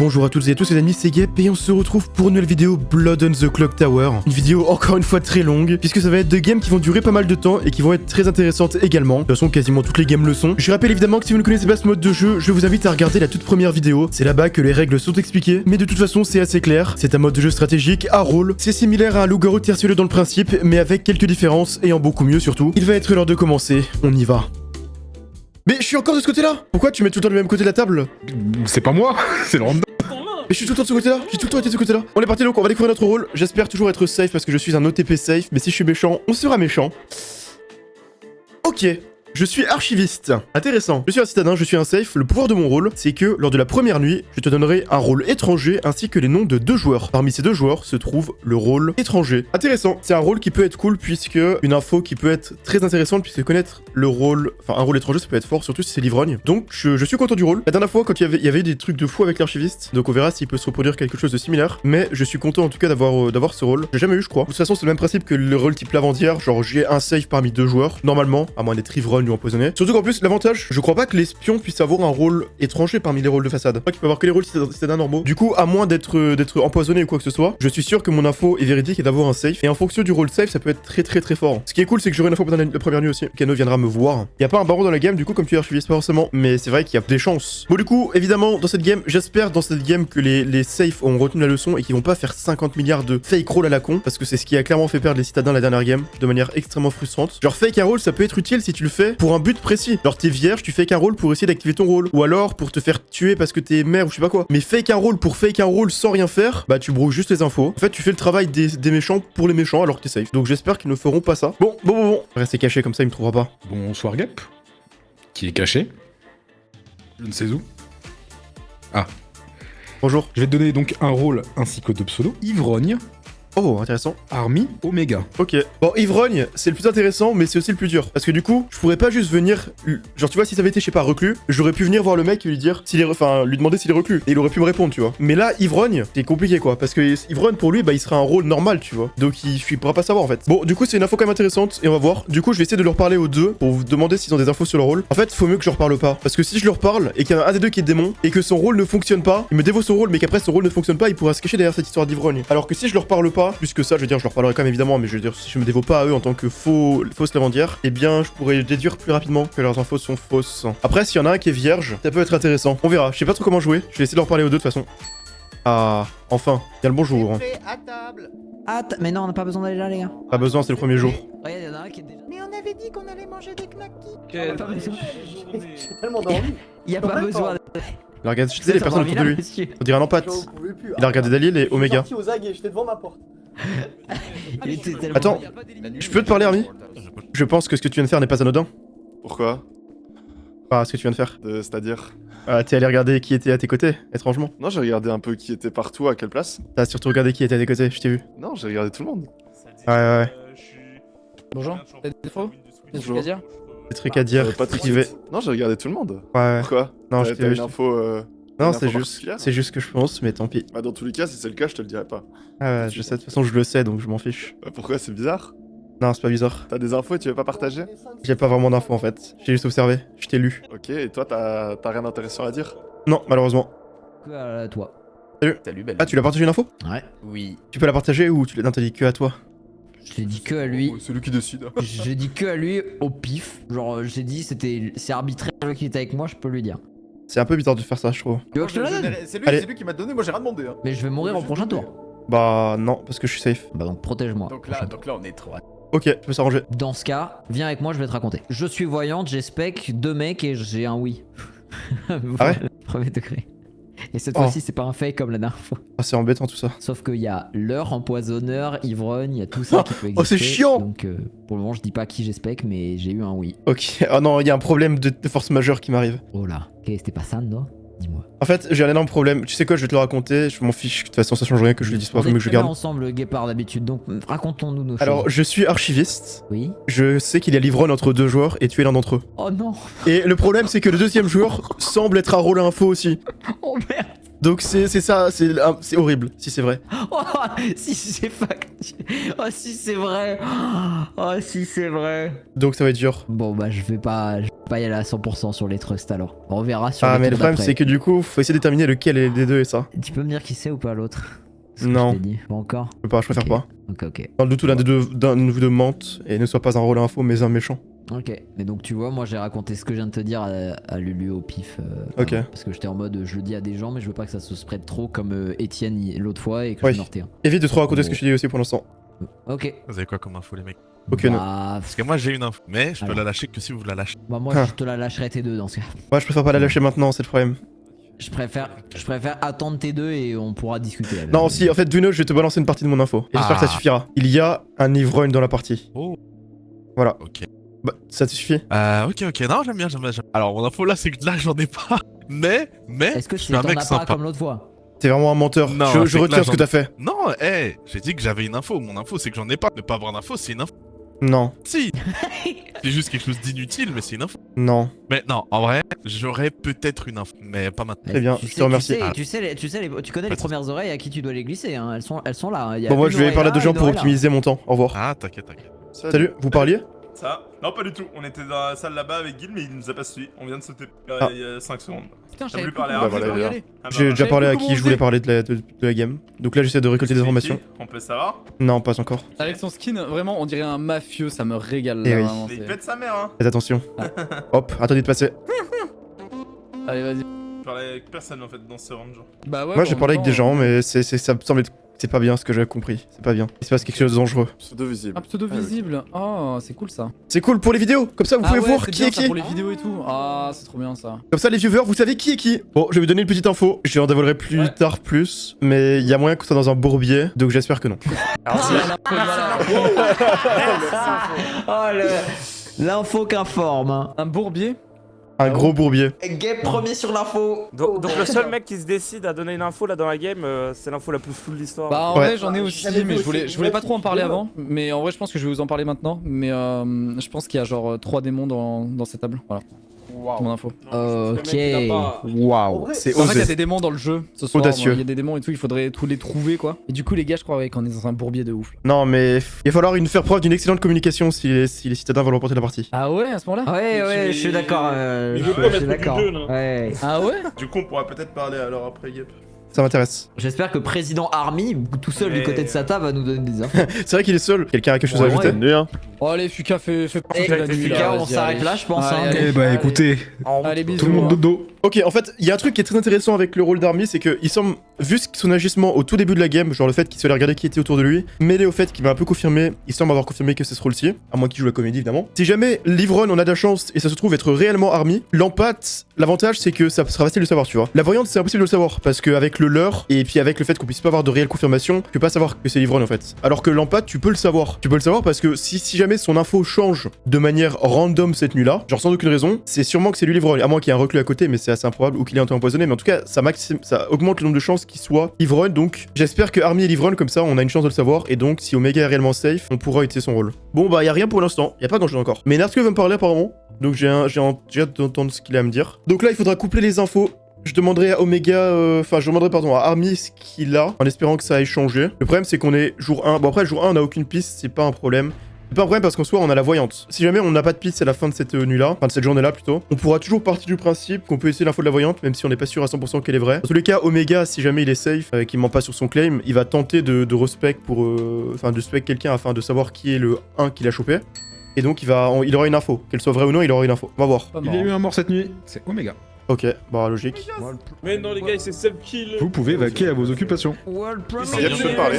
Bonjour à toutes et à tous les amis, c'est Gep et on se retrouve pour une nouvelle vidéo Blood on the Clock Tower. Une vidéo encore une fois très longue, puisque ça va être deux games qui vont durer pas mal de temps et qui vont être très intéressantes également. De toute façon, quasiment toutes les games le sont. Je rappelle évidemment que si vous ne connaissez pas ce mode de jeu, je vous invite à regarder la toute première vidéo. C'est là-bas que les règles sont expliquées, mais de toute façon c'est assez clair. C'est un mode de jeu stratégique à rôle. C'est similaire à un loup-garou tertiaire dans le principe, mais avec quelques différences et en beaucoup mieux surtout. Il va être l'heure de commencer, on y va. Mais je suis encore de ce côté-là. Pourquoi tu mets tout le temps du même côté de la table? C'est pas moi, c'est le random. Mais je suis tout le temps de ce côté-là, j'ai tout le temps été de ce côté-là. On est parti donc, on va découvrir notre rôle. J'espère toujours être safe parce que je suis un OTP safe, mais si je suis méchant, on sera méchant. Ok. Je suis archiviste. Intéressant. Je suis un citadin, je suis un safe. Le pouvoir de mon rôle, c'est que lors de la première nuit, je te donnerai un rôle étranger ainsi que les noms de 2 joueurs. Parmi ces 2 joueurs se trouve le rôle étranger. Intéressant. C'est un rôle qui peut être cool puisque une info qui peut être très intéressante puisque connaître le rôle, enfin un rôle étranger, ça peut être fort, surtout si c'est l'ivrogne. Donc je suis content du rôle. La dernière fois, quand il y avait des trucs de fou avec l'archiviste, donc on verra s'il peut se reproduire quelque chose de similaire. Mais je suis content en tout cas d'avoir ce rôle. J'ai jamais eu, je crois. De toute façon, c'est le même principe que le rôle type lavandière. Genre j'ai un safe parmi 2 joueurs normalement, à moins d'être ivrogne ou empoisonné. Surtout qu'en plus, l'avantage, je crois pas que l'espion puisse avoir un rôle étranger parmi les rôles de façade. Je crois qu'il peut avoir que les rôles citadins normaux. Du coup, à moins d'être empoisonné ou quoi que ce soit, je suis sûr que mon info est véridique et d'avoir un safe. Et en fonction du rôle safe, ça peut être très fort. Ce qui est cool, c'est que j'aurai une info pendant la première nuit aussi. Kano viendra me voir. Il y a pas un baron dans la game, du coup, comme tu es archiviste, pas forcément. Mais c'est vrai qu'il y a des chances. Bon, du coup, évidemment, dans cette game, j'espère dans cette game que les safes ont retenu la leçon et qu'ils vont pas faire 50 milliards de fake roll à la con. Parce que c'est ce qui a clairement fait perdre les citadins la dernière game de manière extrêmement frustrante. Genre, fake un roll, ça peut être utile si tu le fais pour un but précis. Genre, t'es vierge, tu fake un rôle pour essayer d'activer ton rôle. Ou alors pour te faire tuer parce que t'es mère ou je sais pas quoi. Mais fake un rôle pour fake un rôle sans rien faire, bah tu brouilles juste les infos. En fait, tu fais le travail des méchants pour les méchants alors que t'es safe. Donc j'espère qu'ils ne feront pas ça. Bon. Restez caché comme ça, il me trouvera pas. Bonsoir Gep, qui est caché. Je ne sais où. Ah. Bonjour. Je vais te donner donc un rôle ainsi que 2 pseudos. Ivrogne, Oh, intéressant. Army, Oméga. Ok. Bon, ivrogne, c'est le plus intéressant, mais c'est aussi le plus dur. Parce que du coup, je pourrais pas juste venir. Genre, tu vois, si ça avait été, je sais pas, reclus, j'aurais pu venir voir le mec et lui dire lui demander s'il est reclus. Et il aurait pu me répondre, tu vois. Mais là, ivrogne, c'est compliqué quoi. Parce que ivrogne, pour lui, bah, il serait un rôle normal, tu vois. Donc, il pourra pas savoir en fait. Bon, du coup, c'est une info quand même intéressante et on va voir. Du coup, je vais essayer de leur parler aux 2 pour vous demander s'ils ont des infos sur leur rôle. En fait, faut mieux que je leur parle pas. Parce que si je leur parle et qu'il y en a un des 2 qui est démon et que son rôle ne fonctionne pas, il me dévoue son rôle, mais qu'après son rôle ne fonctionne pas, il pourra se cacher derrière cette histoire d'ivrogne. Alors que si je leur parle pas, plus que ça, je veux dire, je leur parlerai quand même évidemment, mais je veux dire, si je me dévoue pas à eux en tant que fausse lavandière, eh bien, je pourrais déduire plus rapidement que leurs infos sont fausses. Après, s'il y en a un qui est vierge, ça peut être intéressant. On verra. Je sais pas trop comment jouer. Je vais essayer de leur parler aux 2 de toute façon. Ah, enfin, il y a le bonjour. À table. Mais non, on n'a pas besoin d'aller là, les gars. Pas besoin, c'est le premier jour. Regarde, il y en a un qui est déjà. Mais on avait dit qu'on allait manger des knackis. Il y a pas besoin. J'ai tellement dormi. Il y a pas besoin. Il a regardé, je disais, les personnes autour de lui. On dirait un empate. Il a regardé Dalil et Oméga. Je suis aux aguets, j'étais devant ma porte. Il était tellement. Attends, je peux te parler, Army? Je pense que ce que tu viens de faire n'est pas anodin. Pourquoi? Enfin, ce que tu viens de faire. C'est-à-dire? T'es allé regarder qui était à tes côtés, étrangement. Non, j'ai regardé un peu qui était partout, à quelle place. T'as surtout regardé qui était à tes côtés, je t'ai vu. Non, j'ai regardé tout le monde. Ouais. Bonjour, t'as des défauts? Des trucs Bonjour. à dire? Des trucs à dire, Pas tout de privé. suite. Non, j'ai regardé tout le monde. Ouais. Pourquoi? Non, T'as je t'ai vu. une info. Non, une c'est info juste particulière ce que je pense, mais tant pis. Bah, dans tous les cas, si c'est le cas, je te le dirai pas. Ah ouais, je sais, de toute façon, je le sais, donc je m'en fiche. Bah, pourquoi? C'est bizarre. Non, c'est pas bizarre. T'as des infos et tu veux pas partager? J'ai pas vraiment d'infos en fait. J'ai juste observé, je t'ai lu. Ok, et toi, t'as rien d'intéressant à dire? Non, malheureusement. À toi. Salut, belle. Ah, tu l'as partagé l'info? Ouais. Oui. Tu peux la partager ou tu l'as... Non, t'as dit que à toi? Je t'ai dit que à lui. C'est lui qui décide. J'ai dit que à lui au pif. Genre, j'ai dit c'est arbitraire celui qui est avec moi, je peux lui dire. C'est un peu bizarre de faire ça, je trouve. Tu veux que je te la donne? Allez. C'est lui qui m'a donné, moi j'ai rien demandé. Hein. Mais je vais mourir au prochain tour. Bah non, parce que je suis safe. Bah donc protège-moi. Donc là, on est 3. Ok, tu peux s'arranger. Dans ce cas, viens avec moi, je vais te raconter. Je suis voyante, j'ai spec, 2 mecs et j'ai un oui. Ah ouais? Premier degré. Et cette Oh. fois-ci, c'est pas un fake comme la dernière fois. Ah, c'est embêtant tout ça. Sauf qu'il y a l'heure, empoisonneur, ivrogne, il y a tout ça qui peut exister. Oh, c'est chiant! Donc pour le moment, je dis pas qui j'ai spec, mais j'ai eu un oui. Ok, oh non, il y a un problème de force majeure qui m'arrive. Oh là, ok, c'était pas ça, non? Dis-moi. En fait, j'ai un énorme problème. Tu sais quoi, je vais te le raconter, je m'en fiche. De toute façon, ça change rien que je le dise pas, On vaut est mieux que je très bien garde. ensemble, Guépard, d'habitude, donc racontons-nous nos Alors, choses. je suis archiviste. Oui. Je sais qu'il y a l'ivrogne entre 2 joueurs et tu es l'un d'entre eux. Oh non. Et le problème, c'est que le 2e joueur semble être un rôle info aussi. Oh merde. Donc c'est ça, c'est horrible, si c'est vrai. Oh, si c'est factuel. Oh, si c'est vrai. Oh, si c'est vrai. Donc ça va être dur. Bon, bah, je vais pas Pas y aller à 100% sur les trusts alors. On verra sur Ah, les mais le tours problème, d'après. c'est que du coup, faut essayer de déterminer lequel est des deux et ça. Tu peux me dire qui c'est ou pas l'autre? Ce que Non. je t'ai dit. Pas encore. Je préfère Ok. pas. Ok. Dans le doute où l'un de vous deux mente et ne soit pas un rôle info, mais un méchant. Ok. Mais donc tu vois, moi j'ai raconté ce que je viens de te dire à Lulu au pif. Ok. Parce que j'étais en mode je le dis à des gens, mais je veux pas que ça se spread trop comme Etienne l'autre fois et que Oui. je meurtais. Évite de trop raconter ce que je te dis aussi pour l'instant. Ok. Vous avez quoi comme info, les mecs? Aucune. Bah, Parce que moi, j'ai une info, mais je peux Alors. la lâcher que si vous la lâchez. bah moi Ah. je te la lâcherai tes deux dans ce cas. Moi, je préfère pas la lâcher maintenant, c'est le problème. Je préfère attendre tes deux et on pourra discuter. avec. Non, si, en fait, Duno, je vais te balancer une partie de mon info. Et j'espère que ça Ah. suffira. Il y a un ivrogne dans la partie. Oh. Voilà. Ok. Bah, ça te suffit? Ok. Non, j'aime bien. Alors, mon info là, c'est que là, j'en ai pas. Mais. Est-ce que je c'est suis un t'en mec as pas sympa. comme l'autre fois? T'es vraiment un menteur. Non, je c'est que retire là, ce que t'as fait. Non, j'ai dit que j'avais une info. Mon info, c'est que j'en ai pas. Ne pas avoir d'info, c'est une info. Non. Si. C'est juste quelque chose d'inutile, mais c'est une info. Non. Mais non, en vrai, j'aurais peut-être une info, mais pas maintenant. Très bien, Tu je te sais- remercie. Tu connais les premières oreilles à qui tu dois les glisser, hein. Elles sont là. Hein. Il y a Bon, moi, une je vais oreille parler là, de gens une pour oreille là. optimiser mon temps. Au revoir. Ah, t'inquiète. Salut, vous parliez? Ça? Non, pas du tout. On était dans la salle là-bas avec Guil, mais il nous a pas suivi. On vient de sauter Ah. il y a 5 secondes. Putain, je T'as savais voulu plus parler comment à Bah, voilà, on il est allait. Ah bah, J'ai déjà j'avais parlé plus à comment qui on je voulais faisait. parler de la game. Donc là, j'essaie de récolter des c'est informations. qui On peut savoir. Non, pas encore. Avec son skin, vraiment, on dirait un mafieux, ça me régale. Eh Là, oui. vraiment, Mais il c'est- pète sa mère, hein. Faites attention. Hop, attendez de passer. Allez, vas-y. Je parlais avec personne en fait dans ce range. Bah ouais. Moi, j'ai en parlé même avec des temps, gens, mais ça me semble être. C'est pas bien ce que j'ai compris. C'est pas bien. Il se passe quelque chose de dangereux. Pseudo visible. Un pseudo visible. Oh, c'est cool ça. C'est cool pour les vidéos. Comme ça, vous pouvez ouais, voir c'est qui bien, est ça, qui. pour les vidéos et tout. Ah, c'est trop bien ça. Comme ça, les viewers, vous savez qui est qui. Bon, je vais vous donner une petite info. Je en dévoilerai plus Ouais. tard plus. Mais il y a moyen que ce soit dans un bourbier. Donc j'espère que non. Oh, l'info qu'informe. Hein. Un bourbier. Un gros bourbier. Game premier sur l'info. Donc le seul mec qui se décide à donner une info là dans la game, c'est l'info la plus floue de l'histoire. Bah en Ouais. vrai j'en ai aussi, J'avais mais vu je voulais pas trop en parler avant. Mais en vrai je pense que je vais vous en parler maintenant. Mais je pense qu'il y a genre 3 démons dans cette table. Voilà. C'est mon info. Ok. Waouh. C'est En fait il y a osé. des démons dans le jeu ce soir. Audacieux. Il y a des démons et tout, il faudrait tous les trouver quoi. Et du coup les gars je crois ouais, qu'on est dans un bourbier de ouf. Là. Non, mais il va falloir faire preuve d'une excellente communication si les citadins veulent remporter la partie. Ah ouais à ce moment là. Ouais, je suis d'accord. il Je veut pas suis mettre d'accord. du deux, là. Ouais. Ah ouais. Du coup, on pourra peut-être parler alors après Yep. Ça m'intéresse. J'espère que président Army, tout seul du Mais- côté de Sata, va nous donner des infos. C'est vrai qu'il est seul. Quelqu'un a quelque chose à Ouais, ajouter? Bienvenue, hein. Oh allez Fuka fais partie Et de la nuit. Fuka, là, on vas-y, s'arrête allez. là, je pense, Allez, hein. allez. Eh bah écoutez, Allez bisous. tout le monde dodo. Ok, en fait, il y a un truc qui est très intéressant avec le rôle d'Army, c'est qu'il semble, vu son agissement au tout début de la game, genre le fait qu'il soit allé regarder qui était autour de lui, mêlé au fait qu'il m'a un peu confirmé, il semble avoir confirmé que c'est ce rôle-ci, à moins qu'il joue la comédie évidemment. Si jamais Livron on a de la chance et ça se trouve être réellement Army, l'empate, l'avantage c'est que ça sera facile de savoir, tu vois. La voyante c'est impossible de le savoir, parce qu'avec le leurre, et puis avec le fait qu'on puisse pas avoir de réelle confirmation, tu peux pas savoir que c'est Livron en fait. Alors que l'empate, tu peux le savoir. Tu peux le savoir parce que si jamais son info change de manière random cette nuit-là, genre sans aucune raison, c'est sûrement que c'est lui Livron, à moins qu'il y ait un reclus à côté, mais c'est assez improbable, ou qu'il ait un peu empoisonné, mais en tout cas, ça augmente le nombre de chances qu'il soit ivrogne, donc j'espère que Army est l'ivrogne, comme ça on a une chance de le savoir, et donc si Omega est réellement safe, on pourra utiliser son rôle. Bon bah y a rien pour l'instant, y a pas grand chose encore. Mais Nertke veut me parler apparemment, donc j'ai hâte d'entendre ce qu'il a à me dire. Donc là il faudra coupler les infos. Je demanderai à Omega, je demanderai pardon à Army ce qu'il a, en espérant que ça ait changé. Le problème c'est qu'on est jour 1, bon après jour 1 on a aucune piste, c'est pas un problème. C'est pas un problème parce qu'en soi on a la voyante. Si jamais on n'a pas de piste à la fin de cette nuit-là, enfin de cette journée-là plutôt, on pourra toujours partir du principe qu'on peut essayer l'info de la voyante, même si on n'est pas sûr à 100% qu'elle est vraie. Dans tous les cas, Omega, si jamais il est safe, qu'il ment pas sur son claim, il va tenter de respect pour, de spec quelqu'un afin de savoir qui est le 1 qu'il a chopé. Et donc il aura une info, qu'elle soit vraie ou non, il aura une info. On va voir. Pas Il y a marrant. eu un mort cette nuit, c'est Omega. Ok, bah logique. Mais non les gars, c'est self-kill. Vous pouvez vaquer à vos occupations. Yep, je peux te parler.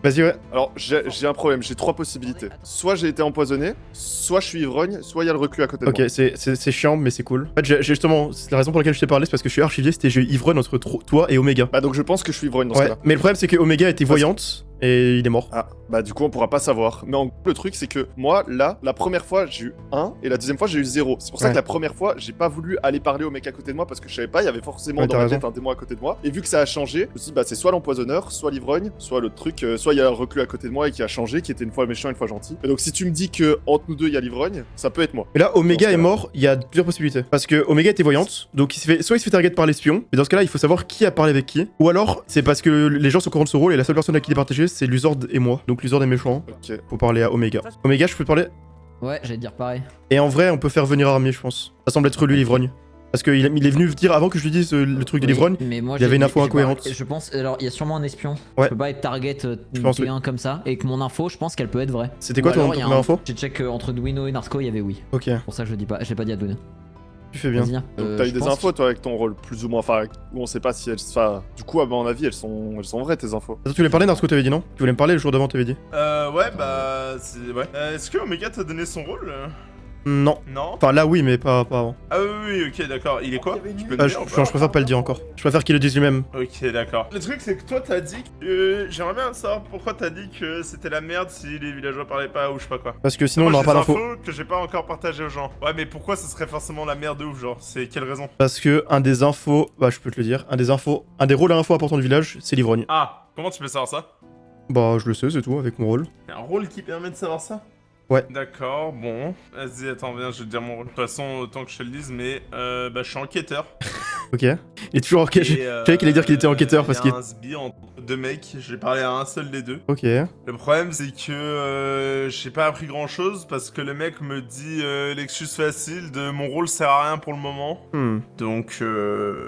Vas-y ouais. Alors, j'ai un problème, j'ai 3 possibilités. Soit j'ai été empoisonné, soit je suis ivrogne, soit il y a le reclus à côté de moi. Ok, c'est chiant, mais c'est cool. En fait, j'ai justement, c'est la raison pour laquelle je t'ai parlé, c'est parce que je suis archiviste et j'ai eu ivrogne entre toi et Omega. Bah donc je pense que je suis ivrogne dans ce Ouais, cas-là. mais le problème c'est que Omega était voyante et il est mort. Ah, bah du coup on pourra pas savoir. Mais en gros, le truc c'est que moi, là, la première fois j'ai eu 1 et la deuxième fois j'ai eu 0. C'est pour ça Ouais. que la première fois j'ai pas voulu aller parler au mec à côté de moi parce que je savais pas, il y avait forcément Ouais, dans t'as ma raison. tête un démon à côté de moi. Et vu que ça a changé, je me suis dit bah c'est soit l'empoisonneur, soit l'ivrogne, soit l'autre truc, soit il y a un reclus à côté de moi et qui a changé, qui était une fois méchant, une fois gentil. Et donc si tu me dis que entre nous deux il y a l'ivrogne, ça peut être moi. Et là, Omega Dans ce est cas-là. mort, il y a plusieurs possibilités. Parce que Omega était voyante, donc soit il se fait target par l'espion, mais dans ce cas-là, il faut savoir qui a parlé avec qui. Ou alors, c'est parce que les gens sont au courant de ce rôle et la seule personne à qui il est partagé, c'est Luzord et moi. Donc Luzord est méchant Ok. pour parler à Omega. Omega, je peux te parler? Ouais, j'allais te dire pareil. Et en vrai, on peut faire venir Army, je pense. Ça semble être lui l'ivrogne. Parce qu'il est venu dire avant que je lui dise le truc de l'ivrogne. Mais moi, il y avait j'ai- une info j'ai incohérente. pas- Je pense, alors il y a sûrement un espion. Ouais. Je peux pas être target Je pense, T1 comme ça. Et que mon info, je pense qu'elle peut être vraie. C'était quoi Ou ton alors, il y a première info? J'ai check entre Dwino et Narco, il y avait oui. Ok, C'est pour ça que je le dis pas. Je l'ai pas dit à Dwino. tu fais bien. Vas-y, viens. Donc t'as eu je des pense infos toi avec ton rôle, plus ou moins, enfin, où on sait pas si elles... Enfin, du coup, à mon avis, elles sont vraies tes infos. Attends, tu voulais parler Narco, t'avais dit non? Tu voulais me parler le jour d'avant, t'avais dit? Ouais, bah. Ouais. Est-ce que Omega t'a donné son rôle Non. Non. Enfin là oui, mais pas avant. Ah oui, ok, d'accord. Il est quoi? Tu peux le Je dire ou pas préfère pas le dire encore. Je préfère qu'il le dise lui-même. Ok, d'accord. Le truc, c'est que toi, t'as dit que. J'aimerais bien savoir pourquoi t'as dit que c'était la merde si les villageois parlaient pas ou je sais pas quoi. Parce que sinon on Moi, n'aura pas j'ai des d'infos. infos que j'ai pas encore partagées aux gens. Ouais, mais pourquoi ce serait forcément la merde de ouf, genre? C'est quelle raison? Parce que un des infos, bah je peux te le dire, un des rôles à infos importants du village, c'est l'ivrogne. Ah, comment tu peux savoir ça? Bah je le sais, c'est tout, avec mon rôle. Un rôle qui permet de savoir ça? Ouais. D'accord, bon. Vas-y, attends, viens, je vais te dire mon rôle. De toute façon, autant que je te le dise, mais bah, je suis enquêteur. Ok. Il est toujours enquêteur. Je savais qu'il allait dire qu'il était enquêteur parce qu'il qu'il. y a un sbire entre deux mecs, j'ai parlé à un seul des deux. Ok. Le problème, c'est que j'ai pas appris grand chose parce que le mec me dit l'excuse facile de mon rôle sert à rien pour le moment. Hmm. Donc.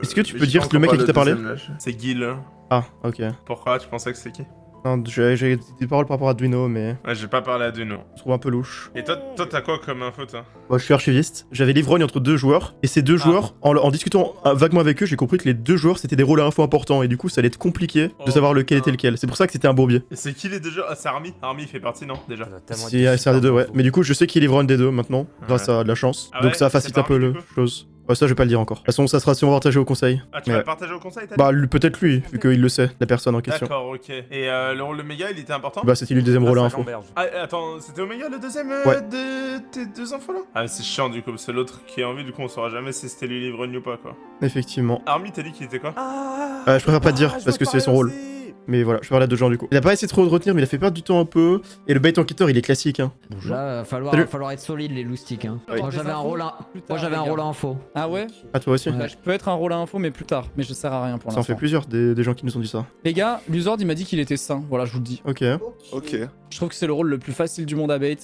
Est-ce que tu peux j'ai dire pas le mec à encore qui t'a parlé? deuxième âge. C'est Gil. Ah, ok. Pourquoi? Tu pensais que c'est qui? Non, j'ai des paroles par rapport à Duino, mais Ouais, j'ai pas parlé à Duno. je trouve un peu louche. Et toi, t'as quoi comme info, toi? Moi je suis archiviste. J'avais l'ivrogne entre deux joueurs. Et ces deux joueurs, en discutant vaguement avec eux, j'ai compris que les deux joueurs c'était des rôles à infos importants. Et du coup, ça allait être compliqué de savoir lequel était lequel. C'est pour ça que c'était un bourbier. Et c'est qui les deux joueurs? Ah, c'est Army. Army fait partie, non? Déjà. C'est un des deux, ouais. Mais du coup, je sais qu'il est l'ivrogne des deux maintenant, grâce à de la chance. Ah Donc ouais, ça c'est facilite pas un peu Army, le du coup chose. Ouais, ça je vais pas le dire encore. De toute façon, ça sera si on va partager au conseil. Ah, tu Mais vas ouais. le partager au conseil, t'as dit? Bah peut-être lui, vu qu'il le sait, la personne en question. D'accord, ok. Et le rôle de Méga, il était important? Bah c'était lui le deuxième rôle à info. Ah, attends, c'était Omega le deuxième Ouais. de tes deux infos là? Ah, mais c'est chiant du coup, parce que l'autre qui est en vie, du coup, on saura jamais si c'était lui l'ivrogne ou pas quoi. Effectivement. Army, t'as dit qu'il était quoi? Je préfère pas te dire, parce que c'est son rôle. Mais voilà, je parle à deux gens du coup. Il a pas essayé trop de retenir, mais il a fait perdre du temps un peu. Et le bait enquêteur, il est classique, hein. Là, Salut. va falloir être solide les loustiques. Hein. Oui. Moi j'avais un rôle à... Plus tard, Moi j'avais un les gars. rôle à info. Ah ouais? Ah, toi aussi. Bah, je peux être un rôle à info, mais plus tard. Mais je sers à rien pour Ça en fait l'instant. plusieurs des gens qui nous ont dit ça. Les gars, Luzord il m'a dit qu'il était sain. Voilà, je vous le dis. Ok. Ok. Je trouve que c'est le rôle le plus facile du monde à bait.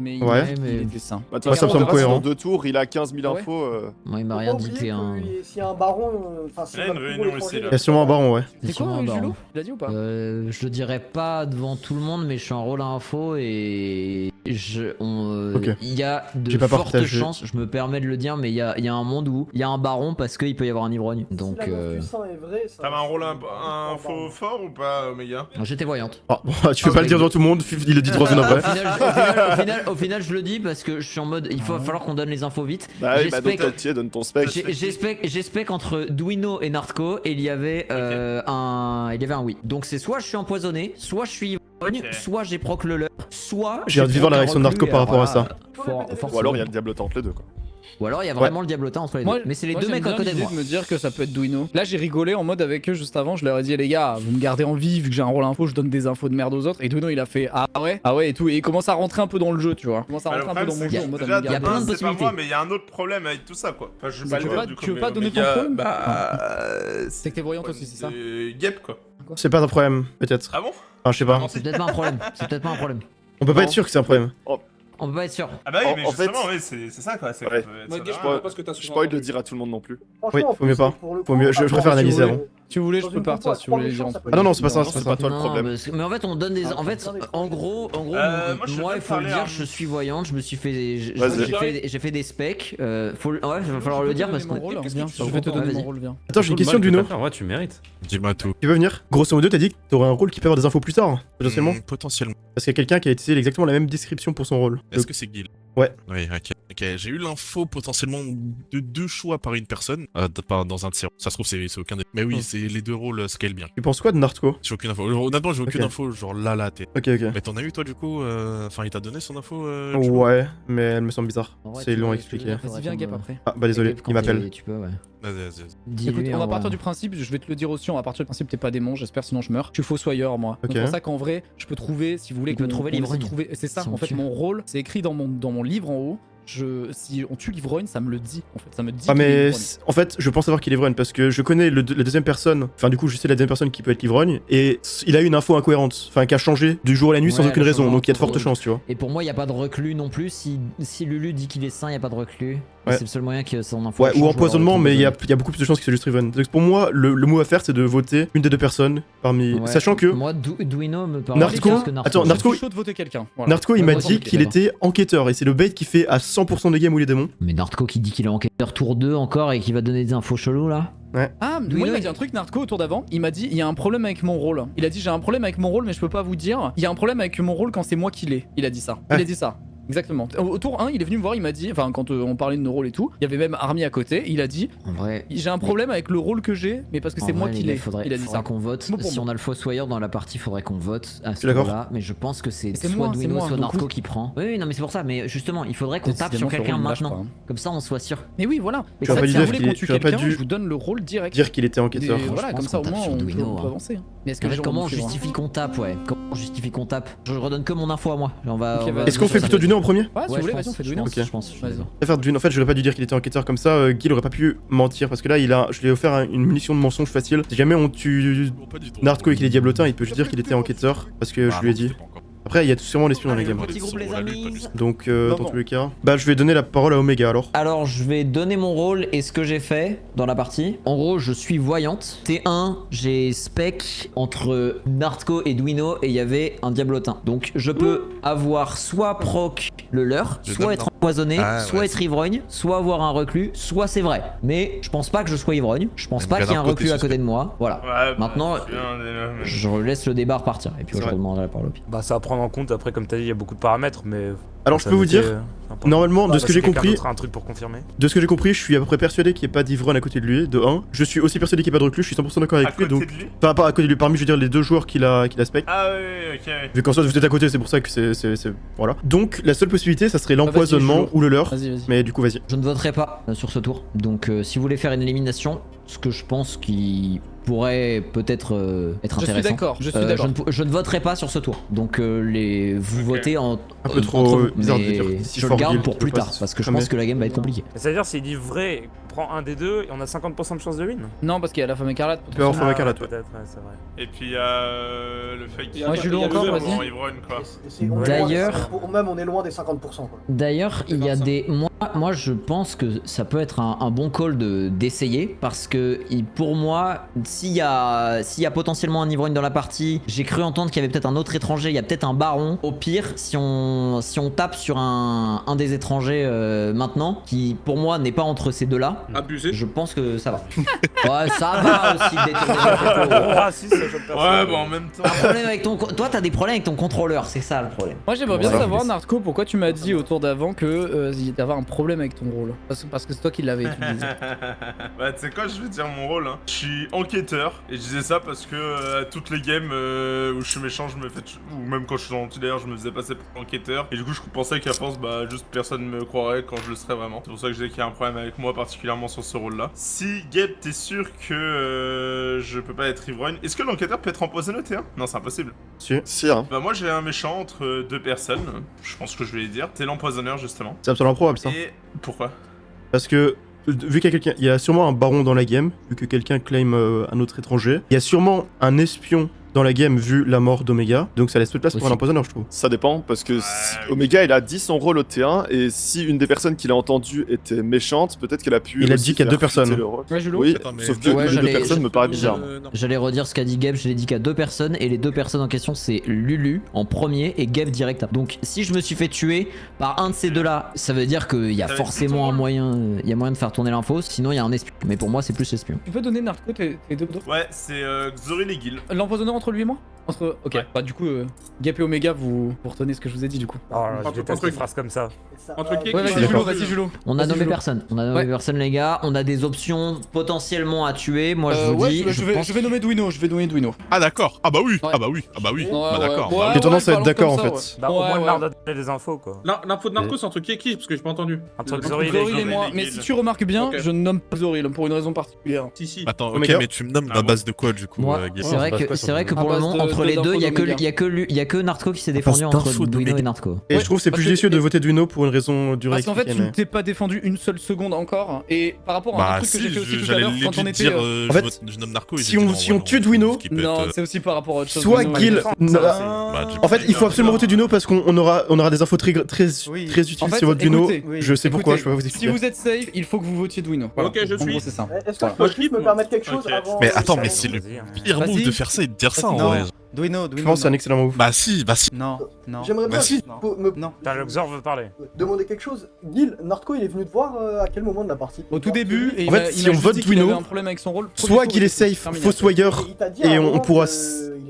Mais il, Ouais. il mais- était sain. Bah, de toute Ouais, ça façon, me on semble verra si cohérent. dans 2 tours, il a 15 000 Ouais. infos. Moi il m'a Faut rien pas dit oublier T1. que s'il y a un baron, enfin s'il Il y a y a une un réunion contrôle aussi, étranger, là. Il y a sûrement un baron, ouais. C'est quoi, Sûrement un Julo? baron. Il a dit ou pas? Je le dirais pas devant tout le monde, mais je suis en rôle à info et Ok. il y a de J'ai pas fortes partagé. chances, je me permets de le dire, mais il y a un monde où il y a un baron parce qu'il peut y avoir un ivrogne. Donc Si l'annonce du sang est vraie, ça- T'avais un rôle un ça- faux fort ou pas, Omega? j'étais voyante. Ah, bon, tu peux pas le dire devant tout le monde, il le dit 3 secondes après. Au final, je le dis parce que je suis en mode il va falloir qu'on donne les infos vite. Bah oui, bah donc J'espère- tiens, donne ton spec. J'espère qu'entre Duino et Narco, il y avait un oui. Donc c'est soit je suis empoisonné, soit je suis ivrogne, Ok. soit j'ai proc le leur, soit J'ai hâte de proc voir la un réaction de reclus, Narco par et rapport à voilà, ça. Ou alors il y a le diablotin entre les deux quoi. Ou alors il y a vraiment le diablotin entre les deux. Moi, Mais c'est les moi, deux j'aime mecs à bien côté de l'idée moi. de me dire que ça peut être Duino. Là, j'ai rigolé en mode avec eux juste avant. Je leur ai dit, les gars, vous me gardez en vie vu que j'ai un rôle info, je donne des infos de merde aux autres. Et Duino, il a fait ah ouais et tout. Et il commence à rentrer un peu dans le jeu, tu vois. Il commence à Bah, le rentrer un peu dans problème, mon c'est jeu que en mode à déjà, me il y a garder. plein de c'est pas possibilités. moi, mais il y a un autre problème avec tout ça, quoi. Enfin, je vais pas Tu le veux dire, pas- du coup, tu veux mais pas donner ton Omega, problème c'est que t'es voyante aussi, c'est ça? Gep, quoi. C'est pas un problème, peut-être. Ah bon? Enfin, je sais pas. Non, C'est peut-être pas un problème. C'est peut-être pas un problème. On peut pas Non. être sûr que c'est un problème. On peut pas être sûr. Ah bah oui, En- mais en fait- justement, oui, c'est ça, quoi. C'est Ouais. qu'on peut être Moi, sûr Guy, de je rien. peux pas ce que t'as J'ai pas envie de le dire à tout le monde non plus. Franchement, Oui, en faut mieux plus, pas. pour le Faut mieux, coup, je par préfère rapport à analyser ce que avant. vous Si vous voulez, je Dans peux une partir compo à si vous voulez les 3 gens. méchants, ça peut Ah non, non, c'est pas ça, Non, c'est c'est pas pas ça. toi le Non, problème. mais en fait on donne des. En fait, en gros, moi, je moi veux il faut le parler dire, à- je suis voyante, je me suis fait. Vas-y. J'ai fait des specs. Ouais, il va falloir le dire parce qu'on. Viens, Qu'est-ce que je vais te tu donner fais mon rôle, viens. Attends, j'ai une question du no. Ouais, tu mérites. Dis-moi tout. Tu veux venir? Grosso modo, t'as dit que t'aurais un rôle qui peut avoir des infos plus tard, potentiellement. Potentiellement. Parce qu'il y a quelqu'un qui a utilisé exactement la même description pour son rôle. Est-ce que c'est Gil? Ouais. Oui, ok. J'ai eu l'info potentiellement de 2 choix par une personne, dans un tiers. Ça se trouve, c'est aucun des. Mais oui, Hmm. c'est les 2 rôles scale bien. Tu penses quoi de Narco? J'ai aucune info. Honnêtement, j'ai aucune Ok. info, genre là, t'es. Ok, ok. Mais t'en as eu toi du coup Enfin, il t'a donné son info Chilo Ouais, mais elle me semble bizarre. En vrai, C'est tu long à veux- expliquer. tu veux- Vas-y, viens, Gap après. Ah, bah désolé, Quand il m'appelle. Tu peux, ouais. Vas-y. Dis-lui, Écoute, on va au partir revoir. du principe, je vais te le dire aussi, on va partir du principe que t'es pas démon, j'espère, sinon je meurs. Je suis fossoyeur, moi. Ok. Donc c'est pour ça qu'en vrai, je peux trouver, si vous voulez, Il peut qu'on- trouver qu'on essaie de l'ivrogne. trouver. C'est ça, Si on en fait, tue. mon rôle, c'est écrit dans mon livre en haut. si on tue l'ivrogne, ça me le dit. En fait, ça me dit. Ah qu'il est mais ivrogne. en fait je pense savoir qu'il est ivrogne parce que je connais la deuxième personne, enfin du coup je sais la deuxième personne qui peut être l'ivrogne et il a eu une info incohérente, enfin qui a changé du jour à la nuit sans Ouais, aucune le raison, changement donc il y a de fortes de- chances tu vois. Et pour moi, il n'y a pas de reclus non plus. Si Lulu dit qu'il est sain, il n'y a pas de reclus. Ouais. C'est le seul moyen que son info Ouais, change, ou alors empoisonnement, il mais est il y a beaucoup plus de chances qu'il soit juste Riven. Donc pour moi, le mot à faire, c'est de voter une des deux personnes parmi. Ouais. Sachant que Moi, Duino me parle Nartco- plus que Nartco. Attends, Nartco- Je suis chaud de voter quelqu'un. Voilà. Nartco, il Ouais, m'a moi, dit ok, qu'il d'accord. était enquêteur et c'est le bait qui fait à 100% des games où il est démon. Mais Nartco qui dit qu'il est enquêteur tour 2 encore et qui va donner des infos cheloues là. Ah, Duino, moi il m'a il- dit un truc Narco autour d'avant. Il m'a dit il y a un problème avec mon rôle. Il a dit j'ai un problème avec mon rôle, mais je peux pas vous dire. Il y a un problème avec mon rôle quand c'est moi qui l'ai. Il a dit ça. Il Ouais. a dit ça. Exactement. Au tour 1, il est venu me voir, il m'a dit, enfin quand on parlait de nos rôles et tout, il y avait même Army à côté, il a dit En vrai. j'ai un problème avec le rôle que j'ai, mais parce que en c'est moi vrai, qui les gars, l'ai. faudrait, Il a dit faudrait ça. qu'on vote. Mot pour Si mot. on a le Fossoyeur dans la partie, faudrait qu'on vote à ce d'accord. là. Mais je pense que c'est C'est soit moi, c'est Duino, moi, soit donc Narco oui. qui prend. Oui, non, mais c'est pour ça. Mais justement, il faudrait qu'on tape Décidément, sur ce quelqu'un rôle me lâche maintenant. pas, hein. Comme ça, on soit sûr. Mais oui, voilà. Mais J'aurais ça, pas si dû vous dire voulez qu'il- qu'on tue j'aurais pas quelqu'un, dû je vous donne le rôle direct. Dire qu'il était enquêteur. Et voilà, Je comme pense ça au qu'on tape moins sur on peut Duino, hein. avancer. Mais est-ce que En les fait, gens comment vont on suivre justifie qu'on tape, ouais. Comment on justifie qu'on tape? Je redonne que mon info à moi. On va. Ok, on va- vas-y. Est-ce qu'on je fait pense- plutôt du nez en premier? Ouais, si Ouais, vous voulez, je vas-y, on pense, fait je du Duino. pense, Ok. je pense. Vas-y. En fait, j'aurais pas dû dire qu'il était enquêteur comme ça. Guy, il aurait pas pu mentir parce que là, je lui ai offert une munition de mensonge facile. Si jamais on tue Bon, pas du tout. Nartco et qu'il est diablotin, il peut juste dire qu'il était enquêteur parce que je lui ai dit. Après, il y a sûrement l'espion dans les games. Petit groupe, les amis. Donc, Non, dans non. tous les cas, bah, je vais donner la parole à Omega alors. Alors, je vais donner mon rôle et ce que j'ai fait dans la partie. En gros, je suis voyante. T1, j'ai spec entre Nartco et Duino et il y avait un diablotin. Donc, je peux avoir soit proc le leur, Je soit donne être non. empoisonné, Ah, soit ouais, être ivrogne, soit avoir un reclus, soit c'est vrai. Mais je pense pas que je sois ivrogne. Je pense Même pas qu'il y ait un Narco, t'es reclus à côté suspect. de moi. Voilà. Ouais, Maintenant, c'est bien, déjà, mais- Je laisse le débat repartir et puis C'est je vrai. redemanderai la parole au pire. Bah, ça va prendre en compte. Après, comme t'as dit, il y a beaucoup de paramètres, mais. Alors, je ça peux vous noter, dire, c'est important. normalement, de Bah, ce que si j'ai quelqu'un compris, d'autre a un truc pour confirmer. je suis à peu près persuadé qu'il n'y ait pas d'ivrogne à côté de lui, de 1. Je suis aussi persuadé qu'il n'y ait pas de reclus, je suis 100% d'accord À avec lui, côté donc. de lui Pas à côté de lui, parmi, je veux dire, les deux joueurs qu'il a spec. Ah ouais, ok. Vu qu'en soit vous êtes à côté, c'est pour ça que c'est. Voilà. Donc, la seule possibilité, ça serait vas-y, l'empoisonnement joue. ou le leurre. Vas-y, vas-y. Mais du coup, vas-y. Je ne voterai pas sur ce tour. Donc si vous voulez faire une élimination, ce que je pense qui pourrait peut-être être Je suis intéressant. d'accord, je suis Je d'accord. je ne voterai pas sur ce tour. Donc vous Ok. votez en Un peu trop entre vous. bizarre de Mais dire si je le fort garde guild, pour tu plus veux pas tard parce que je cramer. pense que la game va être compliquée. C'est-à-dire, s'il dit vrai, prend un des deux et on a 50% de chance de win. Non, parce qu'il y a la femme écarlate. Tu peux avoir Femme Écarlate, ouais. Peut-être, ouais, c'est vrai. Et puis il y a le fake. Ouais, Julo, encore, vas-y. Ivrogne, quoi. On est loin D'ailleurs- des- Même on est loin des 50%. Quoi. D'ailleurs, il y a des. Moi, je pense que ça peut être un bon call d'essayer parce que pour moi, s'il y a potentiellement un ivrogne dans la partie, j'ai cru entendre qu'il y avait peut-être un autre étranger, il y a peut-être un baron. Au pire, si on tape sur un des étrangers maintenant, qui pour moi n'est pas entre ces deux-là, Abusé. je pense que ça va. Ouais, ça va aussi de détourner le propos. Ah, si, ça choque personne. Ouais, bon, en même temps. Un problème avec toi, t'as des problèmes avec ton contrôleur, c'est ça le problème. Moi j'aimerais bien Voilà. savoir, Nartco, pourquoi tu m'as dit au tour d'avant que il y avait un problème avec ton rôle. Parce que c'est toi qui l'avais utilisé. Bah, tu sais quoi, je vais dire mon rôle. Hein. Je suis enquêteur et je disais ça parce que à toutes les games où je suis méchant, je me fais. Ou même quand je suis gentil d'ailleurs, je me faisais passer pour enquêteur. Et du coup, je pensais qu'à force, bah, juste personne me croirait quand je le serais vraiment. C'est pour ça que je disais qu'il y a un problème avec moi, particulièrement sur ce rôle-là. Si Gabe, t'es sûr que je peux pas être ivrogne, est-ce que l'enquêteur peut être empoisonné au T1? Non, c'est impossible. Si. Si, hein. Bah, moi j'ai un méchant entre deux personnes. Je pense que je vais les dire. C'est l'empoisonneur, justement. C'est absolument probable ça. Et pourquoi? Parce que, vu qu'il y a quelqu'un. Il y a sûrement un baron dans la game, vu que quelqu'un claim un autre étranger. Il y a sûrement un espion dans la game, vu la mort d'Omega. Donc ça laisse peu de place pour Aussi. un empoisonneur, je trouve. Ça dépend, parce que oui. Omega, il a dit son rôle au T1, et si une des personnes qu'il a entendues était méchante, peut-être qu'elle a pu. Il a aussi dit qu'il y a faire deux personnes. fuiter le rôle. Ouais, Julo. Oui, Attends, mais sauf que ouais, les deux j'allais- personnes me paraît bizarre. J'allais redire ce qu'a dit Gabe, je l'ai dit qu'à 2 personnes et les 2 personnes en question c'est Lulu en premier et Gabe direct. Donc si je me suis fait tuer par un de ces deux-là, ça veut dire qu'il y a Ça va être forcément un ton moyen, il y a moyen de faire tourner l'info, sinon il y a un espion. Mais pour moi c'est plus espion. Tu peux donner Nartco tes deux dos. Ouais, c'est Xori Legil. L'empoisonneur entre lui et moi Ok, Ouais. bah du coup, Gap et Omega, vous retenez ce que je vous ai dit du coup. Oh là là, je Entre- déteste entre- les phrases comme ça. Et ça- Entre qui- Ouais, Je suis vas-y Julo, d'accord. vas-y Julo. On a Vas-y, nommé Julo. personne, Ouais. les gars, on a des options potentiellement à tuer. Moi je vous Ouais, dis, je vais nommer Duino, Ah d'accord. Ah bah oui. Ouais. Ah bah oui. Ah bah oui. Ouais, Bah d'accord. ouais. Bah, J'ai tendance à être parlons d'accord, comme en ça, fait. Bah, au Ouais, moins, ouais. le leur donner des infos, quoi. L'info de Narco, c'est entre qui et qui? Parce que j'ai pas entendu. Entre Entre Xori et Zoril et Legil. moi, mais si tu remarques bien, Ok. je ne nomme pas Zoril pour une raison particulière. Si. Attends, ok, Omega. mais tu me nommes Ah la bon base de quoi du coup moi, Guy c'est vrai que que pour À le base moment, de- entre les d'infos deux, il d'Omega. y a que Narco qui s'est défendu base entre d'infos Duino d'Omega. et Narco. Et Ouais, je trouve que c'est plus parce que- judicieux de voter Duino pour une raison du Parce qu'en fait, tu mais... t'es pas défendu une seule seconde encore. Et par rapport à un Bah truc que si, j'ai fait aussi tout à j'allais l'heure, quand on legit était. dire, En fait, je nomme Narco et si j'ai dit on- non, si on ouais, tue non, Duino- skip it, Non, c'est aussi par rapport à autre chose. Soit Duino, Gil... il- non, bah, du En fait, il faut absolument Non. voter Duino parce qu'on aura des infos très Oui. très utiles En fait, sur votre Duino. écoutez, Je sais pourquoi, écoutez, je peux pas vous Si expliquer. vous êtes safe, il faut que vous votiez Duino. Voilà. Ok, je En gros, suis. c'est ça. Est-ce que Voilà. je peux juste me permettre quelque chose Ok. avant... Mais attends, mais avant- c'est le Vas-y. pire move Vas-y. de faire ça et de dire ça en Non. vrai. Duino, Je Duino. pense que c'est un excellent move. Bah si. Non, non. J'aimerais bien Bah si. me Non. Putain, le Xor veut parler. demander quelque chose. Gil, Narco, il est venu te voir à quel moment de la partie? Au tout début, et En fait, si on vote qu'il Duino, avait un problème avec son rôle. Soit qu'il est safe, Terminé. Fossoyeur, Il t'a dit à et un on moment pourra... que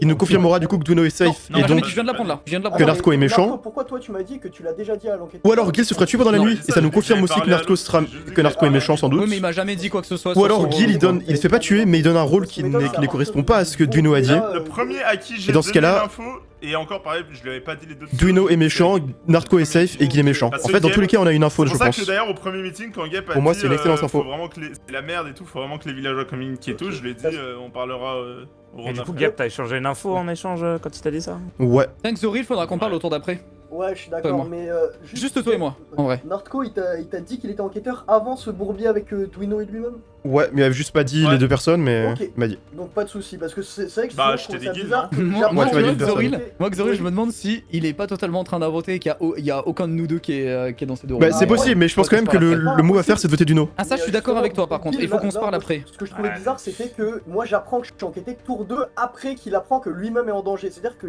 Il nous confirmera du coup que Duino est safe, Non, et non, donc... je viens de l'apprendre là. Je viens de Que l'apprendre. Narco est méchant. Narco, pourquoi toi tu m'as dit que tu l'as déjà dit à l'enquête? Ou alors Gil se fera tuer pendant la Non, nuit, et ça nous confirme aussi que Narco sera... que Narco est méchant sans doute. Oui, mais il m'a jamais dit quoi que ce soit. Ou sur alors son Gil, rôle. il se fait pas tuer, mais il donne un rôle qui ne correspond pas à ce que Duino a dit. Le premier à qui j'ai Et dans ce donné cas-là- l'info, et encore pareil, je lui avais pas dit les deux. Duino est méchant, Narco est safe, et Gil est méchant. En fait, dans tous les cas, on a une info, C'est je pour ça pense. que d'ailleurs au premier meeting quand Gap a Pour moi, dit, c'est une excellente faut info. vraiment que c'est la merde et tout, faut vraiment que les villageois communiquent et tout, je lui ai dit on parlera au Et rang du coup, d'affaires. Gap, t'as échangé une info en échange quand il t'a dit ça? Ouais. Thanks Zoril, faudra qu'on parle autour d'après. Ouais, je suis Toi et d'accord, moi. mais... Juste toi et moi, en vrai. Narco, il t'a dit qu'il était enquêteur avant ce bourbier avec Duino et lui-même? Ouais, mais il avait juste pas dit Ouais. les deux personnes, mais Ok. il m'a dit. Donc pas de soucis, parce que c'est vrai que Bah, sinon, je t'ai je trouve ça dit Gil, bizarre que Moi, j'apprends moi, tu m'as dit que une personne. Zoril, moi, Xoril, Oui. je me demande si il est pas totalement en train d'invoter et qu'il y a aucun de nous deux qui est dans ces deux Bah, rôles. c'est possible, mais je pense quand même que le mot à faire, c'est de voter Duino. Ah, ça, je suis d'accord avec toi par contre. Il faut qu'on se parle après. Ce que je trouvais Ouais. bizarre, c'était que moi j'apprends que je suis enquêté tour 2 après qu'il apprend que lui-même est en danger. C'est-à-dire que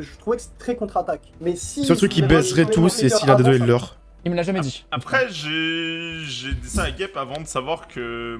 je trouvais que c'est très contre-attaque. Mais si. Le seul truc qui baisserait tout, c'est si l'un des deux est leur. Il me l'a jamais dit. Après, j'ai dit ça à Gap avant de savoir que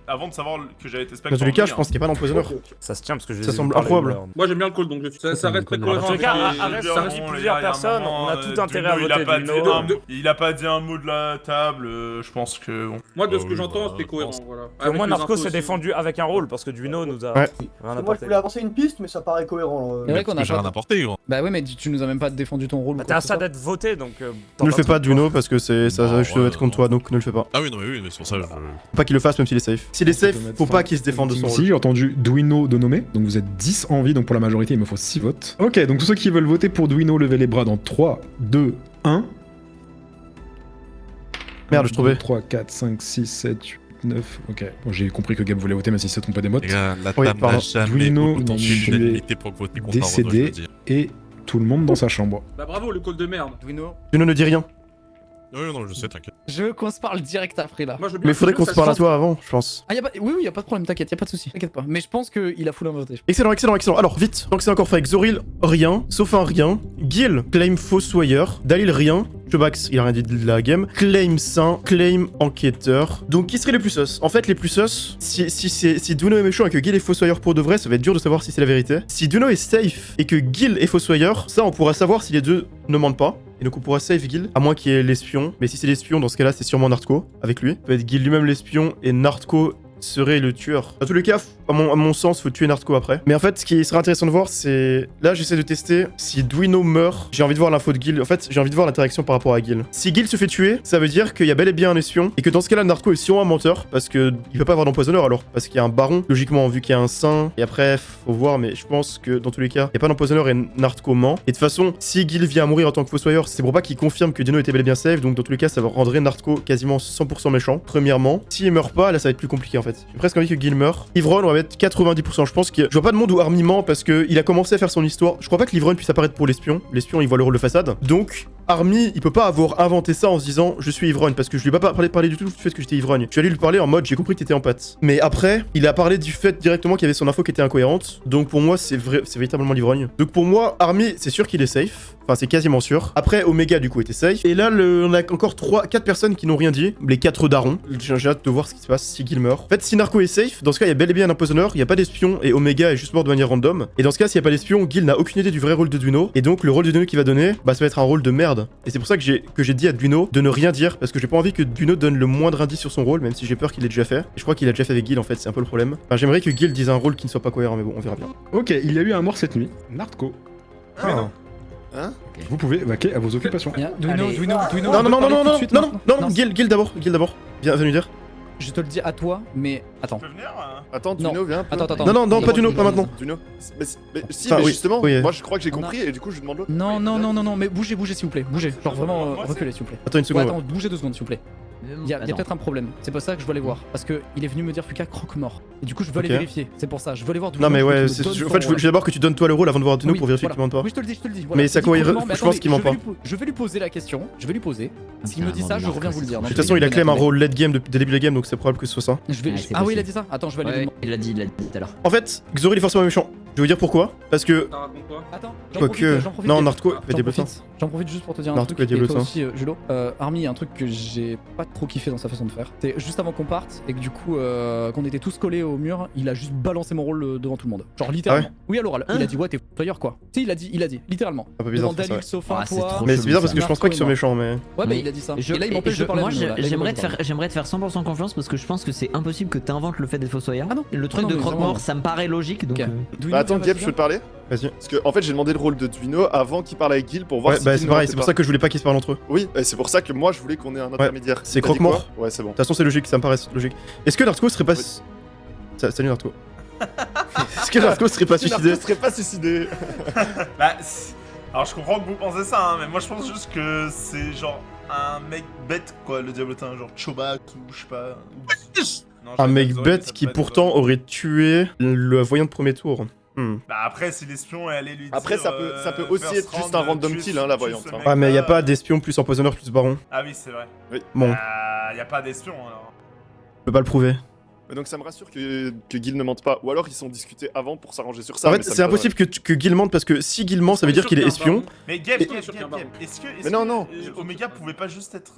avant de savoir que j'avais été spectre. Dans tous les cas, je pense qu'il n'y a pas d'empoisonneur. Ça se tient parce que je Ça semble improbable. Moi j'aime bien le call donc ça reste très En cohérent. tout cas, avec les- arrête, ça ça reste- reste plusieurs personnes, on a tout intérêt à voter Duino. Il a pas dit un mot de la table, je pense que bon. Moi de ce Oh, que oui, j'entends bah, c'est je cohérent pense. voilà. Au moins, Avec les Narco infos s'est aussi. défendu avec un rôle parce que Duino nous a Ouais. rien Moi je apporté. voulais avancer une piste, mais ça paraît cohérent. C'est vrai qu'on a J'ai rien pas. apporté, gros. Bah ouais, mais tu nous as même pas défendu ton rôle. Bah, ou t'es quoi à que ça ce soit. d'être voté donc. Ne le fais pas, Duino, parce que ça Non, je dois ouais, être contre toi, donc ne le fais pas. Ah oui, non, mais oui, mais c'est pour ça que je... Faut pas qu'il le fasse, même s'il est safe. S'il est safe, faut pas qu'il se défende de son Si, rôle. j'ai entendu Duino de nommer, donc vous êtes 10 en vie, donc pour la majorité il me faut 6 votes. Ok, donc tous ceux qui veulent voter pour Duino, levez les bras dans 3, 2, 1. Merde, je trouvais. 3, 4, 5, 6, 7, 8, 9. Ok, bon, j'ai compris que Gab voulait voter, même s'il se trompait des mots. Les gars, la Oui, table pardon. n'a jamais Duino, autant tu fait es l'unanimité pour voter contre un Renault, je veux décédé dire. et tout le monde dans sa chambre. Bah bravo le call de merde. Duino. Duino ne dit rien. Oui, non, je sais, t'inquiète. Je veux qu'on se parle direct après là. Moi je veux bien. Mais il faudrait qu'on se parle à toi avant, je pense. Ah, oui, y a pas de problème, t'inquiète, y a pas de souci, t'inquiète pas. Mais je pense qu'il a full invoté. Excellent, excellent, excellent. Alors, vite. Donc, c'est encore fait avec Zoril, rien. Sauf un rien. Gil, claim Fossoyeur. Dalil, rien. Chubax, il a rien dit de la game. Claim saint, claim enquêteur. Donc, qui seraient les plus sus? En fait, les plus sus, si Duino est méchant et que Gil est Fossoyeur pour de vrai, ça va être dur de savoir si c'est la vérité. Si Duino est safe et que Gil est Fossoyeur, ça, on pourra savoir si les deux ne mentent pas. Et donc on pourra save Gil, à moins qu'il y ait l'espion. Mais si c'est l'espion, dans ce cas-là, c'est sûrement Narco avec lui. Peut être Gil lui-même l'espion et Narco serait le tueur. Dans tous les cas, à mon sens, faut tuer Narco après. Mais en fait, ce qui serait intéressant de voir, c'est... Là, j'essaie de tester si Duino meurt. J'ai envie de voir l'info de Gil. En fait, j'ai envie de voir l'interaction par rapport à Gil. Si Gil se fait tuer, ça veut dire qu'il y a bel et bien un espion. Et que dans ce cas-là, Narco est sûrement un menteur. Parce que il peut pas avoir d'empoisonneur alors. Parce qu'il y a un baron, logiquement, vu qu'il y a un saint. Et après, faut voir, mais je pense que dans tous les cas, il y a pas d'empoisonneur et Narco ment. Et de toute façon, si Gil vient à mourir en tant que fossoyeur, c'est pour pas qu'il confirme que Duino était bel et bien safe. Donc dans tous les cas, ça rendrait Narco quasiment 100% méchant. Premièrement, s'il meurt pas, là, ça va être plus compliqué en fait. J'ai presque envie que Gil meurt. Ivron, on va mettre 90%. Je pense que je vois pas de monde où Army ment parce que il a commencé à faire son histoire. Je crois pas que Livron puisse apparaître pour l'espion. L'espion, il voit le rôle de façade. Donc, Army, il peut pas avoir inventé ça en se disant je suis ivrogne parce que je lui ai pas parlé du tout du fait que j'étais ivrogne. Je suis allé lui parler en mode j'ai compris que t'étais en pâte. Mais après, il a parlé du fait directement qu'il y avait son info qui était incohérente. Donc pour moi, c'est véritablement l'ivrogne. Donc pour moi, Army, c'est sûr qu'il est safe. Enfin, c'est quasiment sûr. Après, Omega, du coup, était safe. Et là, on a encore 4 personnes qui n'ont rien dit. Les 4 darons. J'ai hâte de voir ce qui se passe si Gil meurt. En fait, si Narco est safe, dans ce cas, il y a bel et bien un empoisonneur. Il n'y a pas d'espion et Omega est juste mort de manière random. Et dans ce cas, s'il n'y a pas d'espion, Gil n'a aucune idée du vrai rôle de Duino. Et donc, le rôle de Duino qu'il va donner, bah, ça va être un rôle de merde. Et c'est pour ça que j'ai dit à Duino de ne rien dire. Parce que j'ai pas envie que Duino donne le moindre indice sur son rôle, même si j'ai peur qu'il l'ait déjà fait. Et je crois qu'il a déjà fait avec Gil, en fait, c'est un peu le problème. Enfin, j'aimerais que Gil dise un rôle qui ne soit pas cohérent, mais bon, on verra bien. Ok, il y a eu un mort cette nuit. Narco. Hein Vous pouvez vaquer à vos occupations. Duino, Allez. Duino, Non, non, non, non, non, non, non, non, non, Gil d'abord, Gil d'abord. Viens venir dire. je te le dis à toi, mais attends. Tu peux venir Attends, Duno, viens. Attends. Non, pas Duno, pas maintenant. Duno. Mais si, Ah, mais oui, justement, oui. moi je crois que j'ai compris et du coup je demande l'autre. Non, mais bougez s'il vous plaît, bougez. Genre vraiment, Moi, c'est- reculez s'il vous plaît. Attends une Ouais, seconde. attends, bougez 2 secondes s'il vous plaît. Il y a Attends. peut-être un problème, c'est pas ça que je veux aller voir. Parce que il est venu me dire Fuka croque-mort. Et du coup, je veux aller Ok. vérifier. C'est pour ça, je veux aller voir Non, mais Duno, ouais, qu'il me donne en son fait, je veux rôle. d'abord que tu donnes toi le rôle avant de voir Duno Oui, pour vérifier voilà. qu'il ment pas. Oui, je te le dis. Mais ça, quoi, il je pense qu'il ment pas. Je vais lui poser la question, je vais lui poser. S'il me dit Carrément, ça, je Marco, reviens vous le dire. c'est De Dans toute tous façon, les il a cas, claim un attendez. rôle late game dès le début de la game, donc c'est probable que ce soit ça. Je vais- Ouais, c'est Ah oui, il a possible. dit ça. Attends, je vais aller lui Ouais, demander. il l'a dit tout à l'heure. En fait, Xori il est forcément méchant. Je vais vous dire pourquoi. Parce que. Ça raconte quoi? Attends, Quoique. Non, Narco, J'en Diablotin. profite juste pour te dire un Narco truc. et Et toi Diablotin. aussi, Julo. Army, il y a un truc que j'ai pas trop kiffé dans sa façon de faire. C'est juste avant qu'on parte et que du coup, qu'on était tous collés au mur, il a juste balancé mon rôle devant tout le monde. Genre littéralement. Oui, à l'oral. Il a dit, ouais, t'es foutoyeur quoi. Tu sais, il a dit, littéralement. Un peu bizarre, Devant ça, Dalil, ouais. Sophin, Ah, c'est toi. trop Mais c'est chelou, bizarre parce ça. que je pense pas qu'il soit méchant, mais. Ouais, mais Mais il a dit ça. Je- Et là, il m'empêche de parler à moi, Juno, là. Là, il j'aimerais m'empêche de j'aimerais te faire 100% confiance parce que je pense que c'est impossible que t'inventes le fait d'être fossoyeur. Ah non. Le truc Ah non, de mais croque-mort, vraiment. ça me paraît logique. Donc, Ok. Bah attends, Diab, je peux te parler Vas-y. Parce que en fait, j'ai demandé le rôle de Duino avant qu'il parle avec Gil pour voir Ouais, si bah Gil c'est ne pareil, mentait c'est pour pas. ça que je voulais pas qu'ils se parlent entre eux. Oui, et c'est pour ça que moi je voulais qu'on ait un intermédiaire. C'est T'as dit croque-mort quoi? Ouais, c'est bon. De toute façon, c'est logique, ça me paraît logique. Est-ce que Narco serait pas. Salut Narco. Est-ce que Narco serait pas Si suicidé Narco serait pas suicidé. Bah, alors je comprends que vous pensez ça, hein, mais moi je pense juste que c'est genre un mec bête, quoi, le diablotin, genre Chobat ou je sais pas. Non, Un je mec désolé, bête ça qui peut être, pourtant aurait tué le voyant de premier tour. Bah après, si l'espion est allé lui dire. Après, ça peut aussi first être juste round, un random tuer kill, ce- hein, la tuer voyante, ce hein. mec-là. Ah, mais y a pas d'espion plus empoisonneur plus baron. Ah oui, c'est vrai. Bon, Y a pas d'espion alors. je peux pas le prouver. Mais donc ça me rassure que Gil ne mente pas. Ou alors ils sont discutés avant pour s'arranger sur ça. En mais fait, ça me c'est impossible que Gil mente parce que si Gil ment, ça veut dire qu'il est espion. Mais Gab, Et- Gab, Sûr qu'il y a un Gab, baron. Gab, est-ce que. Mais non, non. Omega pouvait pas juste être.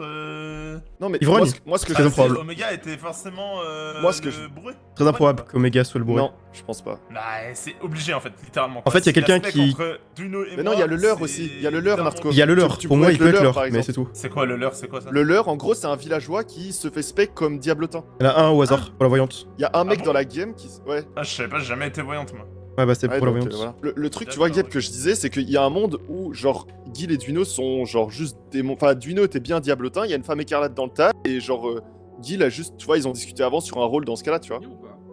Non, mais Ivrogne. moi, ce que Très je improbable. Omega était forcément. Moi, ce que le je- bourré. Très improbable qu'Omega soit le bourré. Non, je pense pas. Bah, c'est obligé en fait, littéralement. En fait, y a quelqu'un qui- Mais Mais non, il y a le leurre aussi. Il y a le leurre, Narco. Il y a le leurre. Tu Pour moi, pourrais il peut être le leurre, par mais exemple. c'est tout. C'est quoi le leurre? C'est quoi ça? Le leurre, en gros, c'est un villageois qui se fait spec comme Diablotin. Il y en a un au hasard pour la voyante. Il y a un mec bon dans la game qui. Ouais. Ah, je savais pas, j'ai jamais été voyante moi. Ouais, bah c'est Ouais, pour la donc, voyante. voilà. Le truc, tu vois, Gab, que je disais, c'est qu'il y a un monde où, genre, Gil et Duino sont, genre, juste démons. Enfin, Duino était bien Diablotin, il y a une femme écarlate dans le tas, et genre, Gil a juste, tu vois, ils ont discuté avant sur un rôle dans ce cas-là, tu vois.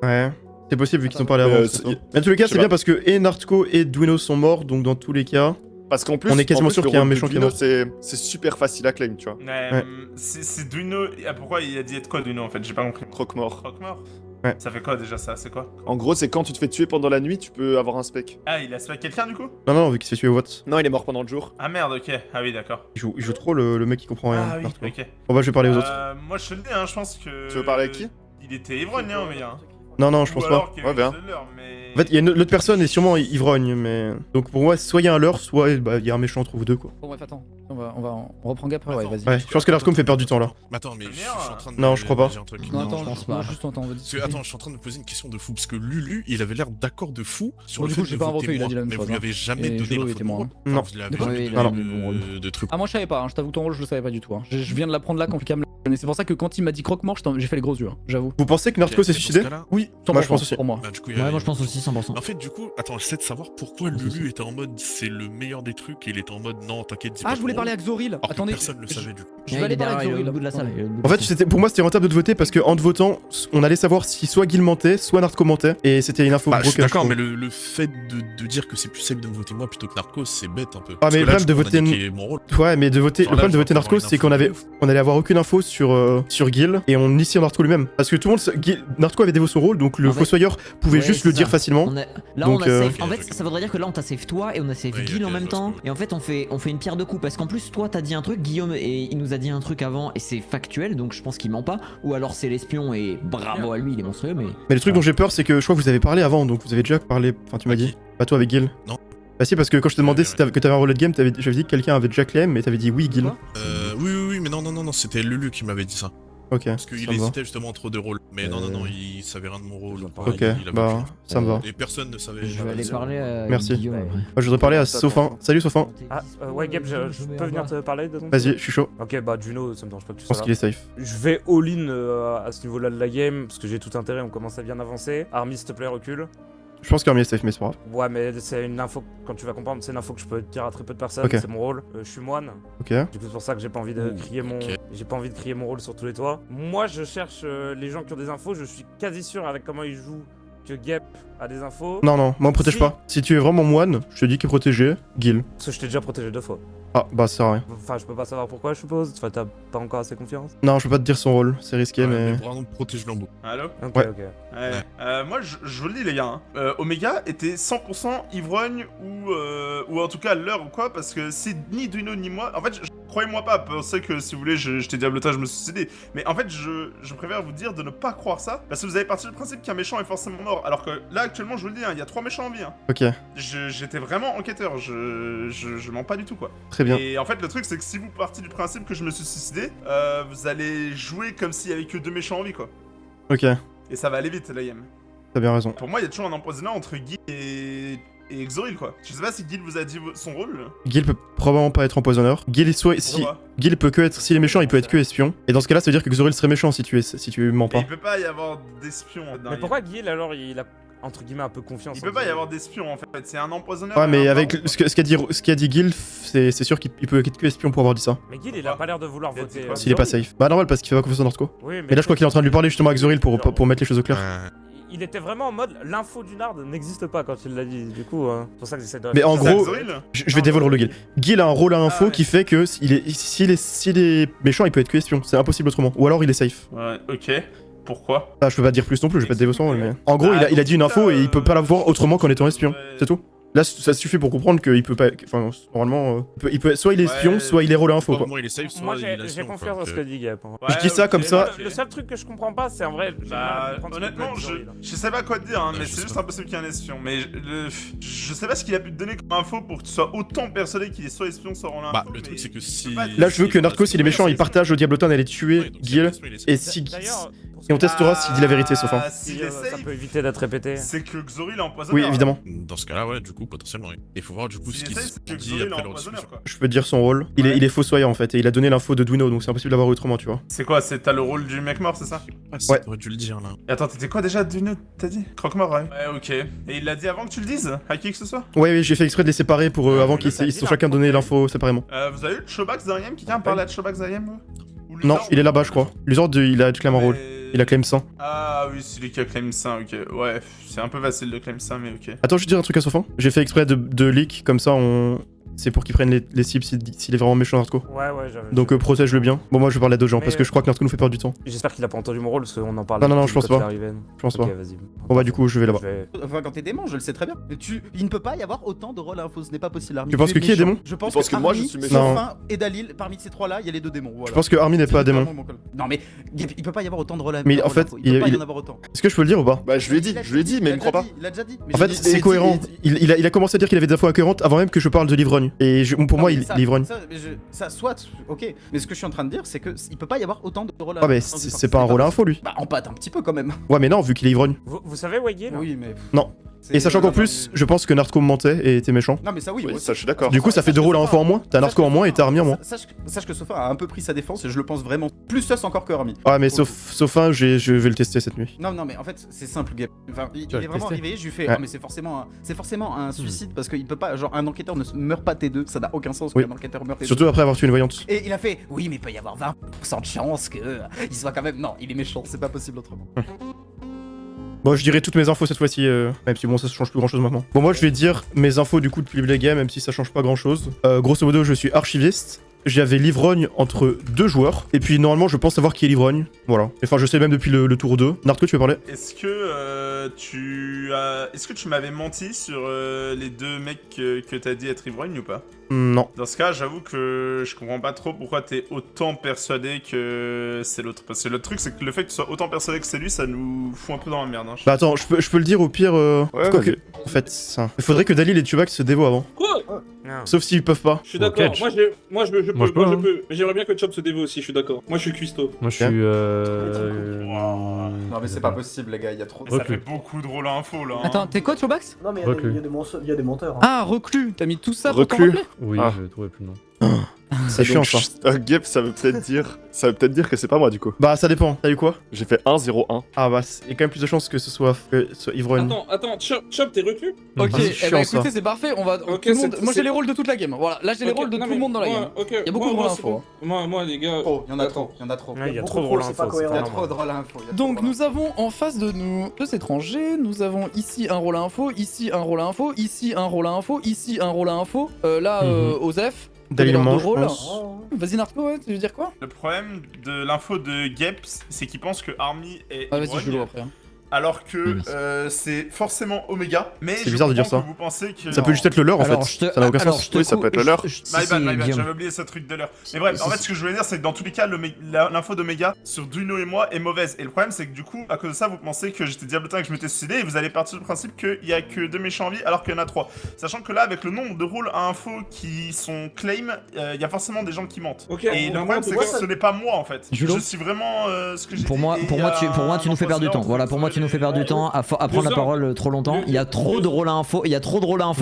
Ouais. C'est possible vu qu'ils ont parlé Mais, avant. c'est- c'est ça. Mais en tous les cas, je sais c'est bien pas. parce que et Narco et Duino sont morts, donc dans tous les cas. Parce qu'en plus, On est quasiment en plus, sûr le qu'il y a un rôle de méchant qui est Duino, mort. c'est super facile à claim, tu vois. Ouais. C'est Duino. Ah, pourquoi il a dit être quoi Duino en fait? J'ai pas compris. Croque-mort. Croque-mort. Ouais. Ça fait quoi déjà ça? C'est quoi? En gros, c'est quand tu te fais tuer pendant la nuit, tu peux avoir un spec. Ah, il a spec quelqu'un du coup? Non, vu qu'il s'est tué au vote. Non, il est mort pendant le jour. Ah merde, ok. Ah oui, d'accord. Il joue trop le mec qui comprend rien. Ah oui, Narco. ok. Bon, bah, je vais parler aux autres. Moi je te le dis, hein, je pense que. Tu veux parler avec qui? Il était ivrogne, hein, Omega. Non, je pense Ou pas. alors qu'il y Ouais, avait viens. juste de l'heure, mais. En fait, il y a l'autre personne est sûrement ivrogne, mais. Donc pour moi, soit il y a un leurre, soit bah, il y a un méchant entre vous deux, quoi. Bon, bref, attends. On reprend Gap, ouais, Attends. vas-y. Ouais, je pense que Narco me fait perdre du temps là. Mais attends, mais je suis en train de. Non, je crois pas. j'ai un truc. Non, Non, attends, je pense non, pas. juste attends, on va Parce que, attends, je suis en train de me poser une question de fou, parce que Lulu, il avait l'air d'accord de fou sur Bon, le du fait coup, j'ai de pas voter inventé, il a moi. dit la même Mais chose, vous lui hein. avez jamais Et donné Julo l'info était de moins, rôle. hein. Non. Vous lui avez De quoi jamais Oui, donné il a de trucs. Ah, moi je savais pas, hein, je t'avoue ton rôle, je le savais pas du tout. Hein. Je viens de l'apprendre là quand Lucas me l'a donné. C'est pour ça que quand il m'a dit croque-mort, j'ai fait les gros yeux, hein, j'avoue. Vous pensez que Narco s'est suicidé? Oui, Moi, je pense aussi. pour moi. Bah, du coup, il y a- Ouais, moi je pense aussi 100%. En fait, du coup, attends, j'essaie de savoir pourquoi Lulu était en mode c'est le meilleur des trucs et il était en mode non, t'inquiète, dis pas Ah, je voulais ton parler rôle. à Xoril. Alors que Attendez, personne ne le savait du coup. je vais aller parler à il est Xoril. au bout de la salle. il est au bout de En la fait, salle. pour moi, c'était rentable de voter parce qu'en te votant, on allait savoir si soit Gil mentait, soit Narco mentait, et c'était une info Bah, je suis broken, d'accord, trouve. mais le fait de dire que c'est plus safe de me voter moi plutôt que Narcos, c'est bête un peu. Ah, Parce mais que le là, problème de on a voter niqué mon rôle. Ouais, mais de voter, Genre le là, problème de je voter vais avoir Narcos, une c'est qu'on info de avait, ouf. on allait avoir aucune info sur Gil, et on initiait Narco lui-même. Parce que tout le monde, Narco avait dévoté son rôle, donc le En fait- Fossoyeur pouvait Ouais, juste c'est le dire ça. facilement. Là, Donc, on a safe. ok, En je fait, comprends. ça voudrait dire que là, on t'a safe toi et on a safe Oui, Guil ok, en même je vois temps. ce que- Et en fait, on fait une pierre deux coups parce qu'en plus, toi, t'as dit un truc, Guillaume, et il nous a dit un truc avant, et c'est factuel, donc je pense qu'il ment pas. Ou alors c'est l'espion et bravo à lui, il est monstrueux, mais. Mais le truc dont j'ai peur, c'est que je crois que vous avez parlé avant, donc vous avez déjà parlé. Enfin, tu m'as dit. Pas toi avec Gil. Non. Bah si, parce que quand je te demandais Ouais, si que t'avais un rôle de game, j'avais dit que quelqu'un avait déjà claim, mais t'avais dit oui, Gil. Quoi Oui, mais non, c'était Lulu qui m'avait dit ça. Ok, Parce ça qu'il me va. hésitait justement entre deux rôles. Mais non, il savait rien de mon rôle. Ok, Il avait bah, aucune- ça me va. Et personne ne savait. Je vais aller parler à Merci. Guillaume après. Moi, je voudrais parler à Sophin. Salut Sophin. Ah, ouais, Gab, je peux venir te parler de ton Vas-y, je suis chaud. Ok, bah, Juno, ça me dérange pas que tu Je pense sois qu'il là. est safe. Je vais all-in à ce niveau-là de la game, parce que j'ai tout intérêt, on commence à bien avancer. Army, s'il te plaît, recule. Je pense qu'Army est safe, mais c'est pas grave. Ouais, mais c'est une info, quand tu vas comprendre, c'est une info que je peux dire à très peu de personnes, Ok. c'est mon rôle. Je suis moine, Ok. du coup c'est pour ça que j'ai pas envie de crier mon... J'ai pas envie de crier mon rôle sur tous les toits. Moi je cherche les gens qui ont des infos, je suis quasi sûr avec comment ils jouent que Gep a des infos. Non, non, moi on protège Si. pas. Si tu es vraiment moine, je te dis qu'il est protégé, Gil. Parce que je t'ai déjà protégé 2 fois. Ah, bah ça sert à rien. Enfin, je peux pas savoir pourquoi, je suppose. Enfin, t'as pas encore assez confiance. Non, je peux pas te dire son rôle, c'est risqué, mais. Vraiment protège l'embout. Allô? Ok, Ouais. ok. Ouais. Moi, je vous le dis, les gars. Omega était 100% ivrogne ou en tout cas à l'heure ou quoi, parce que c'est ni Duino ni moi. En fait, croyez-moi pas, pensez que si vous voulez, j'étais diablotage, je me suis suicidé. Mais en fait, je préfère vous dire de ne pas croire ça, parce que vous avez parti du principe qu'un méchant est forcément mort. Alors que là, actuellement, je vous le dis, il y a 3 méchants en vie. Ok, J'étais vraiment enquêteur, je mens pas du tout, quoi. très bien. Et en fait, le truc, c'est que si vous partez du principe que je me suis suicidé, vous allez jouer comme s'il y avait que 2 méchants en vie, quoi. Ok, Et ça va aller vite, la game. t'as bien raison. Pour moi, il y a toujours un empoisonneur entre Guy et Exoril, quoi. Je sais pas si Guy vous a dit son rôle. Gil peut probablement pas être empoisonneur. Gil est soit. Si... Pourquoi Gil peut que être. S'il est méchant, il peut être que espion. Et dans ce cas-là, ça veut dire que Xoril serait méchant si tu mens Mais pas. il peut pas y avoir d'espion. Mais pourquoi Guil alors il a entre guillemets un peu confiance Il en peut pas y Xoril avoir d'espion en fait, c'est un empoisonneur. Ouais, et mais un avec baron. ce qu'a dit Gil, c'est sûr qu'il peut être que espion pour avoir dit ça. Mais Guil il a pas l'air de vouloir Il a dit voter. quoi S'il est pas safe. Bah, normal, parce qu'il fait pas confiance à Narco. Oui, Mais là, je crois qu'il est en train de lui parler justement à Xoril pour mettre les choses au clair. Il était vraiment en mode l'info du Nard n'existe pas quand il l'a dit. Du coup, c'est pour ça que j'essaie de. Mais en C'est gros, Exoril je vais dévoiler le Gil. Gil a un rôle à info Ah ouais. qui fait que s'il est méchant, il peut être que espion. C'est impossible autrement. Ou alors il est safe. Ouais, ok. Pourquoi? Ah, je peux pas dire plus non plus, je vais pas te dévoiler son rôle, mais. En gros, Ah, il a dit une donc, info et il peut pas l'avoir autrement qu'en étant espion. ouais. C'est tout. Là, ça suffit pour comprendre qu'il peut pas. Enfin, normalement, il peut soit il est espion, Ouais. soit il est rôle à info, quoi. Moi, il est safe, soit Moi il j'ai est espion, confiance quoi. dans ce que dit Gap. hein. Ouais, Je dis ça ok, comme ça. ok. Le seul truc que je comprends pas, c'est en vrai. j'ai du mal à comprendre ce que Honnêtement, peut être Xoril. je sais pas quoi te dire, hein, Ouais, mais je c'est sais juste pas. impossible qu'il y ait un espion. Mais je sais pas ce qu'il a pu te donner comme info pour que tu sois autant persuadé qu'il est soit espion, soit en info. Bah, le mais- truc, c'est que si. Là, Là, je veux que Narco, s'il est méchant, il partage au Diablotin d'aller tuer Gil. Et si. D'ailleurs, Et on testera s'il dit la vérité, sauf Ah, un. s'il si, est ça safe, peut éviter d'être répété. c'est que Xoril est empoisonneur. Oui, évidemment. Dans ce cas-là, ouais, du coup, potentiellement, oui. Et faut voir, du coup, S'il ce est qui safe, se c'est que dit Xoril est après leur empoisonneur, discussion. quoi. Je peux te dire son rôle. Il Ouais. est fossoyeur en fait, et il a donné l'info de Duino, donc c'est impossible d'avoir autrement, tu vois. C'est quoi? T'as le rôle du mec mort, c'est ça? Ah, si, Ouais. t'aurais dû le dire, là. Et attends, t'étais quoi déjà, Duno, t'as dit? Croque-mort, ouais. Ouais, ok. Et il l'a dit avant que tu le dises? À qui que ce soit? Ouais, oui, j'ai fait exprès de les séparer pour avant qu'ils t'as ils dit sont chacun donné l'info séparément. Vous avez eu le Chobax Zariem? Quelqu'un a parlé de Chobax Zariem? Non, il est là-bas, je crois. Luzord, il a claim un rôle. Il a claim 100. Ah oui, c'est lui qui a claim ça, ok. Ouais, c'est un peu facile de claim ça, mais ok. Attends, je vais te dire un truc à Sofin. J'ai fait exprès de leak, comme ça on. C'est pour qu'ils prennent les cibles s'il est vraiment méchant, Narco. Ouais, j'avais. Donc protège-le bien. Bon, moi je vais parler à d'autres gens Mais, parce que je crois que Narco nous fait perdre du temps. J'espère qu'il a pas entendu mon rôle parce qu'on en parle. Non, non, non, depuis je pense quand il pas. est arrivé. Je pense Ok, pas. vas-y. Bon, bah, du coup, je vais là-bas. Enfin, quand t'es démon, je le sais très bien. Il ne peut pas y avoir autant de rôles à info, ce n'est pas possible. Armin. Tu penses que qui est méchant. démon Je pense Tu penses que moi, je Armin, suis méchant Sofin et Dalil, parmi ces trois-là, il y a les deux démons. Voilà. Je pense que Armin n'est pas C'est démon. littéralement mon call. Non mais il peut pas y avoir autant de rôles à Mais en rôles fait, info. Il peut pas il- y en avoir autant. Est-ce que je peux le dire ou pas? Bah, je lui ai dit, mais il me croit pas. Il l'a déjà dit. En fait, c'est cohérent. Il a commencé à dire qu'il avait des infos incohérentes avant même que je parle de l'ivrogne. Et pour moi, il est ivrogne. Ça, soit, ok. Mais ce que je suis en train de dire, c'est que il peut pas y avoir autant de rôles à Ah, mais info. c'est pas un rôle à info lui. Bah, en pâte un petit peu quand même. Ouais, mais non, vu qu'il est ivrogne. Vous savez où est Gil? Oui, mais. Non. Et sachant qu'en plus, je pense que Narco mentait et était méchant. Non, mais ça, oui. Oui, moi ça, aussi. je suis d'accord. Du coup, ça fait 2 rôles à info en moins. T'as Narco en moins et t'as Armin en moins. Sache que Sofin a un peu pris sa défense et je le pense vraiment plus sus encore que Armin. Ouais, mais sauf un, je vais le tester cette nuit. Non, mais en fait, c'est simple, Gab. Enfin, il vas est le vraiment tester. arrivé, je lui fais. Ouais. Ah, mais c'est forcément un suicide parce qu'il peut pas. Genre, un enquêteur ne meurt pas T2, ça n'a aucun sens Oui. qu'un enquêteur meurt T2. Surtout après avoir tué une voyante. Et il a fait. Oui, mais il peut y avoir 20% de chance que. Il soit quand même. Non, il est méchant, c'est pas possible autrement. Bon, je dirai toutes mes infos cette fois-ci, même si bon, ça change plus grand chose maintenant. Bon, moi je vais dire mes infos du coup depuis le game, même si ça change pas grand chose. Grosso modo, je suis archiviste. J'avais l'ivrogne entre 2 joueurs. Et puis normalement, je pense savoir qui est l'ivrogne. Voilà. Enfin, je sais même depuis le tour 2. Narco, tu veux parler? Est-ce que tu m'avais menti sur les deux mecs que t'as dit être ivrogne ou pas? Non. Dans ce cas, j'avoue que je comprends pas trop pourquoi t'es autant persuadé que c'est l'autre. Parce que le truc, c'est que le fait que tu sois autant persuadé que c'est lui, ça nous fout un peu dans la merde. Hein. Bah attends, je peux le dire au pire. Ouais, Quoique, vas-y. en fait, ça. Il faudrait que Dalil et Tubac se dévoient avant. Quoi? Sauf s'ils peuvent pas. Je suis d'accord. catch. Moi, je Moi, je peux, hein. peux. Mais j'aimerais bien que Chop se dévoue aussi, je suis d'accord. Moi, je suis cuistot. Moi, je suis. Non, mais c'est pas possible, les gars, il y a trop de. Ça Reclus. fait beaucoup de rôles à info là. hein. Attends, t'es quoi, Chobax? Non, mais Reclus. il y a des menteurs. hein. Ah, reclus. T'as mis tout ça pour t'en Reclus. rappeler? Oui, Ah. je trouvais plus le nom. C'est chiant ça. Gep, ça veut peut-être dire que c'est pas moi du coup. Bah ça dépend, t'as eu quoi? J'ai fait 1-0-1. Ah bah il y a quand même plus de chances que ce soit ivrogne. Attends, Chop, t'es reclus? Ok, Ah, c'est eh chiant, bah ça. écoutez, c'est parfait. On va. Ok, tout le monde- c'est- Moi j'ai c'est- les rôles de toute la game. Voilà, là j'ai les Ok, rôles de non, tout mais le monde dans la moi, game. ok, Il y a beaucoup de moi, rôles c'est info. bon. Moi, les gars. Oh, il y en a attends. trop, il y en a trop. Ouais, il y a beaucoup trop de trop, rôles c'est pas info. cohérent. Il y a trop de rôles info. Donc nous avons en face de nous deux étrangers, nous avons ici un rôle à info, ici un rôle à info, ici un rôle à info, ici un rôle à info, là Osef, Dalil l'heure de mange, je rôle. pense. Vas-y Narco, ouais, tu veux dire quoi? Le problème de l'info de Geps, c'est qu'il pense que Army est Ah vas-y, ivrogne, je joue après. alors que Oui, c'est forcément Omega. Mais C'est je bizarre de dire comprends ça. que vous pensez que... Ça peut juste être le leur en Alors, fait. Ça n'a aucun sens. Oui, ça peut être le leur. My bad, j'avais oublié ce truc de l'heure. Mais bref, en fait, ce que je voulais dire, c'est que dans tous les cas, l'info d'Omega sur Duino et moi est mauvaise. Et le problème, c'est que du coup, à cause de ça, vous pensez que j'étais diablotin et que je m'étais suicidé, et vous allez partir du principe qu'il y a que 2 méchants en vie alors qu'il y en a 3. Sachant que là, avec le nombre de rôles à info qui sont claim, il y a forcément des gens qui mentent. Ok, Et le problème, c'est que ce n'est pas moi en fait. Julo Je suis vraiment ce que j'ai Pour dit, moi, et pour il y moi, a tu nous fais perdre du temps. un Voilà, pour moi, tu nous fais perdre du temps à prendre la parole trop longtemps. Il y a trop de rôles à info,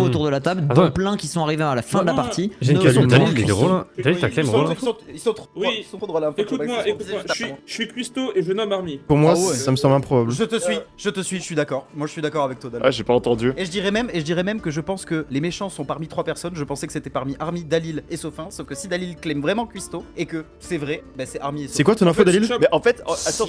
autour de la table, dont Attends. plein qui sont arrivés à la fin de la partie. J'ai une Ne question. sont Dalil, pas il est justes. rôle. Dalil, t'as claim rôle. Ils sont trop. Oui. Ils sont trop de rôles info. Écoute-moi, je suis Cuisto et je nomme Army. Pour moi, Ah ouais. ça me semble improbable. Je te suis, je suis d'accord. Moi je suis d'accord avec toi, Dalil. Ah, j'ai pas entendu. Et je dirais même que je pense que les méchants sont parmi 3 personnes. Je pensais que c'était parmi Army, Dalil et Sophin. Sauf que si Dalil claim vraiment Cuisto et que c'est vrai, bah c'est Army et Sophin. C'est quoi ton info Dalil? Mais en fait, attends,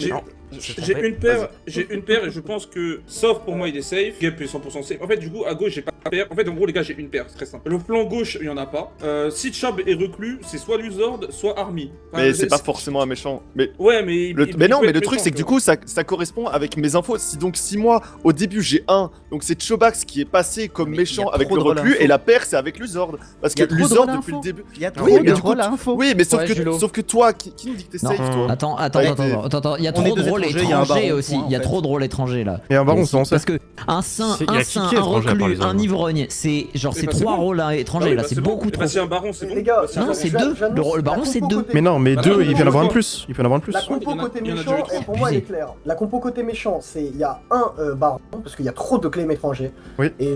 J'ai une paire et je pense que sauf pour moi il est safe, Gep est 100% safe. En fait du coup à gauche j'ai pas de paire. En fait en gros les gars j'ai une paire, c'est très simple. Le flanc gauche il y en a pas. Si Chob est reclus, c'est soit Luzord, soit Army. Enfin, mais c'est pas forcément un méchant. Mais Ouais mais mais non, mais le truc c'est que du coup ça correspond avec mes infos. Si moi au début j'ai donc c'est Chobax qui est passé comme Mais méchant y a avec trop le de rôles reclus info. et la paire c'est avec Luzord parce Y a que trop de Luzord rôles depuis le info. début. Il y a trop Oui, mais de du coup, rôles info. Oui, mais Ouais, Julo. sauf que toi qui nous dit que t'es Non. safe toi. Attends, il y a On est trop de deux rôles étrangers, il y a un étrangers baron, aussi. point, Il y a en fait. trop de rôles étrangers là. Et un baron, c'est en ça. Parce que un saint, Il y a qui est un étranger à part reclus, les un hommes ivrogne, c'est genre Eh c'est bah, c'est 3 bon. rôles étrangers là, c'est beaucoup trop. C'est un baron, c'est bon. Les gars, Non, c'est 2. Le baron c'est 2. Mais non, mais Bah, deux, non, il peut y en non, avoir un non. de plus. Il peut y en avoir un de plus. La compo côté il y en a méchant, déjà eu et pour moi elle est Abusé. claire. La compo côté méchant, c'est il y a un baron, parce qu'il y a trop de claims étrangers. Oui. Et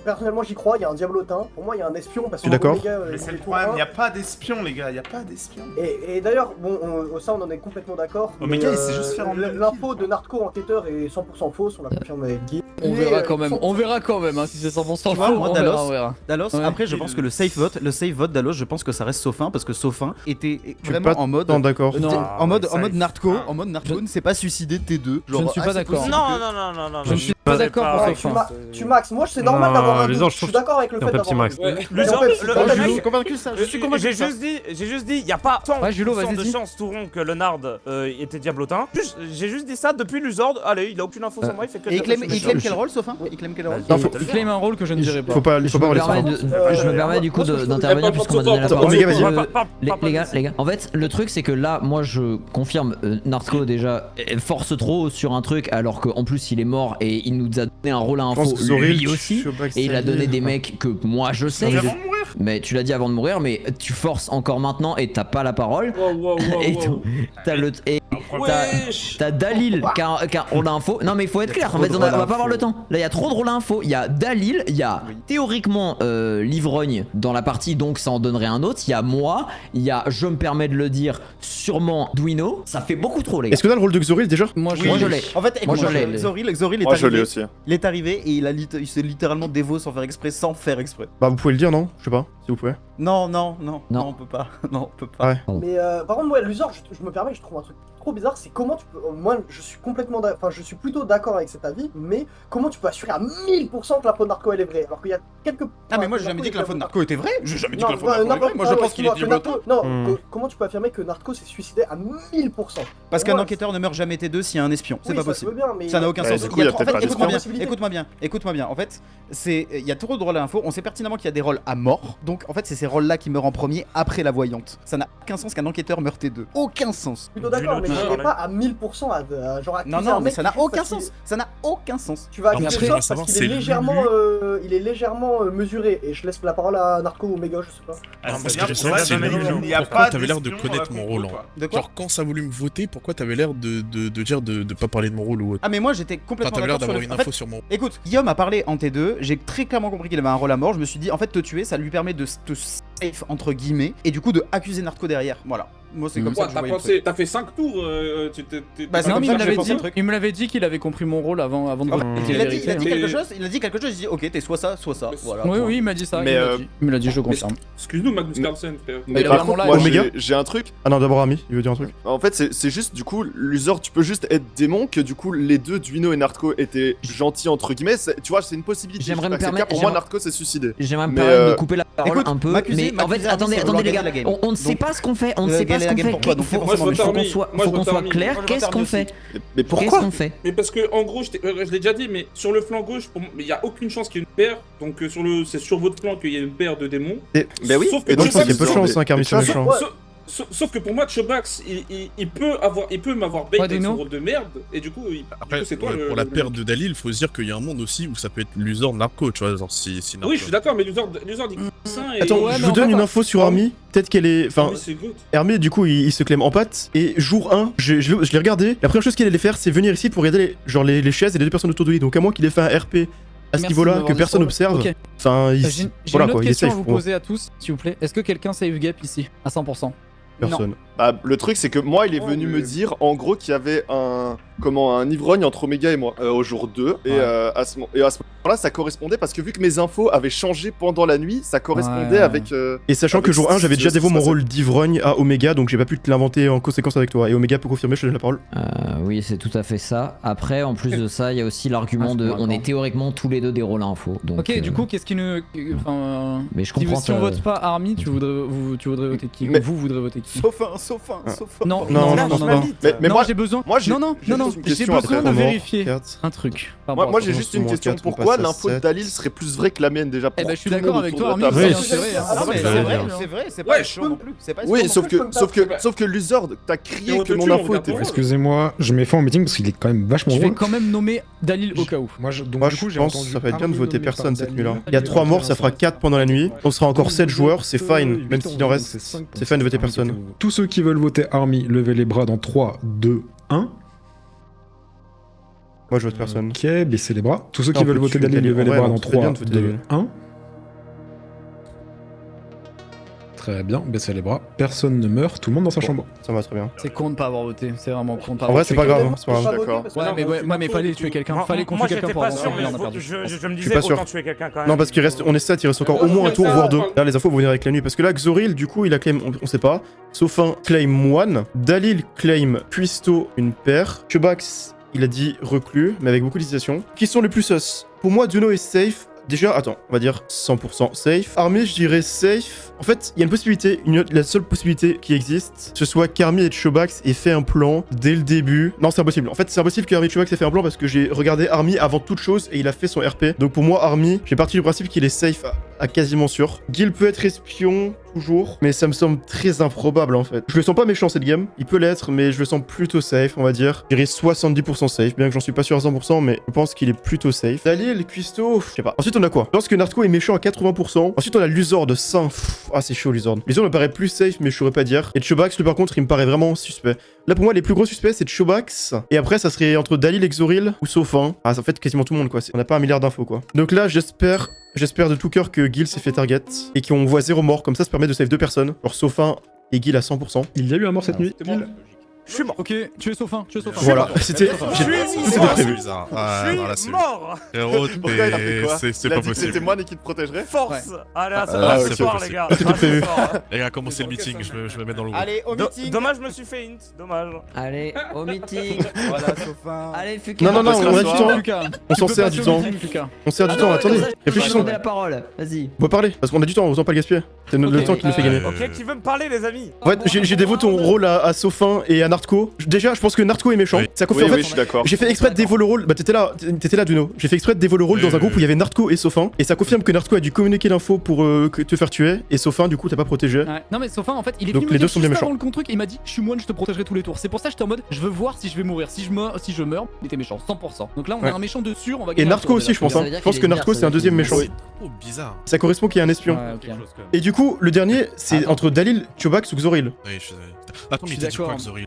personnellement j'y crois, il y a un diablotin. Pour moi il y a un espion, parce Je suis que d'accord. Mais c'est le problème, y a pas d'espion les gars, y a pas d'espion. Et d'ailleurs, bon, ça on en est complètement d'accord. Omega, mais, il sait juste faire en l'info de Narco enquêteur est 100% fausse, on l'a confirmé avec Guy. On Mais, verra quand même, on verra quand même hein, si c'est 100% Tu vois, faux, moi, on verra, on verra. Dalos, Ouais. après je pense que le safe vote Dalos, je pense que ça reste Sophin parce que Sophin était Je suis vraiment pas en mode tant d'accord. était Non. en mode safe. Narco, ne s'est pas suicidé de T2. Je ne suis pas d'accord. Non. Je ne suis pas d'accord pour Ouais, Sophin. tu max, moi c'est normal Non, d'avoir un les doute, gens, je je suis trouve d'accord avec le c'est fait un petit d'avoir un max. doute. Ouais. Mais en fait, Le dans la mec- vie- suis convaincu ça, je suis convaincu J'ai de ça. juste dit, y a pas tant Ouais, Julo, de vas-y, dis. chance tout rond que le Nard était diablotin. J'ai juste dit ça depuis Luzord. Allez, il a aucune info sur moi, il fait que Et il claim méchant. quel rôle Sophin? Il claim quel rôle? Non, faut- Il claim un rôle que je ne dirai pas. Faut pas Je faut me pas permets laisser. je me permets du coup d'intervenir puisqu'on m'a donné la Attends, parole. Omega, vas-y. Les gars, en fait, le truc c'est que là, moi je confirme, Narco déjà force trop sur un truc alors qu'en plus il est mort et il nous a donné un rôle à Je info pense que Zoril, lui aussi. Chobax, Et il a donné Dalil. des mecs que moi je sais. Avant de mourir. Mais tu l'as dit avant de mourir, mais tu forces encore maintenant et t'as pas la parole. Wow. Et t'as le. Et t'as Dalil qui a un rôle à info. Non mais il faut être clair, en fait on va pas avoir le temps. Là il y a trop de rôle à info. Il y a Dalil, il y a théoriquement l'ivrogne dans la partie, donc ça en donnerait un autre. Il y a moi, il y a, je me permets de le dire, sûrement Duino. Ça fait beaucoup trop les gars. Est-ce que t'as le rôle de Xoril déjà? Moi Moi je l'ai. En fait, Moi, écoute, je l'ai. Zoril est Moi je l'ai arrivé. aussi. Il est arrivé et il s'est littéralement dévo sans faire exprès, Bah vous pouvez le dire non? Je sais pas, si vous pouvez. Non, Non. on peut pas. Non, on peut pas. Ouais. Mais par contre, moi, Luzor, je me permets, je trouve un truc trop bizarre, c'est comment tu peux. Moi, je suis complètement. Enfin, je suis plutôt d'accord avec cet avis, mais comment tu peux assurer à 1000% que l'info de Narco elle est vraie? Alors qu'il y a quelques. Ah, mais moi j'ai jamais dit que l'info de Narco était vraie. J'ai jamais dit que Non, l'info de Narco était vraie. Moi je pense qu'il est diablotin. Non, Hmm. comment tu peux affirmer que Narco s'est suicidé à 1000%? Parce qu'un Moi, enquêteur ne meurt jamais T2 s'il y a un espion. C'est oui, pas ça, je possible. veux bien, mais. Ça n'a aucun Ouais, sens. du coup, il y a En peut-être fait, pas écoute-moi d'espoir. bien. En fait, il y a trop de rôles à info. On sait pertinemment qu'il y a des rôles à mort. Donc, en fait, c'est ces rôles-là qui meurent en premier après la voyante. Ça n'a aucun sens qu'un enquêteur meurt T2. Aucun sens. Plutôt d'accord, mais Julo, je tu n'est pas à 1000% à genre accuser Non, un mais mec ça n'a juste aucun parce qu'il- sens. Ça n'a aucun sens. Tu vas Après, accuser on ça va parce savoir, qu'il c'est est Lulu. légèrement, il est légèrement mesuré. Et je laisse la parole à Narco ou Omega, je sais pas. Ah, moi, c'est ce bien que je pour sais, ça, c'est il Lulu. n'y a Pourquoi pas t'avais l'air de d'espion connaître dans la mon compo, rôle, hein. quoi. De quoi? Genre, quand ça a voulu me voter, pourquoi t'avais l'air de dire de pas parler de mon rôle ou autre? Ah, mais moi j'étais Enfin, complètement t'avais l'air d'accord sur d'avoir le. une En info fait, sur mon rôle. écoute, Guillaume a parlé en T2. J'ai très clairement compris qu'il avait un rôle à mort. Je me suis dit, en fait, te tuer, ça lui permet de te safe entre guillemets et du coup de accuser Narco derrière. Voilà. Moi c'est comme ça que je voyais le truc. T'as fait 5 tours, Bah, c'est Non, comme mais ça il que j'ai pensé le truc. il me l'avait dit qu'il avait compris mon rôle avant de voir Il a dit hein. quelque chose, il a dit quelque chose, j'ai dit ok t'es soit ça, soit ça. Voilà. Oui, il m'a dit ça. Mais, Il me l'a dit, je confirme. Excuse-nous, Magnus Carlsen, frère. Mais Il a par vraiment contre, là, moi Omega j'ai un truc. Ah non, d'abord Army, il veut dire un truc. En fait, c'est juste, du coup, l'usor, tu peux juste être démon, que du coup, les deux, Duino et Narco, étaient gentils, entre guillemets. Tu vois, c'est une possibilité. J'aimerais Je me sais pas que c'est le cas. permettre- Pour moi, j'aimerais- Narco s'est suicidé. J'aimerais me Mais, permettre de couper la parole écoute, un peu, m'accuser- mais en fait, m'accuser attendez Army, c'est les gars, regarder la game. on ne sait Donc, pas ce qu'on fait, on ne la sait pas game ce qu'on pour fait. toi, donc Faut moi, je vote faut Army. qu'on Moi, je vote soit Army. clair, Moi, je vote qu'est-ce qu'on Army fait Mais Qu'est-ce pourquoi qu'on fait Mais parce que, en gros, je l'ai déjà dit, mais sur le flanc gauche, il n'y a aucune chance qu'il y ait une paire. Donc, c'est sur votre flanc qu'il y ait une paire de démons. Ben oui. Sauf que Et donc, Je pense qu'il y a peu de mais- chance, hein, Carmi, sur mais- méchant. Sauf que pour moi, Chobax, il peut m'avoir bait Ouais, avec Dino. son rôle de merde, et du coup, Après, c'est toi ouais, le. pour la le- perte de Dalil, il faut se dire qu'il y a un monde aussi où ça peut être l'usor narco, tu vois, genre si narco. Oui, je suis d'accord, mais l'usor dit sain et. Attends, Ouais, je mais vous en donne fait, une info sur Army. Peut-être qu'elle est. Enfin, c'est good. Hermé, du coup, il se clame en patte. Et jour 1, je l'ai regardé. La première chose qu'il allait faire, c'est venir ici pour regarder les chaises et les deux personnes autour de lui. Donc, à moins qu'il ait fait un RP à ce Merci niveau-là, de que m'avoir dit personne ça. n'observe. Ok. Enfin, J'ai voilà une quoi, autre il est question à safe vous pour moi. poser à tous, s'il vous plaît. Est-ce que quelqu'un save gap ici à 100%? Personne. Bah, le truc, c'est que moi, il est venu me dire, en gros, qu'il y avait un ivrogne entre Omega et moi au jour 2. Et, Ouais. à ce moment-là, ça correspondait parce que vu que mes infos avaient changé pendant la nuit, ça correspondait Ouais. avec. Et sachant que avec jour 1, j'avais déjà ce- dévoilé mon ça- rôle d'ivrogne à Omega, donc j'ai pas pu te l'inventer en conséquence avec toi. Et Omega peut confirmer, je te donne la parole. Oui, c'est tout à fait ça. Après, en plus de ça, il y a aussi l'argument de on est théoriquement tous les deux des rôles info. Donc, Ok, du coup, qu'est-ce qui ne. Enfin. mais je Si, comprends. si on vote pas Army, tu voudrais voter qui? Mais- Vous voudrez voter qui? Sauf un. Non, Non, non, non, non, non. non. Mais Non, moi, j'ai besoin. moi, j'ai- Non, non, j'ai non, non. juste une J'ai question besoin après. de Comment vérifier 4. un truc. moi j'ai juste une Comment question. 4, on Pourquoi passe à l'info de 7. Dalil serait plus vraie que la mienne déjà Eh pour ben, je suis tout le d'accord monde avec autour toi, de la Army. table Oui. C'est vrai. hein. Ah non, mais C'est c'est vrai. vrai, c'est vrai, c'est pas Ouais, sûr non plus. C'est pas Oui, sûr sauf non plus. sauf que l'usor, t'as crié Et on que te mon tue, on info regarde était. ton rôle. Excusez-moi, je mets fin au meeting parce qu'il est quand même vachement Je vais drôle. quand même nommer Dalil au cas où. Moi, donc, Moi, du coup, je j'ai pense que entendu ça va être bien de Army voter nommé par personne cette Dalil. nuit-là. Il y a 3 morts, ça fera 4 pendant la nuit. On sera encore 7 joueurs, c'est fine. Même s'il en reste, c'est fine de voter personne. Tous ceux qui veulent voter Army, levez les bras dans 3, 2, 1. Moi, je vote personne. Ok, baissez les bras. Tous ceux qui Non, on veulent peut voter tuer Dalil, Dalil. levez les Ouais, bras non, dans c'est bien 3, de voter 2, Dalil. 1. Très bien, baissez les bras. Personne ne meurt, tout le monde dans sa chambre. Ça va très bien. C'est con de pas avoir voté. C'est vraiment con de pas En avoir vrai, c'est pas grave, hein, c'est pas grave. D'accord. Ouais, mais fallait tuer quelqu'un. Fallait qu'on tue Moi, quelqu'un j'étais pour pas avancer. sûr, mais On a perdu. je me suis disais pas sûr. autant tuer quelqu'un quand même. Non, parce qu'il reste, on est 7, il reste encore au moins un tour, voire 2. Là, les infos vont venir avec la nuit. Parce que là, Xoril, du coup, il a claim, on sait pas. Sofin claim 1. Dalil claim Cuisto une paire. Chubax, il a dit reclus, mais avec beaucoup d'hésitation. Qui sont les plus sus? Pour moi, Duno est safe. Déjà, attends, on va dire 100% safe. Armée, je dirais safe. En fait, il y a une possibilité, la seule possibilité qui existe, ce soit qu'Army et Chobax aient fait un plan dès le début. Non, c'est impossible. En fait, c'est impossible qu'Army et Chobax aient fait un plan parce que j'ai regardé Army avant toute chose et il a fait son RP. Donc pour moi, Army, j'ai parti du principe qu'il est safe à quasiment sûr. Gil peut être espion, toujours, mais ça me semble très improbable en fait. Je le sens pas méchant cette game, il peut l'être, mais je le sens plutôt safe, on va dire. Je dirais 70% safe, bien que j'en suis pas sûr à 100%, mais je pense qu'il est plutôt safe. Dalil, Cuisto, je sais pas. Ensuite, on a quoi? Je pense que Narco est méchant à 80%. Ensuite, on a Luzord de 5. Ah, c'est chaud, Luzord. Luzord me paraît plus safe, mais je saurais pas dire. Et Chobax, lui, par contre, il me paraît vraiment suspect. Là, pour moi, les plus gros suspects, c'est Chobax. Et après, ça serait entre Dalil et Xoril ou Sofin. Ah, ça fait quasiment tout le monde, quoi. On n'a pas un milliard d'infos, quoi. Donc là, j'espère de tout cœur que Gil s'est fait target et qu'on voit 0 mort. Comme ça permet de save 2 personnes. Genre Sofin et Gil à 100%. Il y a eu un mort cette nuit. Je suis mort. Ok, tu es Sofin, tu es Sofin. Voilà, c'était. Tout était prévu. bizarre. Je suis mort. Frérot, Pourquoi il a fait quoi? c'est Il a pas dit que c'était possible. moi qui te protégerait? Force. Allez, à Ah, ce ok, soir, ok. les gars. Tout était prévu. Les gars, commencez le meeting, je me mets dans le groupe. Allez, au meeting. Dommage, je me suis fait int. Dommage. Allez, au meeting. Voilà, Sofin. Allez, Fuka. Non, non, non, Parce on a que du ça- temps. Lucas, On tu s'en peux sert passer du au temps. meeting, Lucas. On sert du Ah temps, non, attendez. comme ça, je Réfléchissons. vais donner la parole. Vas-y. On va parler, parce qu'on a du temps, autant pas le gaspiller. C'est le Ok, temps qui nous fait gagner. Ok, qui veut me parler, les amis? En fait, j'ai dévoté ton rôle à Sofin et à Narco. Déjà, je pense que Narco est méchant. Oui. Ça Oui, confirme. oui, En je suis fait, d'accord. j'ai fait exprès de dévoler le rôle. Bah, t'étais là, Duno. J'ai fait exprès de dévoler le rôle dans un groupe où il y avait Narco et Sofin. Et ça confirme que Narco a dû communiquer l'info pour te faire tuer. Et Sofin, du coup, t'as pas protégé. Ouais. Non mais Sofin en fait il est Donc, venu les me deux dire sont bien juste méchants. avant le contre truc il m'a dit je suis moine je te protégerai tous les tours. C'est pour ça que j'étais en mode je veux voir si je vais mourir. Si je meurs il était méchant 100%. Donc là on Ouais. a un méchant de sûr on va Et gagner un Narco tour, aussi, déjà. je pense. Ça Hein. veut dire Je pense qu'il que est Narco, bizarre, c'est un ça veut deuxième dire méchant. C'est trop bizarre. Ça correspond qu'il y a un espion. Ouais, ok. Et du coup, le dernier, c'est Attends. entre Dalil, Chobax ou Xoril. Oui, je suis désolé. Attends, Je mais suis t'as dit quoi, d'accord. Xoril?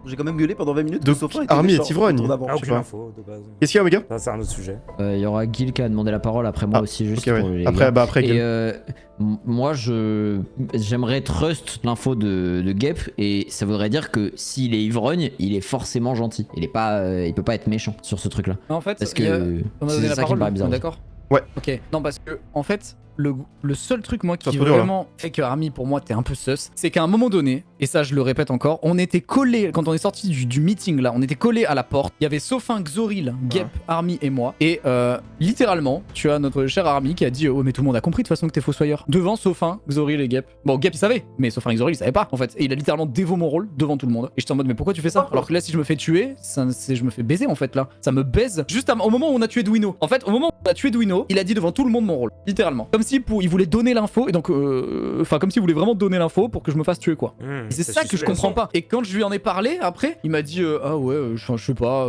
J'ai quand même gueulé pendant 20 minutes. Donc, que Sophin était Army méchant est ivrogne. au tour d'avant. Ah, je sais aucune pas. info de base. Qu'est-ce qu'il y a, Omega? Ça, c'est un autre sujet. Il y aura Gil qui a demandé la parole après moi aussi, juste Ok, pour ouais. les Après, gars. bah, après, Et Gil. moi, j'aimerais trust l'info de Gep, et ça voudrait dire que que s'il est ivrogne, il est forcément gentil. Il peut pas être méchant sur ce truc-là. En fait, Parce que on m'a c'est donné la ça qui me parole, paraît bizarre. d'accord? Ouais. Ok. Non, parce que en fait, le seul truc moi qui trop dur, vraiment fait que Army pour moi t'es un peu sus, c'est qu'à un moment donné, et ça je le répète encore, on était collés quand on est sorti du meeting là, on était collés à la porte. Il y avait Sophin, Xoril, Gep, Army et moi. Et littéralement, tu as notre cher Army qui a dit oh mais tout le monde a compris de toute façon que t'es fossoyeur. Devant Sophin, Xoril et Gep. Bon Gep il savait, mais Sophin et Xoril il savait pas en fait. Et il a littéralement dévot mon rôle devant tout le monde. Et j'étais en mode mais pourquoi tu fais ça? Alors que là si je me fais tuer, je me fais baiser en fait là. Ça me baise juste au moment où on a tué Duino. En fait au moment où on a tué Duino, il a dit devant tout le monde mon rôle, littéralement. Comme si il voulait donner l'info et donc enfin comme s'il voulait vraiment donner l'info pour que je me fasse tuer quoi. C'est ça que je comprends pas. Et quand je lui en ai parlé après, il m'a dit ah ouais je sais pas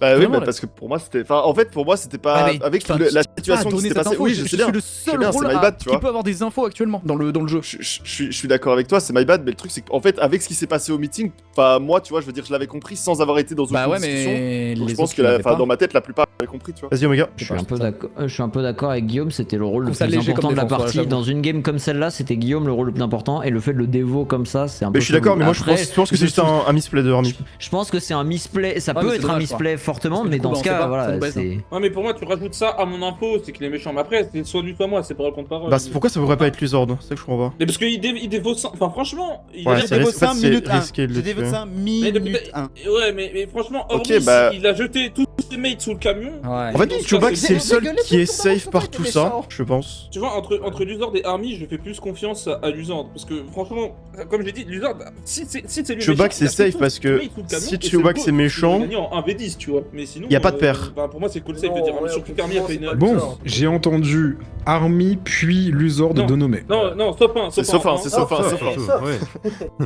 bah oui mais parce que pour moi c'était enfin en fait pour moi c'était pas avec la situation qui s'est passée. Oui je sais bien. Je suis le seul rôle qui peut avoir des infos actuellement dans le jeu. Je suis d'accord avec toi, c'est my bad, mais le truc c'est qu'en fait avec ce qui s'est passé au meeting, enfin moi tu vois je veux dire je l'avais compris sans avoir été dans une discussion. Donc je pense que dans ma tête la plupart avaient compris tu vois. Vas-y Omega. Je suis un peu d'accord avec Guillaume, c'était le rôle le plus important de la partie. Dans une game comme celle-là, c'était Guillaume le rôle le plus important et le fait de le dévo comme ça, c'est un peu. Mais je suis d'accord, mais moi je pense que c'est juste un misplay de Army. Je pense que c'est un misplay, ça peut être un misplay fortement, mais dans ce cas, voilà, c'est. Ouais, mais pour moi, tu rajoutes ça à mon info, c'est qu'il est méchant. Mais après, c'est soit lui, soit moi, c'est parole contre parole. Bah, pourquoi ça pourrait pas être Luzord? C'est ça que je comprends pas. Mais parce qu'il dévaut ça. Enfin, franchement, il dévaut 5 minutes 1. J'ai dévaut 5 minutes 1. Ouais, mais franchement, ok, bah. Il a jeté tous ses mates sous le camion. En fait, Chewbacca, c'est le seul qui est safe par tout ça, je pense. Tu vois, entre Luzord et Army, je fais plus confiance à Luzord. Parce que franchement, comme j'ai dit, Luzord, si c'est lui. Chewbacca, c'est safe parce que si Chewbacca c'est méchant. Il en 1v10, tu vois. Mais sinon. Y a pas de paire. Pour moi, c'est cool safe de dire Army, surtout qu'Army a fait une. Bon, j'ai entendu Army puis Luzord de nommer. Non, Sophin. C'est Sophin.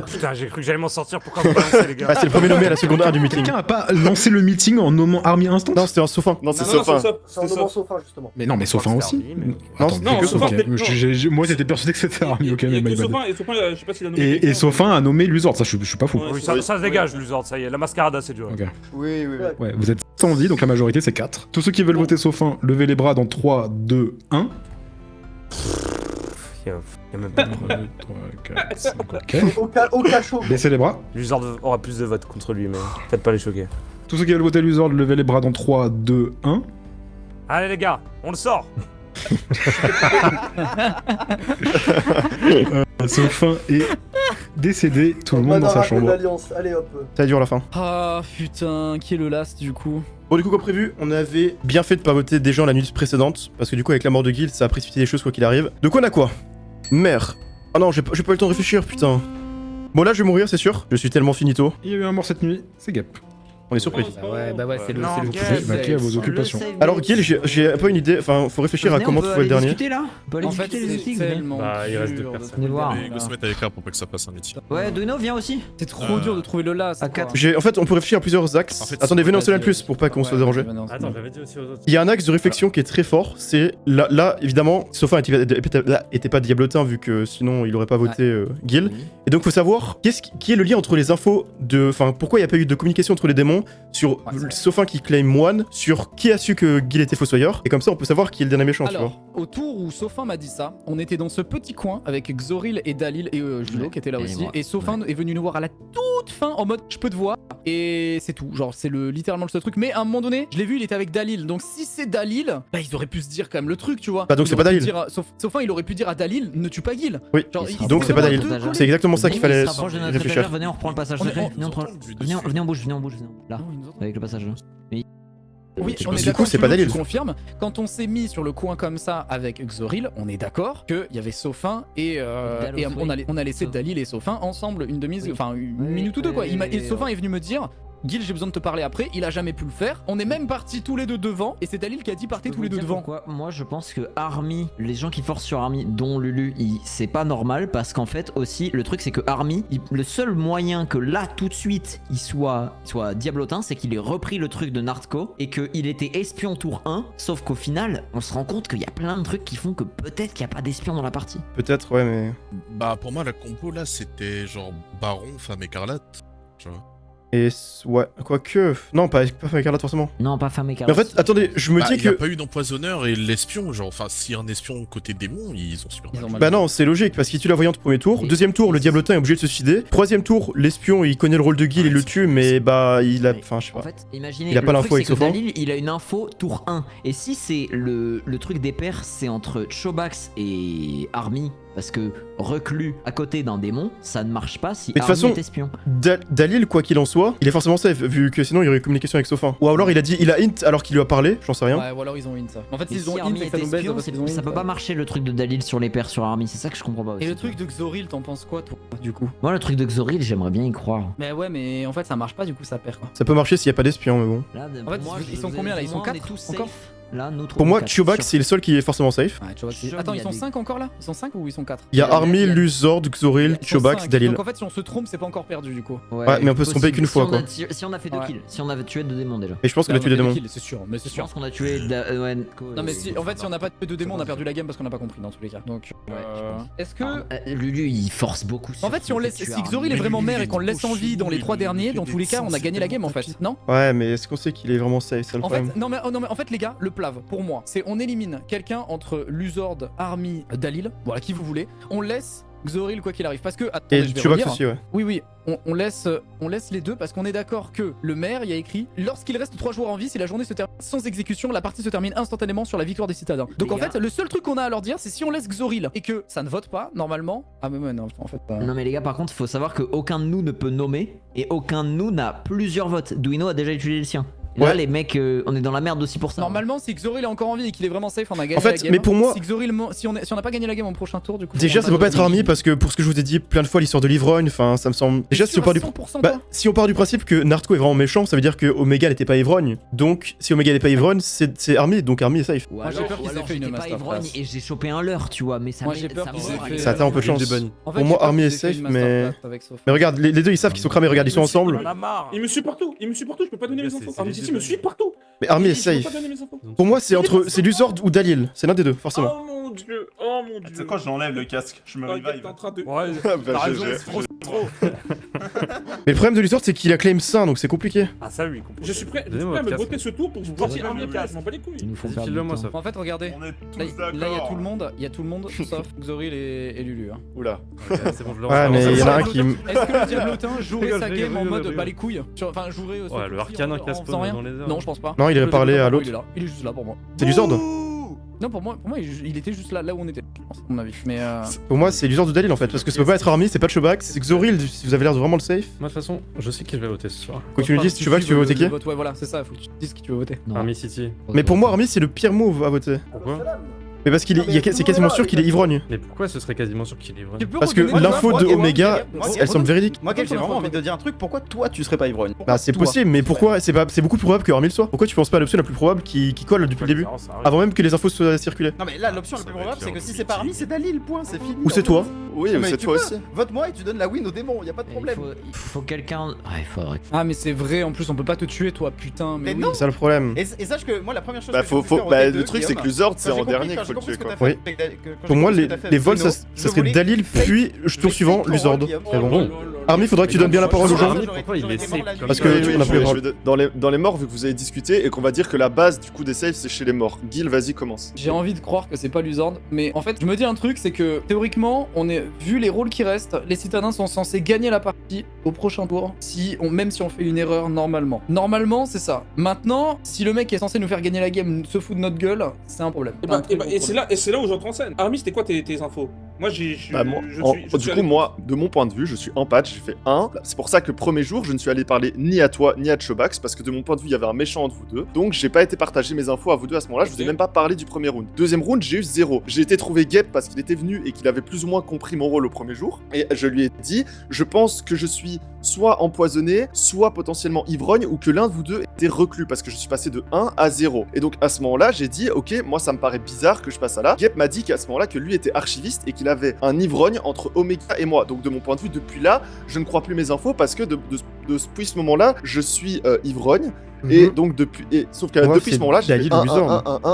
Putain, j'ai cru que j'allais m'en sortir pour quand vous balancez, les gars. Ah, c'est le premier nommé à la seconde heure du meeting. Quelqu'un a pas lancé le meeting en nommant Army instant? Non, c'était un Sophin. Non, c'est Sophin. C'est en nommant Sophin justement. Mais non, mais Sophin aussi. Non, que Sophin. Moi j'étais persuadé que c'était Army, ok, mais my bad. Et Sophin a nommé Luzord, ça je suis pas fou. Oui, ça se dégage, Luzord, ça y est, la mascarade c'est dur. Oui. Ouais, vous êtes 100 vies, donc la majorité c'est 4. Tous ceux qui veulent voter Sophin, levez les bras dans 3, 2, 1. Il y a même pas de 3, 4, 5, ok. Au cachot. Baissez les bras. Luzord aura plus de votes contre lui, mais faites pas les choquer. Tous ceux qui veulent voter Luzord, levez les bras dans 3, 2, 1. Allez les gars, on le sort. Sophin est décédé, tout le monde dans sa chambre. Allez hop. Ça dure la fin. Ah putain, qui est le last du coup? Bon, du coup, comme prévu, on avait bien fait de pas voter des gens la nuit précédente, parce que du coup, avec la mort de Guild, ça a précipité les choses quoi qu'il arrive. Donc, on a quoi? Mère. Ah non, j'ai pas eu le temps de réfléchir, putain. Bon, là, je vais mourir, c'est sûr. Je suis tellement finito. Il y a eu un mort cette nuit, c'est Gep. On est surpris. Ouais, c'est le Vaquez à vos occupations. Alors, Guild, j'ai un peu une idée. Enfin, faut réfléchir à comment trouver le dernier. On peut aller discuter les outils. Bah, il reste 2 personnes. Venez voir. Mais il faut se mettre à l'écart pour pas que ça passe un meeting. Ouais, Duino, viens aussi. C'est trop dur de trouver le last. À 4. En fait, on peut réfléchir à plusieurs axes. En fait, Attendez, venez en seul plus pour pas qu'on soit dérangé. Attends, j'avais dit aussi aux autres. Il y a un axe de réflexion qui est très fort, c'est là évidemment, Sophin était pas diablotin vu que sinon il aurait pas voté Gil. Et donc faut savoir qui est le lien entre les infos de, enfin pourquoi il y a pas eu de communication entre les démons sur Sophin qui claim moine, sur qui a su que Gil était fossoyeur, et comme ça on peut savoir qui est le dernier méchant. Alors, tu vois. au tour où Sophin m'a dit ça, on était dans ce petit coin avec Xoril et Dalil et Julo qui était là aussi, et Sophin est venu nous voir à la toute fin en mode je peux te voir, et c'est tout, genre c'est littéralement le seul truc. Mais à un moment donné, je l'ai vu, il était avec Dalil, donc si c'est Dalil, bah ils auraient pu se dire quand même le truc, tu vois. Bah donc c'est pas Dalil. Sophin il aurait pu dire à Dalil ne tue pas Gil. Oui, genre, donc c'est pas Dalil. C'est exactement ça qu'il fallait réfléchir. Venez, on reprend le passage secret. Venez en bouge. Là, avec le passage là. Oui, on est du d'accord, coup, c'est pas Dalil. Je confirme. Quand on s'est mis sur le coin comme ça avec Xoril, on est d'accord qu'il y avait Sophin et on a laissé Dalil et Sophin ensemble une minute ou deux quoi. Et Sophin est venu me dire Gil, j'ai besoin de te parler après, il a jamais pu le faire. On est même partis tous les deux devant et c'est Dalil qui a dit partez tous les deux devant. Moi je pense que Army, les gens qui forcent sur Army, dont Lulu, c'est pas normal parce qu'en fait aussi le truc c'est que Army, le seul moyen que là tout de suite il soit diablotin, c'est qu'il ait repris le truc de Nardco et qu'il était espion tour 1, sauf qu'au final on se rend compte qu'il y a plein de trucs qui font que peut-être qu'il n'y a pas d'espion dans la partie. Peut-être, ouais, mais... Bah pour moi la compo là c'était genre Baron, Femme Écarlate, tu vois. Et ouais, quoique... Non, pas femme écarlate forcément. Non, pas femme Mais écarlate. en fait, attendez, je me dis Il n'y a que... pas eu d'empoisonneur et l'espion, genre, enfin, s'il y a un espion côté démon, ils ont super mal. Bah non, c'est logique, parce qu'il tue la voyante au premier tour. Et- Deuxième tour, le diablotin est obligé de se suicider. Troisième tour, l'espion, il connaît le rôle de Guil, il le tue, mais bah, il a... Enfin, je sais En pas. fait, imaginez, Il a pas le l'info truc, c'est avec que Sophan. Dalil, il a une info tour 1. Et si c'est le truc des pairs, c'est entre Chobax et Army, parce que reclus à côté d'un démon, ça ne marche pas si Mais de toute Army façon, est espion. Dalil, quoi qu'il en soit, il est forcément safe, vu que sinon il y aurait eu communication avec Sophin. Ou alors il a int alors qu'il lui a parlé, j'en sais rien. Ouais, ou alors ils ont int ça. En fait, Mais s'ils ont si int Army et que est ça nous baise, espion, parce qu'ils ont ça int, peut pas marcher le truc de Dalil sur les pairs sur Army, c'est ça que je comprends pas aussi. Et le truc de Xoril, t'en penses quoi, toi, du coup? Moi, le truc de Xoril, j'aimerais bien y croire. Mais ouais, mais en fait, ça marche pas, du coup, ça perd quoi. Ça peut marcher s'il y a pas d'espion, mais bon. Là, En fait, ils sont combien là? Ils sont 4 encore? Là, nous Pour moi, Chobax, c'est le seul qui est forcément safe. Ouais, Chobax, Sûr, attends, il y ils a sont des- 5 encore là? Ils sont 5 ou ils sont 4? Il y a Army, il y a- Luzord, Xoril, Chobax, Dalil. Donc en fait, si on se trompe, c'est pas encore perdu du coup. Ouais, mais on peut se tromper qu'une fois, quoi. Si on a fait 2 Ouais. kills, si on avait tué 2 démons déjà. Et je pense qu'on a tué des démons. C'est sûr, mais c'est Je sûr. pense qu'on a tué. Non, mais si, en fait, si on n'a pas tué 2 démons, on a perdu la game parce qu'on n'a pas compris dans tous les cas. Donc, est-ce que. Lulu, il force beaucoup. En fait, si on laisse, si Xoril est vraiment maire et qu'on le laisse en vie dans les 3 derniers, dans tous les cas, on a gagné la game en fait, non? Ouais, mais est-ce qu'on sait qu'il est vraiment safe, c'est le En problème. fait, non mais en fait les gars, le plave pour moi, c'est on élimine quelqu'un entre Luzord, Army, Dalil, voilà qui vous voulez, on laisse Xoril quoi qu'il arrive parce que attendez, Et je vais Chobax relire. aussi, ouais. Oui, on laisse les deux parce qu'on est d'accord que le maire y a écrit lorsqu'il reste 3 joueurs en vie, si la journée se termine sans exécution, la partie se termine instantanément sur la victoire des citadins. Donc Les en gars. fait, le seul truc qu'on a à leur dire, c'est si on laisse Xoril et que ça ne vote pas normalement. Ah mais non, en fait. Non mais les gars, par contre, faut savoir que aucun de nous ne peut nommer et aucun de nous n'a plusieurs votes. Duino a déjà utilisé le sien. Là, Ouais. les mecs, on est dans la merde aussi pour ça. Normalement, si Xoril est encore en vie et qu'il est vraiment safe, on a gagné En fait, la game. mais pour moi- si Xoril, si on n'a pas gagné la game au prochain tour, du coup. Déjà, ça peut pas être Army parce que pour ce que je vous ai dit plein de fois, l'histoire de l'ivrogne, enfin, ça me semble. Déjà, si on part du. Bah, si on part du principe que Narco est vraiment méchant, ça veut dire que Omega n'était pas ivrogne. Donc, si Omega n'est pas ivrogne, c'est Army, donc Army est safe. Ou Moi, j'ai alors, peur qu'ils ou alors aient fait une j'étais pas masterclass. ivrogne et j'ai chopé un leurre, tu vois, mais ça Moi, m'aide- j'ai peur ça qu'ils m'aide. aient fait- Ça a un peu de chance. En fait, Pour moi, j'ai peur Army qu'ils est aient fait safe, une mais. masterclass avec Sopha. Mais regarde, les deux ils savent qu'ils sont cramés, regarde, ils sont ensemble. On a marre. Il me suit partout, je peux pas donner mes infos. c'est Army les City deux me suit partout. Mais Army est Je peux safe. pas donner mes infos. Pour moi, c'est Luzord ou Dalil. C'est l'un des deux, forcément. Oh mon dieu, oh mon Tu sais dieu. quoi, j'enlève le casque, je me T'inquiète, revive. t'es en train de. Ouais, Bah, t'as raison, GG. c'est trop. Mais le problème de Luzord, c'est qu'il a claim sain, donc c'est compliqué. Ah, ça oui, compliqué. Je suis prêt Donnez-moi à me votre voter ce tour pour que vous votiez Donnez-moi Army le et je m'en bats les couilles. Ils nous font Vas-y, perdre file-le-moi, du ça. temps. En fait, regardez. On est Là, tous d'accord. il y a tout le monde, sauf Xoril et Lulu. Hein. Oula. C'est bon, je le Ouais, relance. mais il y en a un Est-ce qui. que le Diablotin jouerait Rigole, sa rigole, game en rigole, mode rigole. bah les couilles Enfin, jouerait Ouais, son le coup Arcanin en qui a faisant spawn rien dans les airs. Non, je pense pas. Non, il avait Le parlé à Diablotin, l'autre. Il est là, il est juste là pour moi. C'est Luzord. Non, pour moi il était juste là où on était, je pense, à mon avis. Mais Pour moi, c'est Luzord ou Dalil en fait, parce que ça peut pas être Army, c'est pas Chobax. C'est Xoril, si vous avez l'air de vraiment le safe. Moi, de toute façon, je sais qui je vais voter ce soir. Faut que tu me dises, Chobax, tu veux voter qui? Ouais, voilà, c'est ça, faut que tu te dises qui tu veux voter. Non. Army City. Mais pour moi, Army, c'est le pire move à voter. Pourquoi Mais parce qu'il est, c'est quasiment sûr qu'il est ivrogne. Mais pourquoi ce serait quasiment sûr qu'il est vrai Parce que l'info de Omega, elle semble véridique. Moi, j'ai vraiment envie de dire un truc. Pourquoi toi, tu serais pas ivrogne? Bah c'est Toi. possible, mais pourquoi c'est beaucoup plus probable que Army le soit? Pourquoi tu penses pas à l'option la plus probable qui colle depuis le début? Avant même que les infos soient circulées. Non, mais là, l'option la plus probable, c'est que si c'est pas Army, c'est Dalil, point, c'est fini. Ou c'est toi? Oui, Non, mais mais c'est tu toi peux. aussi. Vote-moi et tu donnes la win au démon, y a pas de Il problème. faut quelqu'un. Ouais, il faudrait. Ah, mais c'est vrai, en plus, on peut pas te tuer, toi, putain. Mais oui. non. C'est ça le problème. Et sache que moi, la première chose Bah, que j'ai pu faire au bah, T2, le truc, c'est que Guillaume, Luzord, quand c'est j'ai en compris- dernier quand qu'il j'ai faut le compris tuer, ce que quoi. t'as fait Oui. avec que j'ai Pour moi, compris ce que t'as fait les avec vols, Bruno, ça je serait voulais Dalil, fake- puis je tour vais suivant, fake ton Luzord. rôle, Guillaume. Mais bon. Oh là là là. Army, faudrait que tu donnes bien la parole aux gens. J'aurais- Pourquoi il j'aurais est été mort la safe nuit. Parce que Oui, on a je plus le vais- droit. je vais- dans les morts, vu que vous avez discuté, et qu'on va dire que la base du coup des saves, c'est chez les morts. Gil, vas-y, commence. J'ai envie de croire que c'est pas Luzord, mais en fait, je me dis un truc, c'est que théoriquement, vu les rôles qui restent, les citadins sont censés gagner la partie au prochain tour, même si on fait une erreur normalement. Normalement, c'est ça. Maintenant, si le mec qui est censé nous faire gagner la game se fout de notre gueule, c'est un problème. Et, c'est là où j'entre en scène. Army, c'était quoi tes infos? Moi, Bah, moi, du coup, moi, de mon point de vue, je suis en patch, j'ai fait 1. C'est pour ça que le premier jour, je ne suis allé parler ni à toi, ni à Chobax, parce que de mon point de vue, il y avait un méchant entre vous deux. Donc, j'ai pas été partager mes infos à vous deux à ce moment-là, je vous ai même pas parlé du premier round. Deuxième round, j'ai eu 0. J'ai été trouver Gep parce qu'il était venu et qu'il avait plus ou moins compris mon rôle au premier jour. Et je lui ai dit, je pense que je suis soit empoisonné, soit potentiellement ivrogne, ou que l'un de vous deux était reclus, parce que je suis passé de 1 à 0. Et donc, à ce moment-là, j'ai dit, ok, moi, ça me paraît bizarre que je passe à là. Gep m'a dit qu'à ce moment-là, que lui était archiviste et qu'il avait un ivrogne entre Omega et moi. Donc de mon point de vue, depuis là, je ne crois plus mes infos parce que de depuis ce moment-là, je suis ivrogne. Et donc sauf que depuis ce moment-là, j'ai fait 1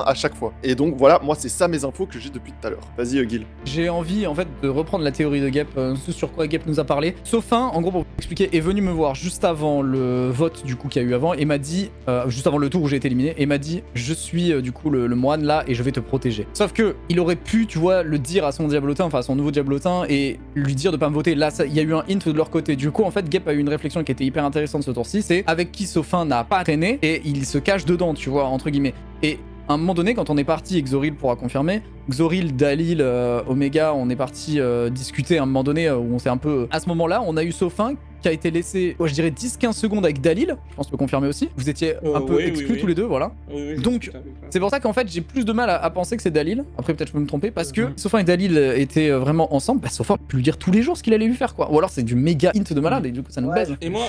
à chaque fois. Et donc voilà, moi c'est ça mes infos que j'ai depuis tout à l'heure. Vas-y Gil. J'ai envie en fait de reprendre la théorie de Gep, ce sur quoi Gep nous a parlé. Sophin, en gros pour vous expliquer, est venu me voir juste avant le vote du coup qu'il y a eu avant et m'a dit, juste avant le tour où j'ai été éliminé, et m'a dit je suis du coup le moine là et je vais te protéger. Sauf que il aurait pu, tu vois, le dire à son diablotin, enfin à son nouveau diablotin et lui dire de pas me voter. Là il y a eu un hint de leur côté. Du coup en fait Gep a eu une réflexion qui était hyper intéressante ce tour-ci, c'est avec qui Sophin n'a pas traîné et il se cache dedans, tu vois, entre guillemets. Et à un moment donné, quand on est parti, Xoril pourra confirmer, Xoril, Dalil, Omega, on est parti discuter à un moment donné où on s'est un peu... À ce moment-là, on a eu Sophin qui a été laissé, je dirais 10-15 secondes avec Dalil, je pense le confirmer aussi. Vous étiez un peu exclus tous les deux, voilà. Donc, c'est pour ça qu'en fait, j'ai plus de mal à penser que c'est Dalil. Après, peut-être je peux me tromper, parce que Sophin et Dalil étaient vraiment ensemble. Bah, Sophin peut lui dire tous les jours ce qu'il allait lui faire, quoi. Ou alors c'est du méga hint de malade, et du coup, ça nous baise. Et moi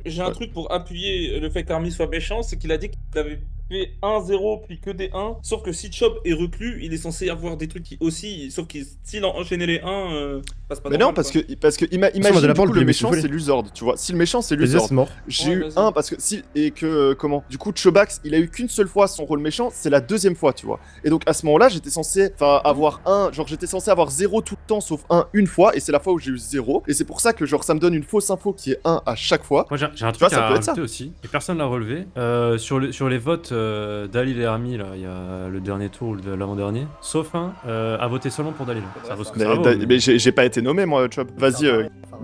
j'ai un truc pour appuyer le fait qu'Army soit méchant, c'est qu'il a dit qu'il avait fait 1-0 puis que des 1, sauf que si Chop est reclus, il est censé avoir des trucs qui aussi, sauf qu'il s'il a enchaîné les 1, passe pas. Mais non, parce que imagine du coup, le méchant c'est Luzord, tu vois. Si le méchant c'est Luzord, j'ai eu 1 parce que si et que comment du coup Chobax, il a eu qu'une seule fois son rôle méchant, c'est la deuxième fois, tu vois. Et donc à ce moment-là, j'étais censé avoir 1, genre j'étais censé avoir 0 tout le temps sauf 1 une fois et c'est la fois où j'ai eu 0 et c'est pour ça que genre ça me donne une fausse info qui est 1 à chaque fois. Moi j'ai un truc à rajouter aussi et personne l'a relevé sur les votes Dalil et Army là, il y a le dernier tour ou l'avant-dernier. Sophin a voté seulement pour Dalil. Ça vaut ce que ça vaut. Mais j'ai pas été nommé moi, Chop. Vas-y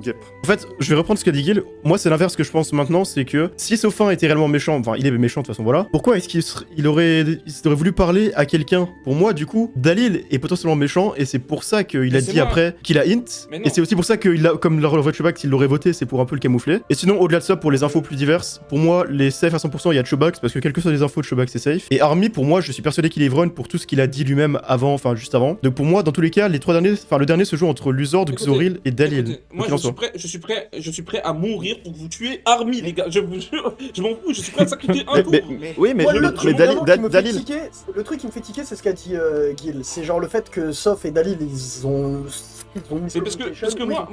Gep. En fait, je vais reprendre ce qu'a dit Gil. Moi, c'est l'inverse que je pense maintenant, c'est que si Sophin était réellement méchant, enfin, il est méchant de toute façon, voilà. Pourquoi est-ce qu'il aurait voulu parler à quelqu'un? Pour moi, du coup, Dalil est potentiellement méchant et c'est pour ça qu'il a dit après qu'il a hint. Et c'est aussi pour ça qu'il a, comme le vote Chobax, il l'aurait voté, c'est pour un peu le camoufler. Et sinon, au-delà de ça, pour les infos plus diverses, pour moi, les safe à 100%, il y a Chobax parce que quelles que soient les infos de Chobax, c'est safe. Et Army, pour moi, je suis persuadé qu'il est ivrogne pour tout ce qu'il a dit lui-même avant, enfin juste avant. Donc pour moi, dans tous les cas, les trois derniers, enfin le dernier se joue entre Luzord, Xoril et Dalil. Moi, je suis prêt à mourir pour que vous tuiez Army, les gars. Je m'en fous, je suis prêt à sacrifier un tour. Oui, mais le truc Dalil. Le truc qui me fait tiquer, c'est ce qu'a dit Gil. C'est genre le fait que Soph et Dalil, ils ont mais parce que moi,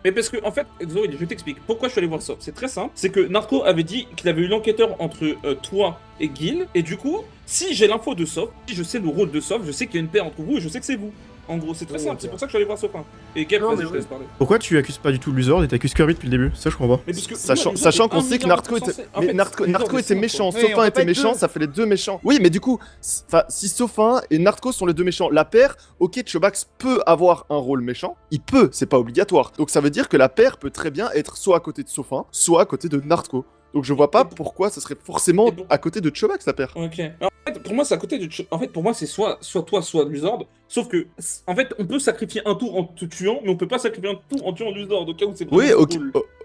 mais parce que en fait, Xoril, je t'explique pourquoi je suis allé voir Soph. C'est très simple. C'est que Narco avait dit qu'il avait eu l'enquêteur entre toi et Gil, et du coup, si j'ai l'info de Soph, si je sais le rôle de Soph, je sais qu'il y a une paire entre vous et je sais que c'est vous. En gros, c'est très simple, c'est pour ça que je suis allé voir Sophin. Et Gep, vas-y, je te laisse parler. Pourquoi tu accuses pas du tout Luzord et t'accuses Kirby depuis le début? Ça, je comprends pas. Mais parce que sachant qu'on sait que Narco était méchant, Sophin était méchant, ça fait les deux méchants. Oui, mais du coup, si Sophin et Narco sont les deux méchants, la paire, ok, Chobax peut avoir un rôle méchant, il peut, c'est pas obligatoire. Donc ça veut dire que la paire peut très bien être soit à côté de Sophin, soit à côté de Narco. Donc je vois pas pourquoi ça serait forcément à côté de Chobax la paire. Ok. Alors, en fait, pour moi c'est à côté de en fait pour moi c'est soit toi soit Luzord. Sauf que en fait on peut sacrifier un tour en te tuant, mais on peut pas sacrifier un tour en tuant Luzord. Au cas où c'est oui, ok.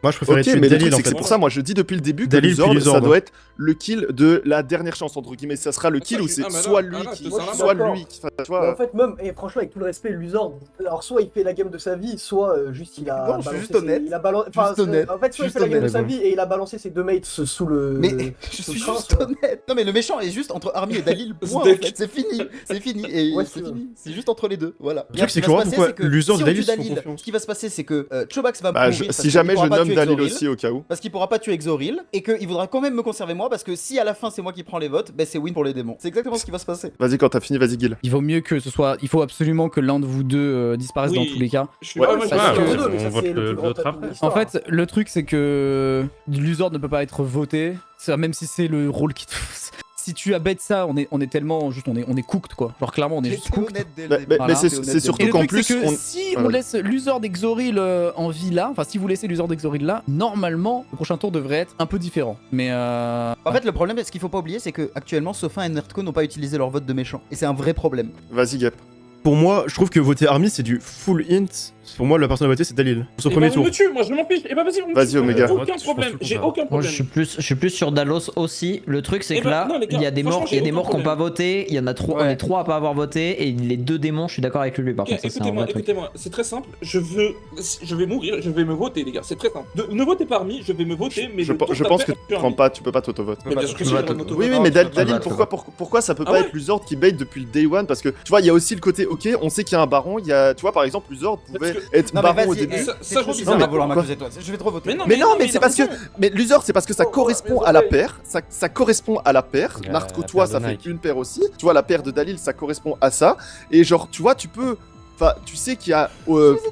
Moi je préfère tuer mais Dalil en fait. C'est pour ça moi je dis depuis le début que Luzord ça doit être le kill de la dernière chance entre guillemets. Ça sera le kill où c'est soit lui qui en fait même et franchement avec tout le respect Luzord, alors soit il fait la game de sa vie, soit juste il a balancé juste honnête. Il a balancé en fait soit il fait la game de sa vie et il a balancé ses deux mates sous le mais je suis juste honnête. Non mais le méchant est juste entre Army et Dalil. Point en fait, c'est fini et c'est fini. C'est juste entre les deux. Voilà. Le truc c'est que pourquoi Luzord et Dalil sont confiance. Ce qui va se passer c'est que Chobax va mourir. Si jamais je nomme Dalil aussi au cas où. Parce qu'il pourra pas tuer Xoril et qu'il voudra quand même me conserver moi parce que si à la fin c'est moi qui prends les votes, ben c'est win pour les démons. C'est exactement ce qui va se passer. Vas-y quand t'as fini, vas-y Gil. Il vaut mieux que ce soit, il faut absolument que l'un de vous deux disparaisse dans tous les cas. On vote l'autre après. En fait, le truc c'est que Luzord ne peut pas être voté, même si c'est le rôle qui te... Si tu abattes ça, on est tellement juste, on est cooked quoi. Genre clairement, on est juste cooked. Mais c'est surtout qu'en plus, si on laisse Luzord et Xoril en vie là, enfin si vous laissez Luzord et Xoril là, normalement le prochain tour devrait être un peu différent. Mais en fait, le problème, ce qu'il faut pas oublier, c'est que actuellement, Sophin et Nerdco n'ont pas utilisé leur vote de méchant, et c'est un vrai problème. Vas-y Gep. Pour moi, je trouve que voter Army c'est du full int. Pour moi, la personne à voter c'est Dalil. Pour ce premier tour. Me tue, moi je m'en fiche. Et bah vas-y, Omega. Aucun problème. J'ai aucun problème. Moi je suis plus sur Dalos aussi. Le truc c'est que là, il y a des morts qui n'ont pas voté. Il y en a 3, on est 3 à pas avoir voté. Et les 2 démons, je suis d'accord avec lui par contre. Écoutez-moi, c'est très simple. Je vais mourir, je vais me voter les gars. C'est très simple. Ne votez pas Army, je vais me voter. Mais je pense que tu peux pas t'auto-vote. Oui, mais Dalil, pourquoi ça peut pas être Luzord qui bait depuis le day one? Parce que tu vois, il y a aussi le côté ok, on sait qu'il y a un baron, il y a, tu vois, par exemple, Luzord pouvait être Non, mais baron au vas-y, début. c'est trop bizarre à vouloir m'accuser toi. Je vais te revoter. Mais non, mais c'est parce que. Mais Luzord, c'est parce que ça correspond à la paire. Ça correspond à la paire. La- Narco, la toi, paire ça de fait Nike. une paire aussi. Tu vois, la paire de Dalil, ça correspond à ça. Et genre, tu vois, tu peux. Enfin, tu sais qu'il y a.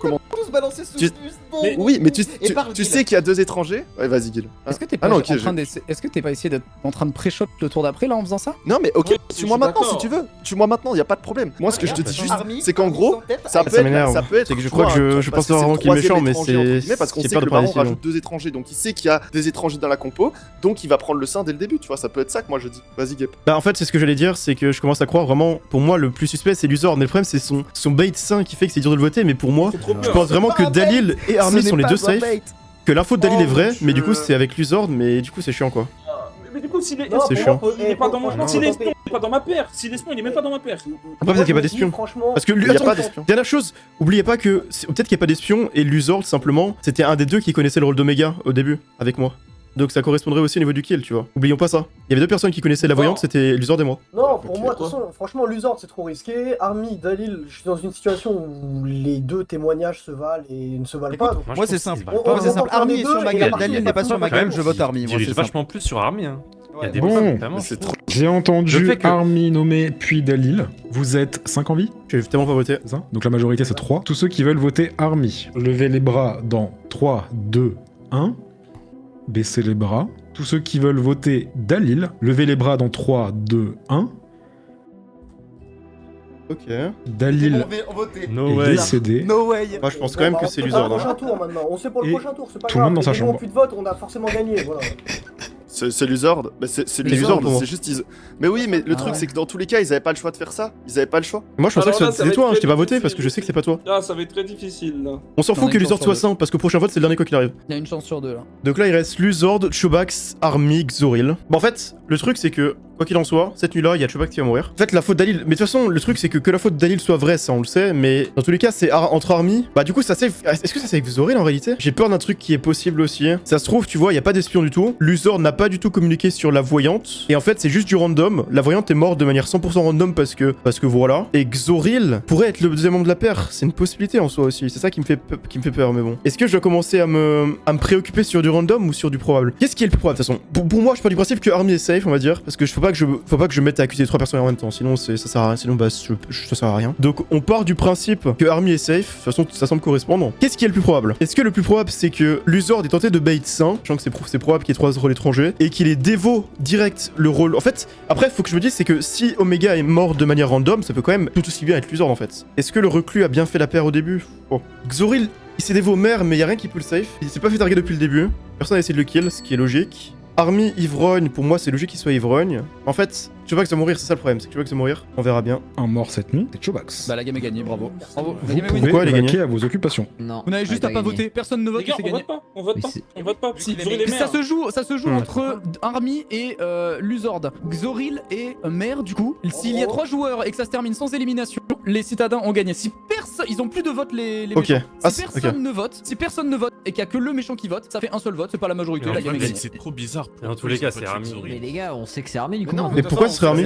Comment. Tous balancer ce Tu- bus. Oui, mais tu parle, tu Gil. sais qu'il y a 2 étrangers. Ouais, vas-y, Gil. Est-ce que t'es Ah pas non, en ok, train d'essayer. Est-ce que t'es pas essayé d'être en train de pré-shot le tour d'après là en faisant ça? Non, mais ok, Ouais, tue-moi je suis maintenant si d'accord. tu veux. Tue-moi maintenant, y a pas de problème. Moi, ce que je te dis juste, c'est qu'en gros, ça Ça peut être. m'énerve. Ça peut être. C'est que je tu crois vois, que je parce pense c'est le vraiment qu'il est méchant, troisième mais étranger, entre c'est. guillemets, parce qu'on j'ai sait peur que de le baron prendre la décision. rajoute 2 étrangers, donc il sait qu'il y a des étrangers dans la compo, donc il va prendre le sein dès le début, tu vois. Ça peut être ça que moi je dis. Vas-y, Gep. Bah en fait c'est ce que j'allais dire, c'est que je commence à croire vraiment, pour moi le plus suspect c'est Luzord, mais le problème c'est son bait sain qui fait que c'est dur de le voter, mais pour moi C'est trop je peur. pense vraiment que Dalil et Army sont les deux safe, que l'info de Dalil Oh, est vraie, mon mais du coup Dieu. c'est avec Luzord, mais du coup c'est chiant quoi. Mais du coup, s'il est. Non, C'est pour chiant. moi, Il est pas dans franchement, mon. Si faut l'espion, tenter. il est pas dans ma paire. Si l'espion, il est même pas dans ma paire. Après peut-être qu'il y a pas d'espion. Franchement, Parce que lui, Il y a attends, pas d'espion. dernière chose, oubliez pas que peut-être qu'il n'y a pas d'espion et Luzord simplement c'était un des deux qui connaissait le rôle d'Omega au début avec moi. Donc ça correspondrait aussi au niveau du kill, tu vois. Oublions pas ça. Il y avait deux personnes qui connaissaient la voyante, c'était Luzord et moi. non, pour Ok, moi, de toute façon, franchement, Luzord, c'est trop risqué. Army, Dalil, je suis dans une situation où les deux témoignages se valent et ne se valent pas. donc- Moi c'est simple. On- Moi on c'est simple. entend Army les est deux sur ma et la gueule. partie Dalil est n'est pas pas sur ma quand même, gueule. Je vote Army. Il Moi dirige c'est simple. vachement plus sur Army. Hein. Il y a des Bon. points, vraiment. C'est trop. J'ai Le entendu fait que- Army nommé puis Dalil. Vous êtes 5 en vie, J'ai tellement pas voté. c'est ça? Donc la majorité c'est 3. Tous ceux qui veulent voter Army, levez les bras dans 3, 2, 1. Baissez les bras. Tous ceux qui veulent voter Dalil, levez les bras dans 3, 2, 1. Ok. Dalil No est way. décédé. No way. Moi je pense quand même que c'est Luzord. Prochain Hein. tour maintenant. On sait pour le Et prochain tour, c'est pas tout le monde grave. dans sa Les gens ont chambre. plus de vote, on a forcément gagné. Voilà. C'est Luzord. Bah, c'est Luzord, Luzord, pour moi. c'est juste. Mais oui, mais le truc, c'est que dans tous les cas, ils avaient pas le choix de faire ça. Ils avaient pas le choix. Moi je pensais Alors que là, ça c'était va être toi, hein, très je t'ai pas voté difficile. parce que je sais que c'est pas toi. Ah, ça va être très difficile là. On s'en On a fout que une Luzord chance soit sur sain parce que prochain vote c'est le dernier quoi qu'il arrive. Il y a une chance sur deux là. Donc là il reste Luzord, Chobax, Army, Xoril. Bon en fait, le truc c'est que, quoi qu'il en soit, cette nuit-là, il y a Chobax qui va mourir. En fait la faute d'Alil, mais de toute façon le truc c'est que la faute d'Alil soit vraie, ça on le sait, mais dans tous les cas c'est entre Army. Bah du coup ça save. Est-ce que ça save Xoril en réalité? J'ai peur d'un truc qui est possible aussi. Ça se trouve, tu vois, il y a pas d'espion du tout. Luzord n'a pas du tout communiqué sur la voyante. Et en fait c'est juste du random. La voyante est morte de manière 100% random parce que voilà. Et Xoril pourrait être le deuxième membre de la paire. C'est une possibilité en soi aussi. C'est ça qui me fait peur, mais bon. Est-ce que je dois commencer à me préoccuper sur du random ou sur du probable? Qu'est-ce qui est le plus probable de toute façon? Pour moi, je pars du principe que Army est safe, on va dire, parce que faut pas que je mette à accuser 3 personnes en même temps. Sinon, ça sert à rien. Sinon, bah, ça sert à rien. Donc, on part du principe que Army est safe. De toute façon, ça semble correspondre. Qu'est-ce qui est le plus probable? Est-ce que le plus probable, c'est que Luzord ait tenté de bait sain, sachant que c'est probable qu'il y ait 3 rôles étrangers, et qu'il ait dévo direct le rôle. En fait, après, faut que je me dise, c'est que si Omega est mort de manière random, ça peut quand même tout aussi bien être Luzord en fait. Est-ce que le reclus a bien fait la paire au début? Bon. Xoril, il s'est dévo mère, mais y a rien qui peut le safe. Il s'est pas fait target depuis le début. Personne n'a essayé de le kill, ce qui est logique. Army, Ivrogne, pour moi, c'est logique qu'il soit Ivrogne. En fait, Chobax va mourir, c'est ça le problème, c'est que Chobax va mourir. On verra bien. Un mort cette nuit, c'est Chobax. Bah la game est gagnée, bravo. Bravo. La Vous game est win. pouvez Pourquoi elle est vaquer gagnée à vos occupations. Non. Vous n'avez juste à pas voter, personne ne vote Les gars, et c'est on gagné. vote pas. On vote Mais pas. c'est- On vote pas. Si, Xoril est ça mère. se joue entre Army et Luzord. Xoril et Mère du coup. S'il y a 3 joueurs et que ça se termine sans élimination, les citadins ont gagné. Si personne, ils ont plus de votes les Ok. méchants. Ah, Si ok. personne ne vote, et qu'il y a que le méchant qui vote, ça fait un seul vote, c'est pas la majorité, Mais la en game est fait, gagnée. c'est trop bizarre. Dans tous les cas, c'est Army. Mais les gars, on sait que c'est Army du coup. Mais non, non Mais pourquoi ce serait Army?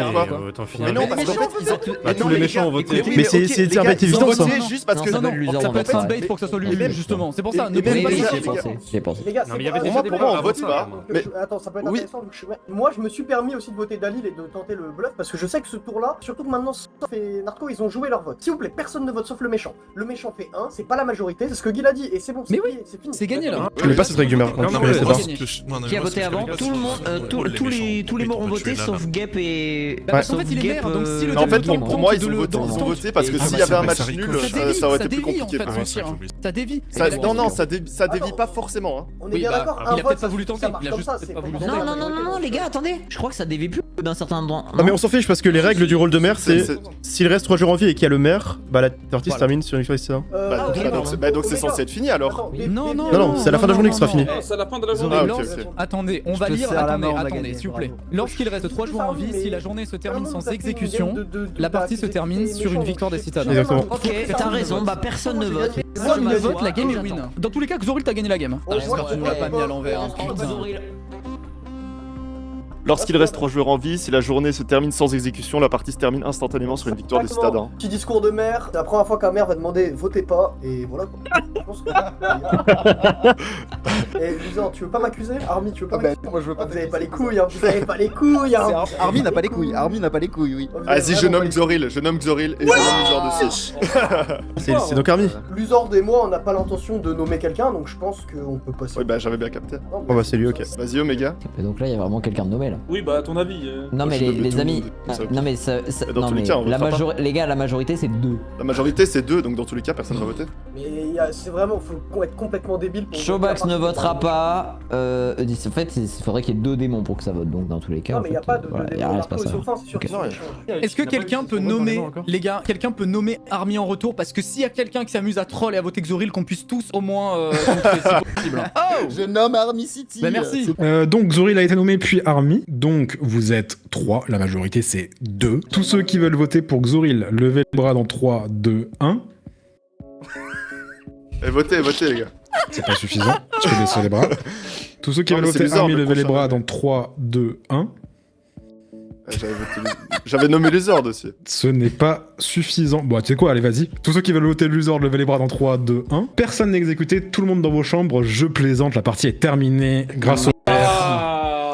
Autant finir. Mais non, avec- parce qu'en fait, ils ont. Bah, tous les méchants ont voté. Écoutez, Mais c'est un bait ils ont évident ça. voté juste parce que. Non, Non, Luzord, ça on peut va être un pas. bait pour que ça soit lui, Et même- justement. C'est pour ça, ne et même prenez pas Oui, déjà, ça. j'ai pensé, j'ai pensé. Les gars, Non, mais il y avait c'est déjà pas- des pour moi, on débats vote avant pas. ça, Mais Attends, ça peut être Oui. intéressant. Moi, je me suis permis aussi de voter Dalil et de tenter le bluff parce que je sais que ce tour-là, surtout que maintenant, Sof et Narco, ils ont joué leur vote. S'il vous plaît, personne ne vote sauf le méchant. Le méchant fait 1, c'est pas la majorité, c'est ce que Guil a dit et c'est bon, Mais c'est oui, plié, c'est fini. c'est gagné là. Je connais pas cette règle du maire, donc Non, je non, connaissais mais- pas. Qui a voté avant? Tout le monde, tous les morts ont voté sauf Gep et. Bah, parce qu'en sauf fait, il est Gep, maire, donc si le En fait, deuxième pour tour moi, tente ils de ont le- voté, tente- parce que Ah, s'il y bah, avait un ça match dévie, nul, ça dévie, ça aurait ça été plus dévie en compliqué. fait, pour ce moi. tir. Ça dévie. Non, ça dévie pas forcément. Hein. On est Oui, bien bah, d'accord. il a un peut-être vote, pas voulu ça tenter, marche il a comme juste ça, peut-être c'est pas voulu pour tenter. la Non, majorité. les gars, attendez. Je crois que ça dévie plus d'un certain endroit. Non mais on s'en fiche parce que les règles du rôle de maire c'est C'est- s'il reste 3 joueurs en vie et qu'il y a le maire, bah la partie se Voilà. termine sur une victoire ici. Bah, ok, donc c'est censé être fini alors. Attends, Non, non, Non, c'est à la fin de la journée que ce sera fini. Ah, c'est à la fin de la Zoé, journée. Ah, ok, lors- ok. Attendez, on Je va te lire. serre la Attendez, main, on va attendez, gagner, s'il vous plaît. bravo. Lorsqu'il reste 3 joueurs en vie, si la journée se termine sans exécution, la partie se termine sur une victoire des citadins. Exactement. Ok, t'as raison, bah personne ne vote. Personne ne Moi, vote, la game est j'attends. win. Dans tous les cas, Xoril, t'as gagné la game. Oh, J'espère que tu nous l'as pas mis à l'envers. hein, Oh, putain. Xoril. Lorsqu'il reste 3 joueurs en vie, si la journée se termine sans exécution, la partie se termine instantanément sur une victoire des citadins. Petit discours de maire, c'est la première fois qu'un maire va demander votez pas, et voilà quoi. Je pense que. Et Luzor, tu veux pas m'accuser? Army, tu veux pas m'accuser? Moi je veux pas. Vous avez pas les couilles, hein, vous avez pas les couilles, hein. Army n'a pas les couilles, Army n'a pas les couilles, oui. Vas-y, je nomme Xoril et je nomme Luzord aussi. C'est donc Army. Luzord et moi, on n'a pas l'intention de nommer quelqu'un, donc je pense qu'on peut passer. Oui, bah j'avais bien capté. Non, Oh bah c'est lui, ok. Vas-y, Omega. Et donc là, il y a vraiment quelqu'un de nommé là. Oui, bah à ton avis. Non, mais je nomme les tout le amis. monde, comme ça. Non, mais Dans non, tous les mais cas, on votera pas. les gars, la majorité c'est 2. La majorité c'est 2, donc dans tous les cas, personne va voter. Mais c'est vraiment, faut être complètement débile pour. Showbax ne votera pas. En fait, il faudrait qu'il y ait 2 démons pour que ça vote. Donc dans tous les cas. Non, en mais fait, y a pas de voilà, y a démon. rien, Marco c'est et pas ça. Saufin, c'est sûr qu'ils sont méchants. Est-ce que quelqu'un peut nommer, les gars, quelqu'un peut nommer Army en retour? Parce que s'il y a quelqu'un qui s'amuse à troll et à voter Xoril, qu'on puisse tous au moins contrer si possible. Oh, Je nomme Army City. bah merci. Donc Xoril a été nommé puis Army, donc vous êtes 3, la majorité c'est 2. Tous ceux qui veulent voter pour Xoril, levez le bras dans 3, 2, 1. Et votez, les gars. C'est pas suffisant, tu peux baisser les bras. Tous ceux qui Non, veulent mais c'est voter bizarre, Army, le levez les prochain. bras dans 3, 2, 1. J'avais nommé Luzord aussi. Ce n'est pas suffisant. Bon, tu sais quoi, allez, vas-y. Tous ceux qui veulent voter Luzord, levez les bras dans 3, 2, 1. Personne n'est exécuté, tout le monde dans vos chambres. Je plaisante, la partie est terminée grâce au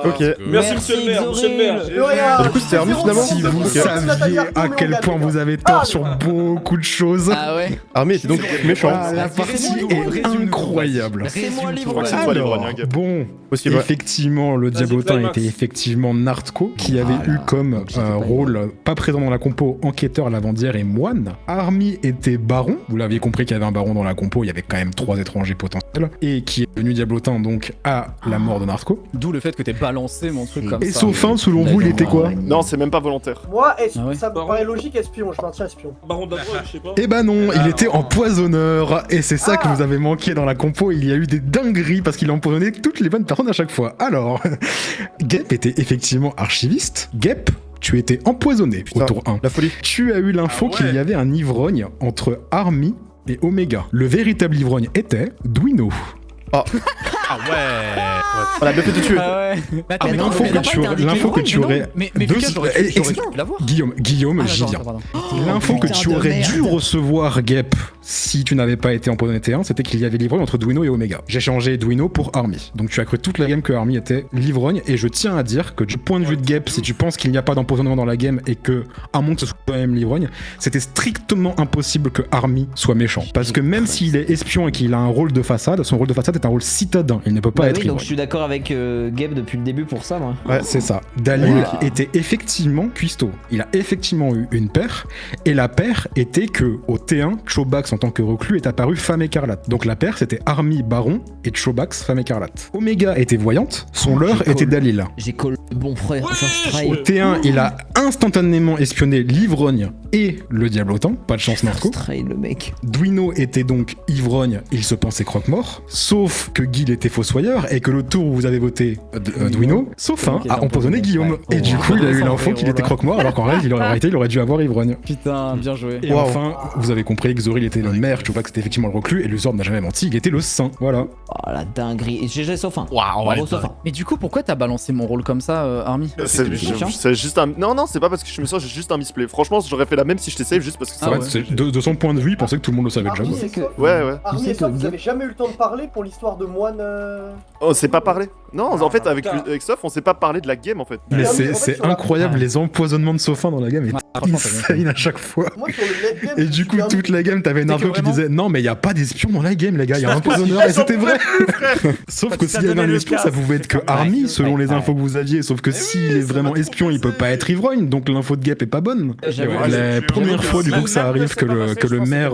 Ok. Merci, monsieur le maire, monsieur le maire. De rien. Et du coup, c'était Army finalement. Si vous Ok. saviez à quel point vous avez tort sur beaucoup de choses. Ah ouais. Army était donc méchant. Ah, la partie est incroyable. C'est moi Je livre. crois que c'est toi, Alors, l'ivrogne, Gab. bon, Possible. ouais. effectivement, le Diablotin climax. était effectivement Nartko, qui avait Voilà. eu comme Donc, j'étais pas rôle, pas présent dans la compo, enquêteur, lavandière et moine. Army était baron, vous l'aviez compris qu'il y avait un baron dans la compo, il y avait quand même 3 étrangers potentiels, et qui est devenu Diablotin donc à la mort de Nartko. D'où le fait que t'aies balancé mon truc comme Et ça. Saufin, selon vous, il était quoi? Non, c'est même pas volontaire. Moi, Ah ouais. ça me paraît logique, espion, je maintiens espion. Baron de la drogue, je sais pas. Eh ben non, il Ah, était non. empoisonneur, et c'est ça que vous avez manqué dans la compo, il y a eu des dingueries parce qu'il a empoisonné toutes les bonnes personnes à chaque fois. Alors, Gep était effectivement archiviste. Gep, tu étais empoisonné Putain, au tour 1. La folie. Tu as eu l'info Ah ouais. qu'il y avait un ivrogne entre Army et Omega. Le véritable ivrogne était Duino. Ah ouais. On a bien fait de tuer. Ah ouais. Mais attends, mais L'info comment- que tu aurais... Mais deux- Lucas, j'aurais Eh, pu l'avoir. Guillaume, Ah, j'y viens. pardon. L'info que tu putain de aurais merde. dû recevoir, Gep, si tu n'avais pas été empoisonné T1, c'était qu'il y avait l'ivrogne entre Duino et Omega. J'ai changé Duino pour Army. Donc tu as cru toute la game que Army était l'ivrogne, et je tiens à dire que du point de vue de Gep, si tu penses qu'il n'y a pas d'empoisonnement dans la game et que, à moins que ce soit quand même l'ivrogne, c'était strictement impossible que Army soit méchant. Parce que même s'il est espion et qu'il a un rôle de façade, son rôle de façade est un rôle citadin. Il ne peut pas Bah être oui, donc ivrogne. je suis d'accord avec Gabe depuis le début pour ça, moi. Ouais, c'est ça. Dalil Voilà. était effectivement cuistot. Il a effectivement eu une paire, et la paire était que au T1, Chobax en tant que reclus est apparu femme écarlate. Donc la paire c'était Army Baron et Chobax femme écarlate. Omega était voyante, son leurre j'ai était call. Dalil. J'ai call le bon frère, first try. Au T1, il a instantanément espionné l'ivrogne et le diablotin, pas de chance Narco. First try, le mec. Duino était donc ivrogne, il se pensait croque-mort, sauf que Guil était fossoyeur et que le tour où vous avez voté Duino, Saufin Qui était a empoisonné empoisonné. Guillaume. Ouais. Et du coup, il a eu Oh, l'info qu'il était croque-mort, alors qu'en réalité, il aurait dû avoir ivrogne. Putain, bien joué. Et Wow. enfin, vous avez compris que Xoril était le maire, Chobax c'était effectivement le reclus, et Luzord n'a jamais menti, il était le saint. Voilà. Oh la dinguerie. Et GG Saufin. Waouh, Bravo Saufin. Mais du coup, pourquoi t'as balancé mon rôle comme ça, Army? C'est juste un. Non, c'est pas parce que je suis méchant, j'ai juste un misplay. Franchement, j'aurais fait la même si je t'ai save juste parce que Ah ça. Ouais, ouais. c'est- de son point de vue, il pensait que tout le monde le savait déjà. Army, quoi. sais que- Ouais. Army sais et Sof, que vous Gep- avez jamais eu le temps de parler pour l'histoire de moine. On s'est pas parlé. Non, en fait, avec putain. Sof, on s'est pas parlé de la game en fait. Mais Mais en c'est fait, c'est sur la- incroyable, les empoisonnements de Saufin dans la game est Ouais, franchement, t'as bien insane à chaque fois. Moi, sur le late game. Et du coup, toute la game, t'avais Narco qui vraiment- disait non, mais il y a pas d'espion dans la game, les gars, il y a un empoisonneur, et c'était vrai. Sauf que Ça s'il y avait donnait un le espion, cas. ça pouvait être que Army, selon les ouais. infos que vous aviez. Sauf que s'il est vraiment espion, il peut pas être ivrogne, donc l'info de Gep est pas bonne. J'avoue. C'est la première fois du coup que ça arrive que le maire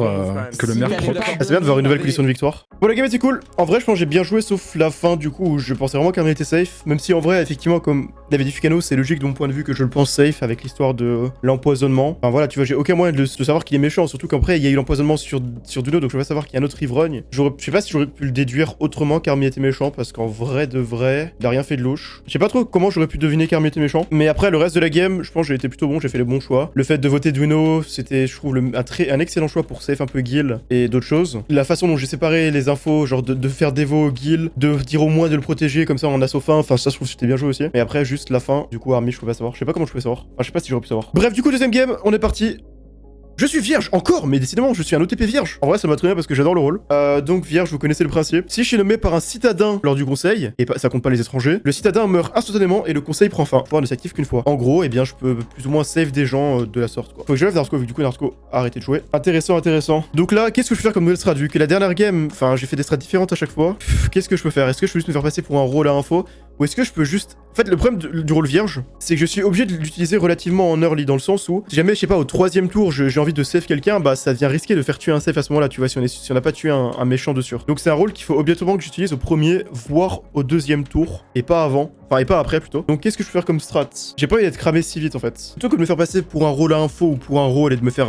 Si, proc. t'avais pas- Ah, c'est bien de voir une nouvelle condition de victoire. Bon, la game était cool. En vrai, je pense que j'ai bien joué, sauf la fin, du coup, où je pensais vraiment qu'Army était safe. Même si, en vrai, effectivement, comme l'avait dit Fukano, c'est logique de mon point de vue que je le pense safe avec l'histoire de l'empoisonnement. Enfin, voilà, tu vois, j'ai aucun moyen de savoir qu'il est méchant. Surtout qu'après, il y a eu l'empoisonnement sur Duno, donc je veux pas savoir qu'il y a un autre ivrogne. Je sais pas si j'aurais pu le déduire autrement qu'Army était méchant, parce qu'en vrai de vrai, il a rien fait de louche. Je sais pas trop comment j'aurais pu deviner qu'Army était méchant. Mais après, le reste de la game, je pense que j'ai été plutôt bon, j'ai fait les bons choix. Le fait de voter Duno, c'était, je trouve, un excellent choix pour safe un peu Gil et d'autres choses. La façon dont j'ai séparé les infos, genre de faire dévo Gil, de dire au moins de le protéger, comme ça on a Saufin, enfin ça je trouve que c'était bien joué aussi. Mais après, juste juste la fin. Du coup, Army, je pouvais pas savoir. Je sais pas comment je pouvais savoir. Enfin, je sais pas si j'aurais pu savoir. Bref, du coup, deuxième game, on est parti. Je suis vierge, encore, mais décidément, je suis un OTP vierge. En vrai, ça m'a très bien parce que j'adore le rôle. Donc, vierge, vous connaissez le principe. Si je suis nommé par un citadin lors du conseil, et ça compte pas les étrangers, le citadin meurt instantanément et le conseil prend fin. Le pouvoir ne s'active qu'une fois. En gros, eh bien, je peux plus ou moins save des gens de la sorte, quoi. Faut que je lève Narco, vu que du coup, Narco a arrêté de jouer. Intéressant, intéressant. Donc là, qu'est-ce que je peux faire comme nouvelle strat? Vu que la dernière game, enfin, j'ai fait des strats différentes à chaque fois. Qu'est-ce que je peux faire? Est-ce que je peux juste me faire passer pour un rôle à info? Ou est-ce que je peux juste... En fait, le problème du rôle vierge, c'est que je suis obligé de l'utiliser relativement en early, dans le sens où, si jamais, je sais pas, au 3e tour, j'ai envie de save quelqu'un, bah ça devient risqué de faire tuer un safe à ce moment-là, tu vois, si on n'a pas tué un méchant de sûr. Donc c'est un rôle qu'il faut obligatoirement que j'utilise au 1er, voire au 2e tour, et pas avant. Enfin, et pas après, plutôt. Donc qu'est-ce que je peux faire comme strat? J'ai pas envie d'être cramé si vite, en fait. Plutôt que de me faire passer pour un rôle à info ou pour un rôle et de me faire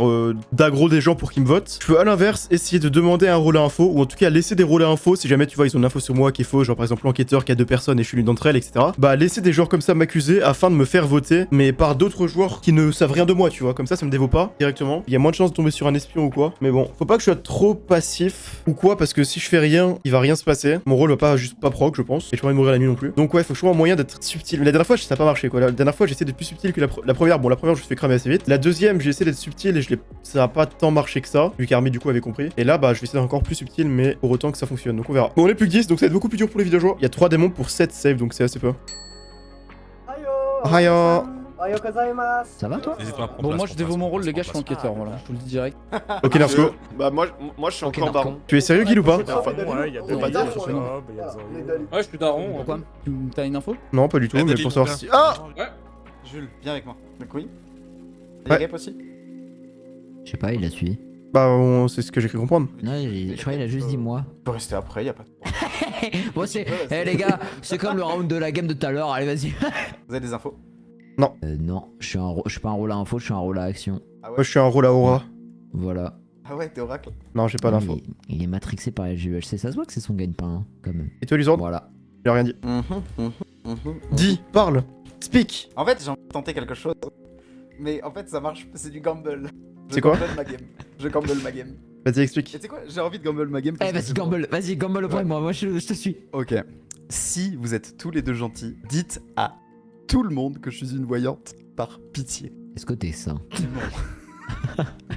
d'aggro des gens pour qu'ils me votent, je peux à l'inverse essayer de demander un rôle à info, ou en tout cas laisser des rôles à info, si jamais, tu vois, ils ont une info sur moi qui est faux, genre par exemple l'enquêteur qui a 2 personnes et je suis l'une d'entre elles, etc. Bah laisser des joueurs comme ça m'accuser afin de me faire voter, mais par d'autres joueurs qui ne savent rien de moi, tu vois. Comme ça me dévaut pas directement. Il y a moins de chances de tomber sur un espion ou quoi. Mais bon, faut pas que je sois trop passif ou quoi, parce que si je fais rien, il va rien se passer. Mon rôle va pas juste pas proc, je pense. Et je peux pas mourir la nuit non plus. Donc ouais, faut que je trouve un moyen d'être subtil. Mais la dernière fois, ça a pas marché, quoi. La dernière fois, j'ai essayé d'être plus subtil que la première. Bon, la première, je me suis fait cramer assez vite. La deuxième, j'ai essayé d'être subtil et ça a pas tant marché que ça, vu qu'Army du coup avait compris. Et là, bah, je vais essayer d'être encore plus subtil, mais pour autant que ça fonctionne. Donc on verra. Bon, on est plus que 10, donc ça va être beaucoup plus dur pour les vidéos. Il y a 3 démons pour 7 saves, donc c'est assez peu. Ayo. Ça va toi? Bon, moi je dévoue mon rôle, les gars, je suis enquêteur, voilà, je vous le dis direct. Ok, Narco. Bah, moi je suis encore baron. Tu es sérieux, Guil, ou pas? Enfin, ouais, il y a deux Ouais, Ouais, je suis daron. Pourquoi? T'as une info? Non, pas du tout, mais pour savoir si. Ah! Ouais. Jules, viens avec moi. Donc oui. Ouais. Gap aussi. Je sais pas, il a suivi. Bah, c'est ce que j'ai cru comprendre. Non, je crois qu'il a juste dit moi. Tu peux rester après, y a pas de Bon, c'est. Eh les gars, c'est comme le round de la game de tout à l'heure, allez, vas-y. Vous avez des infos? Non, je suis pas un rôle à info, je suis un rôle à action. Ah ouais? Moi, je suis un rôle à aura. Voilà. Ah ouais, t'es oracle. Non, j'ai pas d'infos. Il est matrixé par LGUHC, ça se voit que c'est son gagne-pain, hein, quand même. Et toi, Luzord? Voilà. J'ai rien dit. Dis, parle, speak. En fait, j'ai envie de tenter quelque chose. Mais en fait, ça marche, c'est du gamble. C'est quoi? Je gamble ma game. Vas-y, explique. Et tu sais quoi? J'ai envie de gamble ma game. Eh, vas-y, gamble auprès de moi, je te suis. Ok. Si vous êtes tous les deux gentils, dites à tout le monde que je suis une voyante par pitié. Est-ce que t'es sain?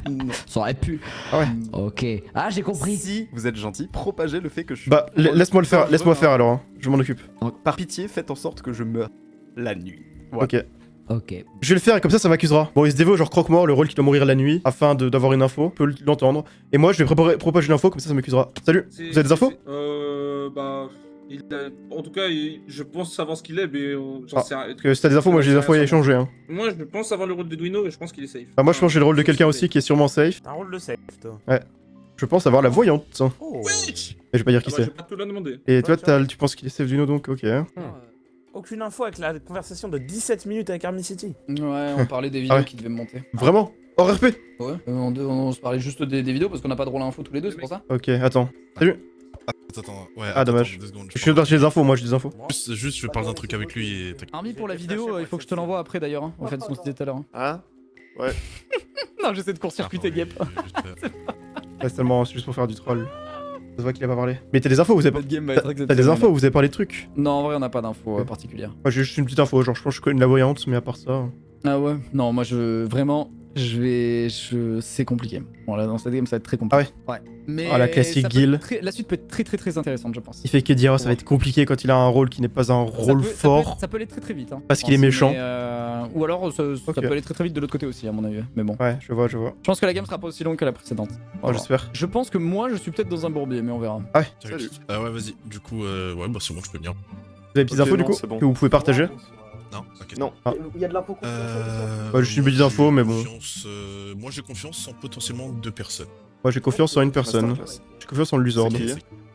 Non. Ça aurait pu. Ah ouais. Ok. Ah, j'ai compris. Si vous êtes gentil, propagez le fait que je suis. Bah, laisse-moi le faire, alors, hein. Je m'en occupe. Par pitié, faites en sorte que je meure la nuit. Voilà. Ok. Ok. Je vais le faire et comme ça m'accusera. Bon, il se dévoue genre croque-mort, le rôle qui doit mourir la nuit, afin d'avoir une info, peut l'entendre. Et moi, je vais propager l'info, comme ça m'accusera. Salut, vous avez des infos? Bah. En tout cas, je pense savoir ce qu'il est, mais j'en sais rien. Parce que si t'as des infos, moi j'ai des infos à échanger. Hein. Moi, je pense avoir le rôle de Duino et je pense qu'il est safe. Bah, moi, je pense que j'ai le rôle de quelqu'un aussi qui est sûrement safe. Un rôle de safe, toi. Ouais. Je pense avoir la voyante. Oh. Wesh! Et je vais pas dire qui Ah bah, c'est. je vais pas te la demander. Et toi, tu penses qu'il est safe Duno donc? Ok. Aucune info avec la conversation de 17 minutes avec Army City. Ouais, on parlait des vidéos qui devaient me monter. Vraiment? Hors RP? Ouais, on se parlait juste des vidéos parce qu'on n'a pas de rôle à info tous les deux, c'est pour ça? Ok, attends. Salut. Attends, ouais. Ah, dommage. 2 secondes, Je suis parti des infos, moi j'ai des infos. Juste, je parle d'un truc avec lui et. Army, pour la vidéo, il faut que je te l'envoie après d'ailleurs, hein, en fait, ce qu'on se disait tout à l'heure. Hein? Ouais. Non, j'essaie de court-circuiter Gap. Ouais, c'est tellement juste pour faire du troll. Ça se voit qu'il a pas parlé. Mais t'as des infos, vous avez Votre game va être T'as des infos, vous avez parlé de trucs? Non, en vrai, on n'a pas d'infos particulières. Moi j'ai juste une petite info, genre je pense que je connais la voyante, mais à part ça. Ah ouais? Non, moi vraiment, c'est compliqué. Bon, là, dans cette game, ça va être très compliqué. Ah ouais? Ouais. Mais la classique Guil. La suite peut être très intéressante, je pense. Il fait que dire, ça va être compliqué quand il a un rôle qui n'est pas un rôle fort. Ça peut aller très vite. Hein, parce qu'il est méchant. Ou alors, ça peut aller très vite de l'autre côté aussi, à mon avis. Mais bon. Ouais, je vois. Je pense que la game sera pas aussi longue que la précédente. Oh, j'espère. Je pense que moi, je suis peut-être dans un bourbier, mais on verra. Ah ouais. Salut. Ouais, vas-y. Du coup, ouais, bah c'est bon, je peux venir. Vous avez des petites infos du coup que vous pouvez partager? Non, ok. Non. Il y a de l'info. Je suis une petite info, mais bon. Moi j'ai confiance en potentiellement 2 personnes. Moi j'ai confiance en une personne. J'ai confiance en Luzord.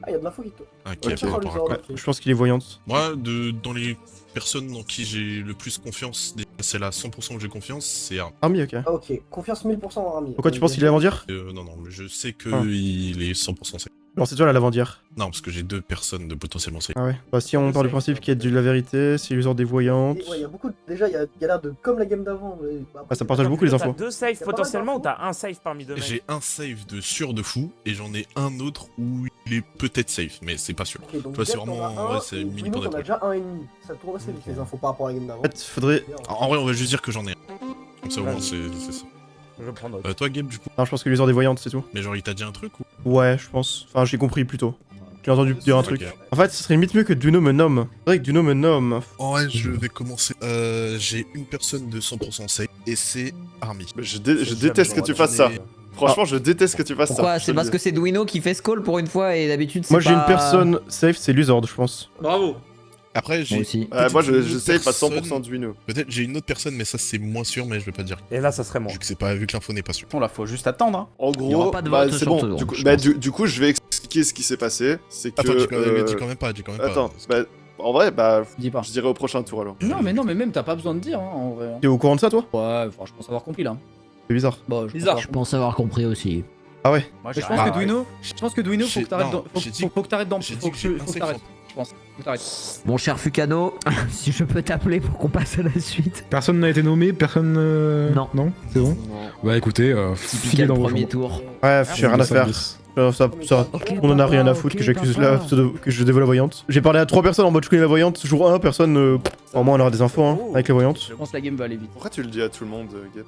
Ah, il y a de l'info qui te. Je pense qu'il est voyante. Moi, dans les personnes en qui j'ai le plus confiance, c'est là 100% que j'ai confiance, c'est Army. Army, ok. Ok, confiance 1000% en Army. Pourquoi tu penses qu'il allait avant dire? Non, mais je sais qu'il est 100% safe. Alors c'est toi la lavandière. Non, parce que j'ai 2 personnes de potentiellement safe. Ah ouais. Bah si on part du principe qu'il y a de la vérité, c'est l'usure des voyantes. Et ouais, il y a beaucoup. Déjà, il y a l'air de. Comme la game d'avant. Ah, ça partage beaucoup les infos. T'as 2 saves T'as pas potentiellement ou mal t'as un save parmi 2 mecs? J'ai un save de sûr de fou et j'en ai un autre où il est peut-être safe, mais c'est pas sûr. Ok, donc Toi, c'est Gep, t'en as vraiment. un, Ouais, c'est et une mini Bruno, point t'en as d'étoile. déjà un et demi. Ça tourne assez vite les infos par rapport à la game d'avant. En fait, faudrait. En vrai, on va juste dire que j'en ai un. Comme ça, au moins, c'est ça. Je prends note. Toi, Gabe, du coup. Non, je pense que l'usure des voyantes, c'est tout. Mais genre, il t'a dit un truc ou. Ouais, je pense. Enfin, j'ai compris plutôt. J'ai entendu dire un truc. Ok. En fait, ce serait limite mieux que Duno me nomme. C'est vrai que Duno me nomme. Ouais, je vais commencer. J'ai une personne de 100% safe et c'est Army. Mais je déteste que tu fasses ça. Franchement, je déteste que tu fasses ça. Pourquoi? je te C'est le parce dis. que c'est Duino qui fait Skull pour une fois et d'habitude c'est Moi, j'ai pas- une personne safe, c'est Luzord, je pense. Bravo. Après, j'ai. Moi aussi. peut-être Moi, une autre je save à 100% personne. du Wino. Peut-être j'ai une autre personne, mais ça, c'est moins sûr, mais je vais pas dire. Et là, ça serait moi. Vu que c'est pas, vu que l'info n'est pas sûre. Bon, là, faut juste attendre. Hein. En Il y aura gros, pas de bah, vote c'est sur bon. ce tour, Du coup, je bah, pense. du coup, je vais expliquer ce qui s'est passé. C'est que. Attends, dis quand même pas, dis quand même pas. Attends, bah, en vrai, bah, Dis pas. je dirais au prochain tour alors. Non, mais même, t'as pas besoin de dire, hein, en vrai. T'es au courant de ça, toi? Ouais, enfin, je pense avoir compris là. C'est bizarre. Bon, je Bizarre. pense Je pense avoir compris aussi. Ah ouais? Moi, Mais j'ai je pense rien. que Duino, faut J'ai- que t'arrêtes non, dans- j'ai dit- faut que t'arrêtes dans. j'ai dit Faut que j'ai un que safe t'arrêtes. en- Je pense. Faut que t'arrêtes. Mon cher Fukano, si je peux t'appeler pour qu'on passe à la suite. Personne n'a été nommé, personne. Non. Non, c'est bon. Bah écoutez, filez Quel dans vos premier champs. tour. Bref, j'ai rien à faire. On en a rien à foutre que j'accuse que je dévoile la voyante. J'ai parlé à 3 personnes en mode je connais la voyante. Jour 1, personne. Au moins, on aura des infos hein, avec la voyante. Je pense que la game va aller vite. Pourquoi tu le dis à tout le monde, Gep?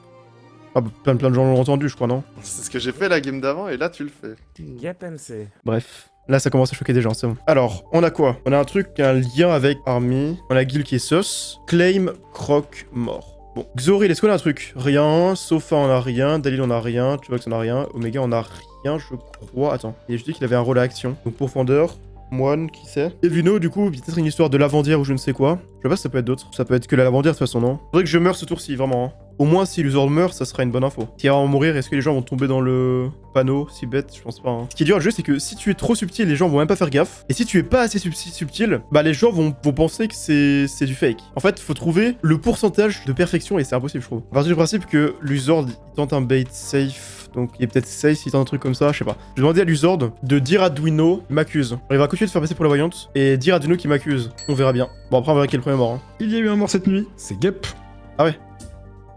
Ah, plein de gens l'ont entendu, je crois, non? C'est ce que j'ai fait la game d'avant et là tu le fais. Gap MC. Bref. Là, ça commence à choquer des gens, c'est bon. Alors, on a quoi? On a un truc qui a un lien avec Army. On a Gil qui est sus. Claim, Croc, mort. Bon, Xoril, est-ce qu'on a un truc? Rien. Sofa, on a rien. Dalil, on a rien. Tuvax, on a rien. Omega, on a rien, je crois. Attends. Il a juste dit qu'il avait un rôle à action. Donc, Pourfendeur. Moine, qui c'est? Et Vino, du coup, peut-être une histoire de lavandière ou je ne sais quoi. Je sais pas si ça peut être d'autres. Ça peut être que la lavandière de toute façon, non? Faudrait que je meure ce tour-ci, vraiment. Hein. Au moins, si l'useur meurt, ça sera une bonne info. Qui va en mourir, est-ce que les gens vont tomber dans le panneau? Si bête, je pense pas. Hein. Ce qui est dur à le jeu, c'est que si tu es trop subtil, les gens vont même pas faire gaffe. Et si tu es pas assez subtil, bah les gens vont penser que c'est du fake. En fait, faut trouver le pourcentage de perfection et c'est impossible, je trouve. À partir du principe que l'usord il tente un bait safe. Donc il est peut-être safe s'il tente un truc comme ça, je sais pas. Je vais demander à l'usord de dire à Duino, il m'accuse. Il va continuer de faire passer pour la voyante et dire à Duino qu'il m'accuse. On verra bien. Bon après on verra qui est le premier mort. Hein. Il y a eu un mort cette nuit, c'est Gep. Ah ouais.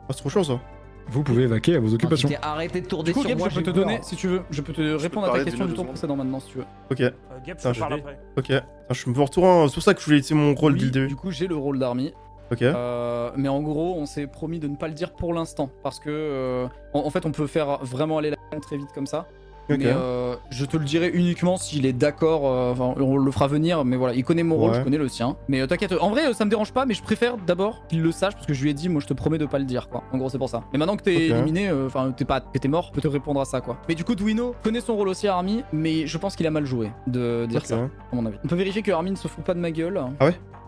Ah, c'est trop chiant ça. Vous pouvez vaquer à vos occupations. Arrêtez de tourner Du coup, sur Gab, moi. je peux te j'ai donner, peur. si tu veux, je peux te répondre à ta parler question d'une du tour autre précédent maintenant si tu veux. Ok. Gap, Putain, je te parle après. Ok. Putain, je me retourne. C'est pour ça que je voulais utiliser mon rôle Oui, dès le début. du coup, j'ai le rôle d'Army. Ok. Mais en gros, on s'est promis de ne pas le dire pour l'instant. Parce que, en fait, on peut faire vraiment aller la très vite comme ça. Ok. Mais je te le dirai uniquement s'il est d'accord. Enfin, on le fera venir. Mais voilà, il connaît mon rôle, Ouais. je connais le sien. Mais t'inquiète, en vrai, ça me dérange pas. Mais je préfère d'abord qu'il le sache. Parce que je lui ai dit, moi, je te promets de pas le dire, quoi. En gros, c'est pour ça. Mais maintenant que t'es Ok. éliminé, enfin, que t'es mort, je peux te répondre à ça, quoi. Mais du coup, Duino connaît son rôle aussi à Army. Mais je pense qu'il a mal joué de dire Ok. ça, à mon avis. On peut vérifier que Army ne se fout pas de ma gueule.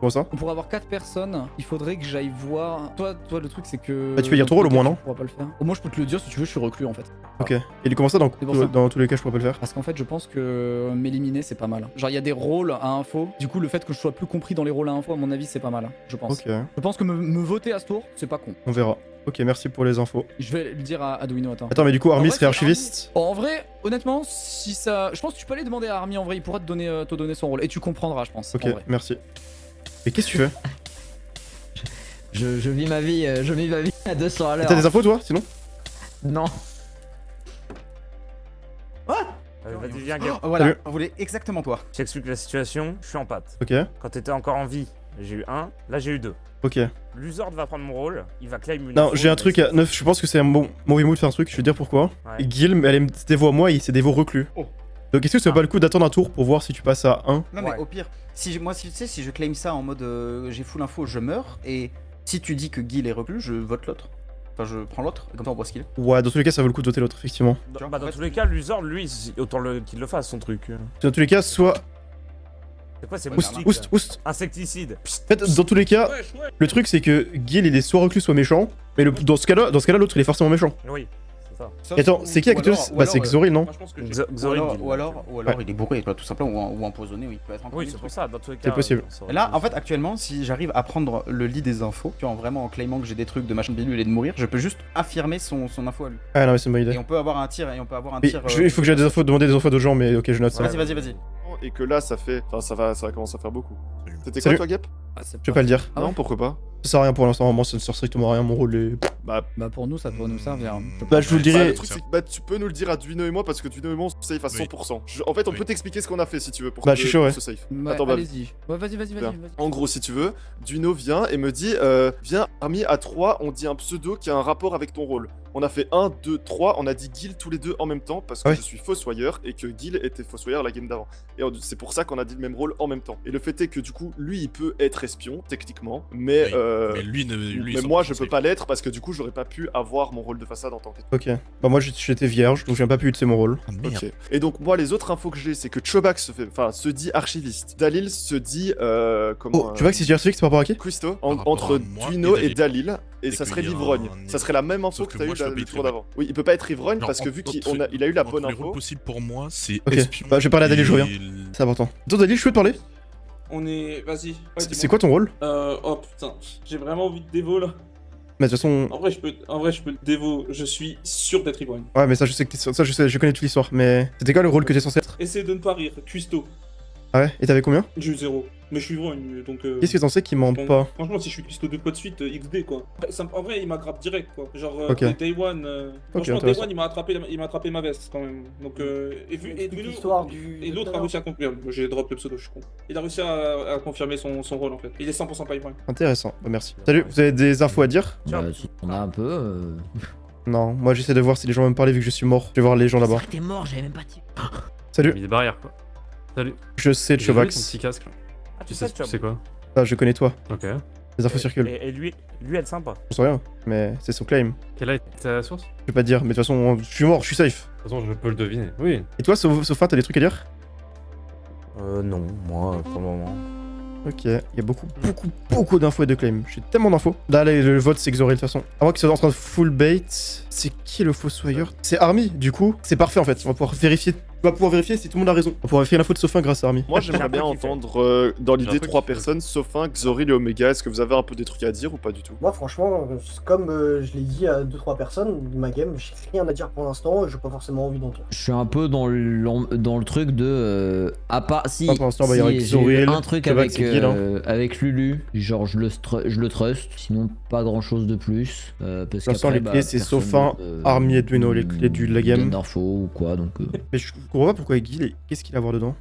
Comment ça? On pourrait avoir 4 personnes, il faudrait que j'aille voir. Toi, le truc c'est que. Bah, tu peux dire ton rôle au moins, non? Je pourrais pas le faire. Au moins, je peux te le dire si tu veux, je suis reclus en fait. Ok. Et comment ça C'est pour ça. dans tous les cas je pourrais pas le faire? Parce qu'en fait, je pense que m'éliminer c'est pas mal. Genre, il y a des rôles à info. Du coup, le fait que je sois plus compris dans les rôles à info, à mon avis, c'est pas mal. Je pense. Ok. Je pense que me voter à ce tour, c'est pas con. On verra. Ok, merci pour les infos. Je vais le dire à Duino, attends. Attends, mais du coup, En Army vrai, serait c'est archiviste? En vrai, honnêtement, si ça. Je pense que tu peux aller demander à Army en vrai, il pourra te donner son rôle. Et tu comprendras, je pense. Ok, en vrai. merci. Mais qu'est-ce que tu fais? Je vis ma vie, à 200 à l'heure. T'as des infos toi, sinon? Non. Vas-y, viens, Gap. Oh, voilà, Salut. on voulait exactement toi. Je t'explique la situation, je suis en pâte. Ok, Quand t'étais encore en vie, j'ai eu 1, là j'ai eu 2. ok. L'Uzord va prendre mon rôle, il va claim une Non, info, j'ai un il va truc à 9, je pense que c'est un bon mauvais mot de faire un truc, je vais te dire pourquoi. Ouais. Gil, elle se dévoue à moi et il s'est dévoue reclus. Oh. Donc est-ce que ça vaut pas le coup d'attendre un tour pour voir si tu passes à 1? Non mais Ouais. au pire, tu sais, si je claim ça en mode j'ai full info, je meurs. Et si tu dis que Gil est reclus, je vote l'autre. Enfin, je prends l'autre, et comme ça on voit ce qu'il est. Ouais, dans tous les cas, ça vaut le coup de voter l'autre, effectivement. Bah, dans tous les cas, l'Uzord, lui, autant qu'il le fasse son truc. Dans tous les cas, soit. C'est quoi, c'est Ouais, moustique Oust. Insecticide. En fait, dans tous les cas, Wesh, ouais. le truc c'est que Gil il est soit reclus soit méchant, mais dans ce cas-là, l'autre il est forcément méchant. Oui. c'est ça. Sauf- Et attends, c'est qui ou actuel? alors- ou Bah, c'est alors, Xoril, non? Moi, je pense que Xoril, ou alors il est bourré, quoi, tout simplement, ou empoisonné, ou il peut être encore. Oui, c'est pour ça, dans tous les cas. possible. ça Et aurait là, pu- en fait, actuellement, si j'arrive à prendre le lit des infos, tu vois, vraiment en claimant que j'ai des trucs de machin bidule et de mourir, je peux juste affirmer son info à lui. Ah non, mais c'est une bonne Et idée. on peut avoir un tir, Mais il faut que j'aie des infos, demander des infos d'autres gens, mais ok, je note ça. Vas-y. Et que là, ça fait. Enfin, ça va commencer à faire beaucoup. C'était quoi, Salut. toi, Gap? Je vais pas le dire. Non, pourquoi pas? Ça sert à rien pour l'instant, vraiment, ça ne sert strictement à rien, mon rôle est. Bah pour nous, ça devrait nous servir. Bah, je vous le Bah, dirai. le truc, c'est que tu peux nous le dire à Duino et moi parce que Duino et moi, on se safe à 100%. En fait, on peut t'expliquer ce qu'on a fait si tu veux pour Bah, je suis chaud, ouais. se safe. Ouais, Attends, bah, allez-y. Ouais, vas-y. bien. En gros, si tu veux, Duino vient et me dit viens, Army, à 3, on dit un pseudo qui a un rapport avec ton rôle. On a fait 1, 2, 3, on a dit Gil tous les deux en même temps parce que Ouais. je suis fossoyeur et que Gil était fossoyeur la game d'avant. Et c'est pour ça qu'on a dit le même rôle en même temps. Et le fait est que du coup, lui, il peut être espion, techniquement, mais, Mais lui, mais moi, je peux pas l'être parce que du coup, j'aurais pas pu avoir mon rôle de façade en tant que. Ok. Bah, moi, j'étais vierge, donc j'ai pas pu utiliser mon rôle. Ah, merde. Ok. Et donc moi les autres infos que j'ai c'est que Chobak se dit archiviste. Dalil se dit comment Oh, tu vois que si j'ai reçu que c'est par rapport à qui? Cuisto Par rapport entre à moi Duino et et Dalil et Et ça qu'il serait y a l'ivrogne. un- Ça serait la même info Sauf que que t'as moi, eu je peux le pas être tour ivrogne. d'avant. Oui, il peut pas être ivrogne Alors, parce que en- vu dans qu'il tous les- il a eu la dans bonne tous les rôles info. possibles pour moi, c'est Ok. espion. Bah, je vais parler à Dalil, je reviens. et- C'est important. Attends, Dalil, je peux te parler? On est. Vas-y. Ouais, C'est dis-moi. quoi ton rôle? Oh putain, j'ai vraiment envie de dévo là. Mais de toute façon. En vrai, je peux te dévo. Je suis sûr d'être ivrogne. Ouais, mais ça, je sais que ça, je sais, je connais toute l'histoire. Mais c'était quoi le rôle que t'es censé être? Essaye de ne pas rire. Cuisto. Ah ouais? Et t'avais combien? J'ai eu 0. Mais je suis ivrogne donc. Qu'est-ce que t'en sais qui ment Bon, pas? Franchement, si je suis cuistot 2 fois de suite, XD quoi. En vrai, il m'a grave direct quoi. Genre, Ok. Day One. Franchement, Day intéressant. One, il m'a attrapé ma veste quand même. Donc, et l'histoire du. Et l'autre a réussi à confirmer. J'ai drop le pseudo, je suis con. Il a réussi à confirmer son rôle en fait. Il est 100% pas ivrogne. Intéressant, bah, merci. Salut, vous avez des infos à dire? Bah, si on a un peu. Non, moi j'essaie de voir si les gens veulent me parler vu que je suis mort. Je vais voir les gens là-bas. T'es mort, j'avais même pas dit. J'ai Salut, mis des barrières, quoi. Salut. je sais J'ai vu ton Chobax. petit casque, là. Ah, Tu sais c'est quoi? Ah, je connais toi. Ok. Les infos circulent. Et lui, elle est sympa. Je sais rien, mais c'est son claim. Quelle a été ta source? De Je vais pas te dire, mais de toute façon, je suis mort, je suis safe. toute façon, je peux le deviner. Oui. Et toi, Sophin, t'as des trucs à dire? Non, moi, pour le moment. Ok, il y a beaucoup d'infos et de claims. J'ai tellement d'infos. Là, le vote, c'est Xoril de toute façon. À moins qu'il soit en train de full bait. C'est qui le fossoyeur? C'est Army, du coup. C'est parfait en fait. On va pouvoir vérifier. On va pouvoir vérifier si tout le monde a raison. On va pouvoir vérifier l'info de Sophin grâce à Army. Moi j'aimerais bien entendre dans J'ai un l'idée truc 3 qui fait. personnes, Sophin, Xoril et Omega. Est-ce que vous avez un peu des trucs à dire ou pas du tout? Moi, franchement, comme je l'ai dit à 2-3 personnes, ma game, j'ai rien à dire pour l'instant, j'ai pas forcément envie d'entendre. Je suis un peu dans le truc de. À part. Si, Pas pour l'instant, bah, il y aurait si j'ai eu Xoril, un truc Chobax avec, et Gil, hein. avec Lulu, genre je le trust, sinon pas grand chose de plus. Parce Pour l'instant, qu'après, les clés, c'est personne, Sophin, Army et Duino, les clés de la game. donne d'infos ou quoi, donc. Mais je comprends pas pourquoi Gil, qu'est-ce qu'il a à voir dedans?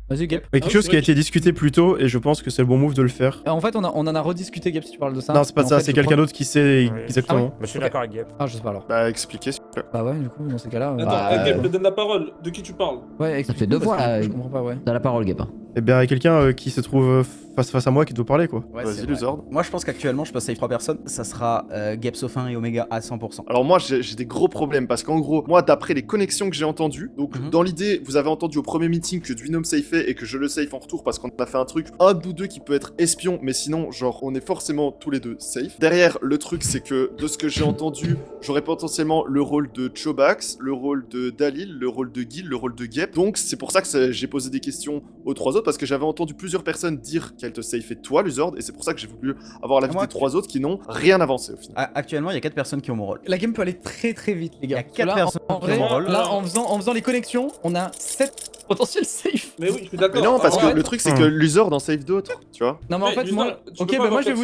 Vas-y, Gap. Il y a quelque chose qui a été discuté plus tôt et je pense que c'est le bon move de le faire. En fait, on en a rediscuté, Gap, si tu parles de ça. Non, c'est pas Mais en ça, fait, c'est je quelqu'un crois- d'autre qui sait Oui. exactement. Mais je suis Ok. d'accord avec Gap. Ah, je sais pas alors. Bah expliquez s'il vous plaît. Bah ouais, du coup, dans ces cas-là. Attends, Bah, Gap, me donne la parole. De qui tu parles? Ouais, Ça fait deux fois, là. Je comprends pas, ouais. T'as la parole, Gap. Eh bien, il y a quelqu'un qui se trouve face à moi qui doit parler quoi. Ouais, Vas-y, c'est vrai. Luzord. Moi, je pense qu'actuellement, je peux save 3 personnes. Ça sera Gap, Sophin et Omega à 100%. Alors moi j'ai des gros problèmes parce qu'en gros, moi d'après les connexions que j'ai entendues, donc Mhm. dans l'idée, vous avez entendu au premier meeting que Duino me safeait et que je le safe en retour parce qu'on a fait un truc, un de nous deux qui peut être espion, mais sinon genre on est forcément tous les deux safe. Derrière, le truc c'est que de ce que j'ai entendu, j'aurais potentiellement le rôle de Chobax, le rôle de Dalil, le rôle de Gil, le rôle de Gep. Donc c'est pour ça que j'ai posé des questions aux 3 autres parce que j'avais entendu plusieurs personnes dire qu'elles te safeaient toi, Luzord, et c'est pour ça que j'ai voulu avoir l'avis Moi, des 3 autres qui n'ont rien avancé au final. Actuellement, il y a 4 personnes qui ont mon rôle. La game peut aller très très vite, les gars. Il y a quatre Là, personnes en qui vrai, ont mon rôle. là, en faisant les connexions, on a 7 potentiels safe. Mais oui, je suis d'accord. Mais non, parce En que fait, le truc c'est que Luzord en save d'autres, tu vois. Non, mais en Mais fait, Luzard, moi. tu peux Ok, pas bah avoir moi je vais quatre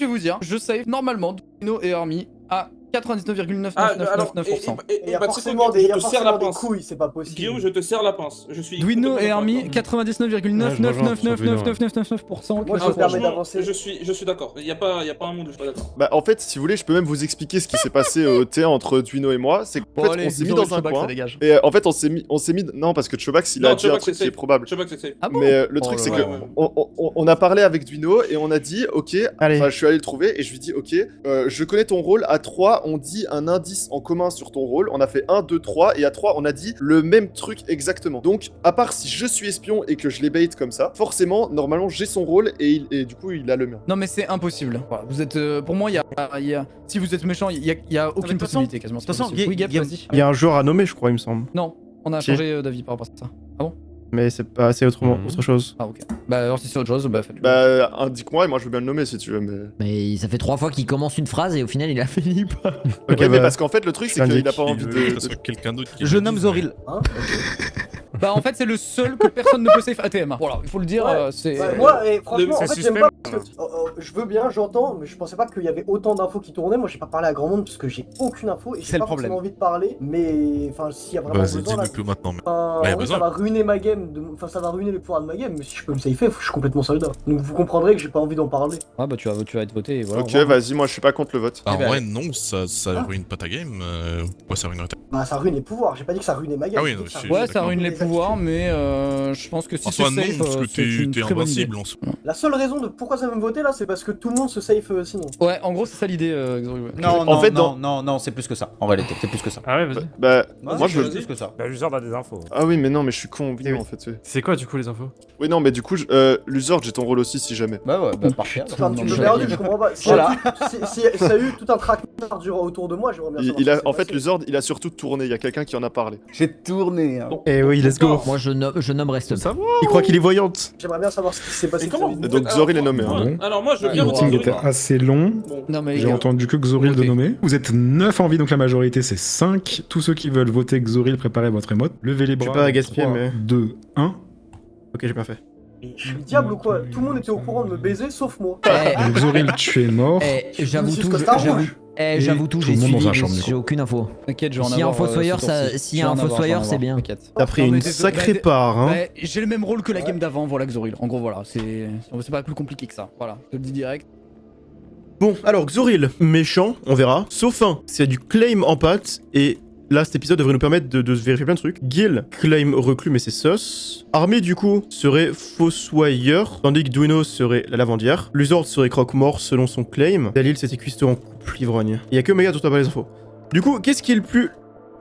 vous safe. dire, je save normalement Duino et Army à 99,999999%. Ah, alors, Il y a bah, tu sais forcément quoi, des, je il y a te serre la forcément des pince. couilles, c'est pas possible. Guillaume, je te serre la pince. Je suis. Duino complètement et Army, d'accord. 99,999999%. Moi, je Ah, me permets franchement, d'avancer. je suis d'accord. Il y a pas un monde où je suis pas d'accord. Bah en fait, si vous voulez, je peux même vous expliquer ce qui s'est passé au thé entre Duino et moi. C'est qu'en fait, on s'est mis dans un coin. Et en fait, on s'est mis. Non, parce que Chobax, il a Non, dit un Chobax, truc c'est qui est safe. probable. Je sais pas que c'est safe. Ah bon? Mais le Oh truc, là c'est là, que ouais. on a parlé avec Duino et on a dit, ok, Allez. enfin, je suis allé le trouver et je lui dis, ok, je connais ton rôle à 3 3, on dit un indice en commun sur ton rôle. On a fait 1, 2, 3. Et à 3, on a dit le même truc exactement. Donc, à part si je suis espion et que je les bait comme ça, forcément, normalement, j'ai son rôle et du coup, il a le mien. Non mais c'est impossible. Voilà, vous êtes, pour moi, si vous êtes méchant, il y a aucune toute façon- possibilité quasiment. de toute façon, Oui, Gap, Guillaume- vas-y. Il y a un joueur à nommer, je crois, il me semble. Non, on a Si. changé d'avis par rapport à ça. Ah bon? Mais c'est pas assez autrement, autre chose. Ah ok. Bah alors si c'est autre chose, bah faites-le. Bah, indique-moi et moi, je veux bien le nommer si tu veux, mais... Mais ça fait 3 fois qu'il commence une phrase et au final il a fini pas. Ok, Ouais, mais bah, parce qu'en fait, le truc, c'est qu'il a pas envie Il veut que de... ce soit quelqu'un d'autre qui Je le nomme dise, Zoril. Hein Bah en fait c'est le seul que personne ne peut safe à TMA. Voilà, il faut le dire, Ouais. c'est... Ouais, moi, et franchement, c'est en fait, suspect, j'aime pas parce que je veux bien, j'entends, mais je pensais pas qu'il y avait autant d'infos qui tournaient. Moi, j'ai pas parlé à grand monde parce que j'ai aucune info et C'est j'ai le pas problème. forcément envie de parler. Mais enfin, s'il y a vraiment Vas-y, besoin, là, dis-nous tout maintenant. Mais... enfin, Ouais, y a en vrai, besoin. ça va ruiner ma game. Enfin, ça va ruiner les pouvoirs de ma game. Mais si je peux me safer, je suis complètement soldat. Donc vous comprendrez que j'ai pas envie d'en parler. Ah bah tu vas être voté et voilà. Ok, vas-y, moi, je suis pas contre le vote. Ah, en ben, vrai, non, ça Ah. ruine pas ta game. Pourquoi ça ruinerait ta Bah, ça ruine les pouvoirs. J'ai pas dit que ça ruinait ma game. Ah oui, j'ai dit non, que je ça suis- ruinait Ouais, ça ruine les pouvoirs, mais je pense que si En c'est soi, non, safe, parce que c'est une t'es très bonne idée. invincible en soi. La seule raison de pourquoi ça veut me voter là, c'est parce que tout le monde se safe sinon. Ouais, en gros c'est ça l'idée, Xori, ouais. Non, En non, fait, non, c'est plus que ça. En réalité, c'est plus que ça. Ah ouais, vas-y. Bah, Ouais, moi, c'est je veux... plus que ça. Bah, Luzard a des infos. Ah oui, mais non, mais je suis con, Eh oui. en fait. Oui. C'est quoi du coup les infos? Oui, non, mais du coup, Luzord, j'ai ton rôle aussi si jamais. Bah ouais, bah parfait. C'est un petit peu je- perdu, je comprends pas. Si Voilà. si ça a eu tout un traquenard autour de moi, j'aimerais bien savoir. Il ce a, qui s'est en fait, passé. Luzord, il a surtout tourné. Il y a quelqu'un qui en a parlé. J'ai tourné. Hein. Eh oui, let's go. Moi je nomme reste. Il croit qu'il est voyante. J'aimerais bien savoir ce qui s'est passé. Et comment de sa vous vie. Et donc, faites- Xoril est nommé. alors, Hein. Bon. Alors moi je veux Ouais, bien Le bon, voter meeting Xoril. était assez long. Bon. Non mais les J'ai gars, entendu que Xoril de Ok. nommer. Vous êtes 9 en vie, donc la majorité c'est 5. Tous ceux qui veulent voter Xoril, préparez votre émote. Levez les Je bras. vais pas gaspiller, 3, mais- 2, 1. Ok, j'ai bien fait. Je suis le diable ou quoi? Tout le monde était au courant de me baiser sauf moi. Eh, Donc Xoril, tu es mort. j'avoue Monsieur tout, Star j'avoue. Rouge. J'avoue tout, tout j'ai le monde dans suivi, un champ, mais du coup. j'ai aucune info. t'inquiète, je vais en S'il y a un avoir, fossoyeur, ce ça- tour-ci. s'il y a Je vais un en avoir, fossoyeur, je vais en c'est avoir, bien. t'inquiète. T'as pris Non, une mais sacrée bah, part, hein. bah, j'ai le même rôle que la game d'avant, voilà Xoril. En gros voilà, c'est pas plus compliqué que ça. Voilà, je te le dis direct. Bon, alors Xoril, méchant, on verra. Sauf un, c'est du claim en pâte et là cet épisode devrait nous permettre de se vérifier plein de trucs. Gil, claim reclus mais c'est sus. Armée du coup serait fossoyeur, tandis que Duino serait la lavandière. Luzord serait croque-mort selon son claim. Dalil c'était cuistot en couple ivrogne. Il y a que Omega dont on a pas les infos. Du coup, qu'est-ce qui est le plus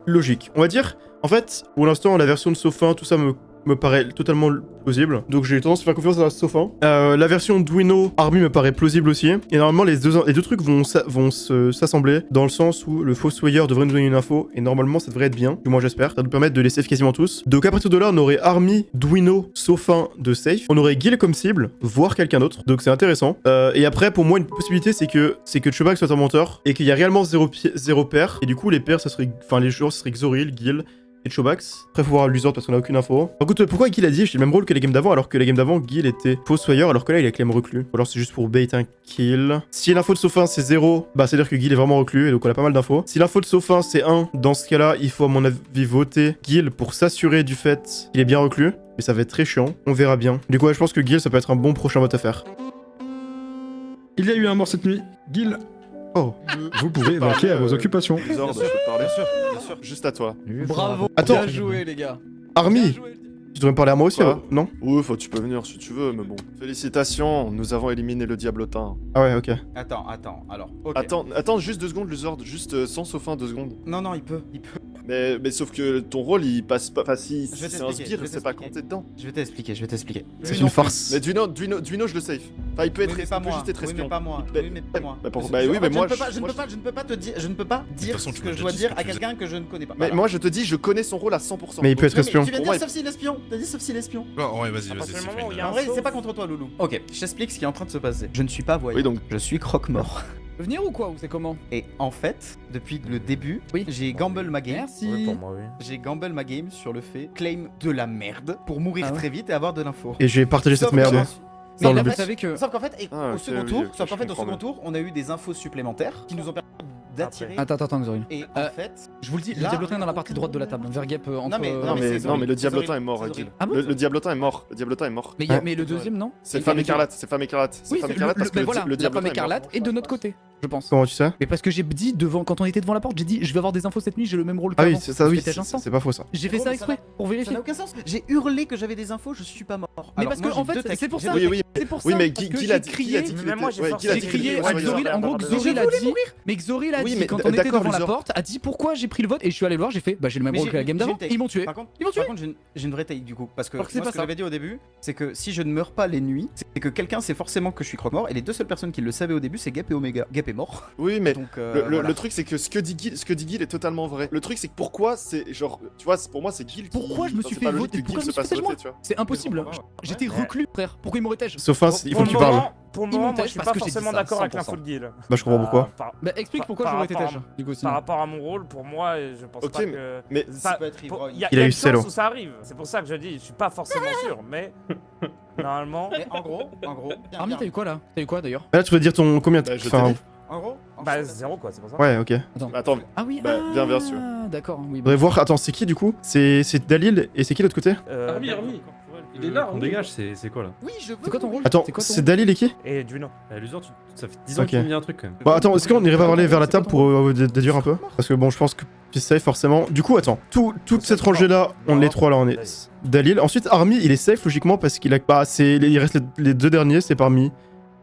logique? On va dire, en fait, pour l'instant la version de Sophin, tout ça me paraît totalement plausible. Donc j'ai tendance à faire confiance à la Sophin. La version Duino Army me paraît plausible aussi. Et normalement les deux trucs vont s'assembler dans le sens où le fossoyeur devrait nous donner une info et normalement ça devrait être bien. Du moins j'espère. Ça va nous permettre de les save quasiment tous. Donc à partir de là on aurait Army, Duino, Sophin de safe. On aurait Gil comme cible, voire quelqu'un d'autre. Donc c'est intéressant. Et après pour moi une possibilité c'est que Chewbacca soit un menteur et qu'il y a réellement zéro paire. Et du coup les paires ça serait, enfin les joueurs ça serait Xoril, Gil et Chobax. Après faut voir Luzord parce qu'on a aucune info. Écoute, pourquoi Gil a dit j'ai le même rôle que les games d'avant alors que les games d'avant Gil était fossoyeur alors que là il est claim reclus. Ou alors c'est juste pour bait un kill. Si l'info de Sophin c'est 0, bah c'est à dire que Gil est vraiment reclus et donc on a pas mal d'infos. Si l'info de Sophin c'est 1, dans ce cas là il faut à mon avis voter Gil pour s'assurer du fait qu'il est bien reclus. Mais ça va être très chiant, on verra bien. Du coup ouais, je pense que Gil ça peut être un bon prochain vote à faire. Il y a eu un mort cette nuit. Gil, Oh. vous pouvez vaquer à vos occupations. Luzord, je peux te parler. Bien sûr. Juste à toi. Bravo, Attends. bien joué les gars. Army, Bien joué. tu devrais me parler à moi aussi, Ouais. hein, non? Ouf, tu peux venir si tu veux, mais bon. Félicitations, nous avons éliminé le diablotin. Ah ouais, ok. Attends, alors. Ok. Attends juste 2 secondes, Luzord, juste sans Sophin 2 secondes. Non, il peut. Mais sauf que ton rôle il passe pas. Enfin, si Je vais c'est un t'expliquer, sbire, je vais c'est pas t'expliquer. compté dedans. Je vais t'expliquer. C'est Lui une non farce. Mais Duino, je le safe. Enfin, il peut être Oui, mais pas il peut moi. juste être Oui, espion. mais pas moi. Mais- Oui, mais pas moi. Bah, pour- Je- bah oui, en mais fait, moi, je ne peux pas dire façon, ce tu que m'as je déjà dois dit dire ce que à tu faisais. quelqu'un que je ne connais pas. Mais Voilà. moi, je te dis, je connais son rôle à 100%. Mais il peut être Oui, mais espion. tu viens de Pour dire moi, sauf s'il est espion. T'as dit sauf s'il est espion. Oh, ouais, vas-y, À vas-y, partir du c'est moment où il y fine. a En un vrai, sauf- c'est pas contre toi, Loulou. Ok, je t'explique ce qui est en train de se passer. Je ne suis pas voyant. Oui, donc. Je suis croque-mort. Venir ou quoi? Ou c'est comment? Et en fait, depuis le début, Oui. j'ai gamble ma game. Merci. Oui, pour moi, oui. J'ai gamble ma game sur le fait claim de la merde pour mourir Ah ouais. très vite et avoir de l'info. Et j'ai partagé cette Sauf merde. que- Mais Dans là, le vous but. savez que. Sauf qu'en fait, Ah, au ok, second oui, tour, ok, sauf qu'en je fait, au comprends second mieux. tour, on a eu des infos supplémentaires qui nous ont permis d'attirer. Attends, Xoril. Et Euh, en fait, Je vous le dis, le là- diablotin est dans la partie droite de la table. Vers Gap entre. mais- Non, mais, c'est non, Zoril, mais le c'est diablotin Zoril, est mort, c'est Gil. Zoril. Ah bon Le diablotin est mort. Le diablotin est mort. Mais, Ouais. mais le deuxième, non? C'est Et- Femme et- Écarlate. C'est Femme Écarlate. C'est Oui, Femme c'est Écarlate parce que mais voilà, le la femme diablotin est mort. écarlate est de notre côté. je pense. Comment tu sais? Mais parce que j'ai dit quand on était devant la porte, j'ai dit je vais avoir des infos cette nuit, j'ai le même rôle Ah qu'avant. oui, c'est ça, oui, C'était instant. c'est pas faux ça. J'ai fait ça exprès pour Ça vérifier. n'a aucun sens. J'ai hurlé que j'avais des infos, je suis pas mort. Mais Alors, parce moi, que en j'ai deux fait, textes. c'est pour ça. Oui, oui, C'est pour oui, ça. mais parce que Guy j'ai a dit crié. qu'il Mais moi, j'ai était- forcé Guy a J'ai dit J'ai qu'il crié, était crié, Warrior. Xoril, en gros, Oui, Xoril a je voulais dit. Mais Xoril a Oui, dit mais quand on était d'accord, devant la Luzor. porte, a dit pourquoi j'ai pris le vote et je suis allé le voir, j'ai fait bah j'ai le même Mais rôle que la game j'ai d'avant. une take. Ils m'ont tué. Par contre, Ils m'ont tué. j'ai une vraie take du coup. Parce que Alors que c'est moi, pas ce que ça. j'avais dit au début, c'est que si je ne meurs pas les nuits, c'est que quelqu'un sait forcément que je suis croque-mort. Et les deux seules personnes qui le savaient au début, c'est Gap et Omega. Gap est mort. Oui, mais Donc, le truc c'est que ce que dit Gil est totalement vrai. Le truc c'est que pourquoi c'est genre, tu vois, pour moi c'est Gil qui. Pourquoi je me enfin, suis c'est fait pas logique voter que Pourquoi Gil je me se suis fasse fait voter, tu vois. C'est impossible. J'étais reclus, frère. Pourquoi ils m'auraient têche Sofa, il faut que tu parles. Pour le Ils moment, m'ont moi, je têche suis parce pas que j'ai dit forcément ça, d'accord avec 100%. l'info de Gil. Bah, je comprends pourquoi. Bah explique pourquoi par j'aurais été rapport têche. Du coup, Par sinon. rapport à mon rôle, pour moi, je pense Ok, pas que. mais Ça- peut être ivrogne. Il y a Il a eu une Celo. chance où ça arrive. C'est pour ça que je dis, je suis pas forcément sûr, mais normalement. Mais en gros, Armin, t'as eu quoi là? T'as eu quoi d'ailleurs? Là, tu veux dire ton combien Bah, je enfin, t'ai dit. En gros, Bah, 0 quoi, c'est pour ça. ouais, ok. Attends, Ah oui, Bah, viens vers sûr. d'accord, oui. Faudrait voir, attends, c'est qui du coup? C'est Dalil et c'est qui l'autre côté? Army. Il est là, On Army. dégage, c'est quoi là? oui, je veux. C'est quoi ton rôle? Attends, C'est quoi ton c'est Dalil et qui? Et Duno. Luzor, ça fait 10 ans Ok. que tu me dis un truc quand même. Bon, attends, est-ce qu'on irait pas aller vers la table pour déduire un peu? Parce que bon, je pense que c'est safe forcément. Du coup, attends, toute cette rangée là, on est les trois là, on est Dalil. Ensuite, Army, il est safe logiquement parce qu'il a pas. Il reste les deux derniers, c'est parmi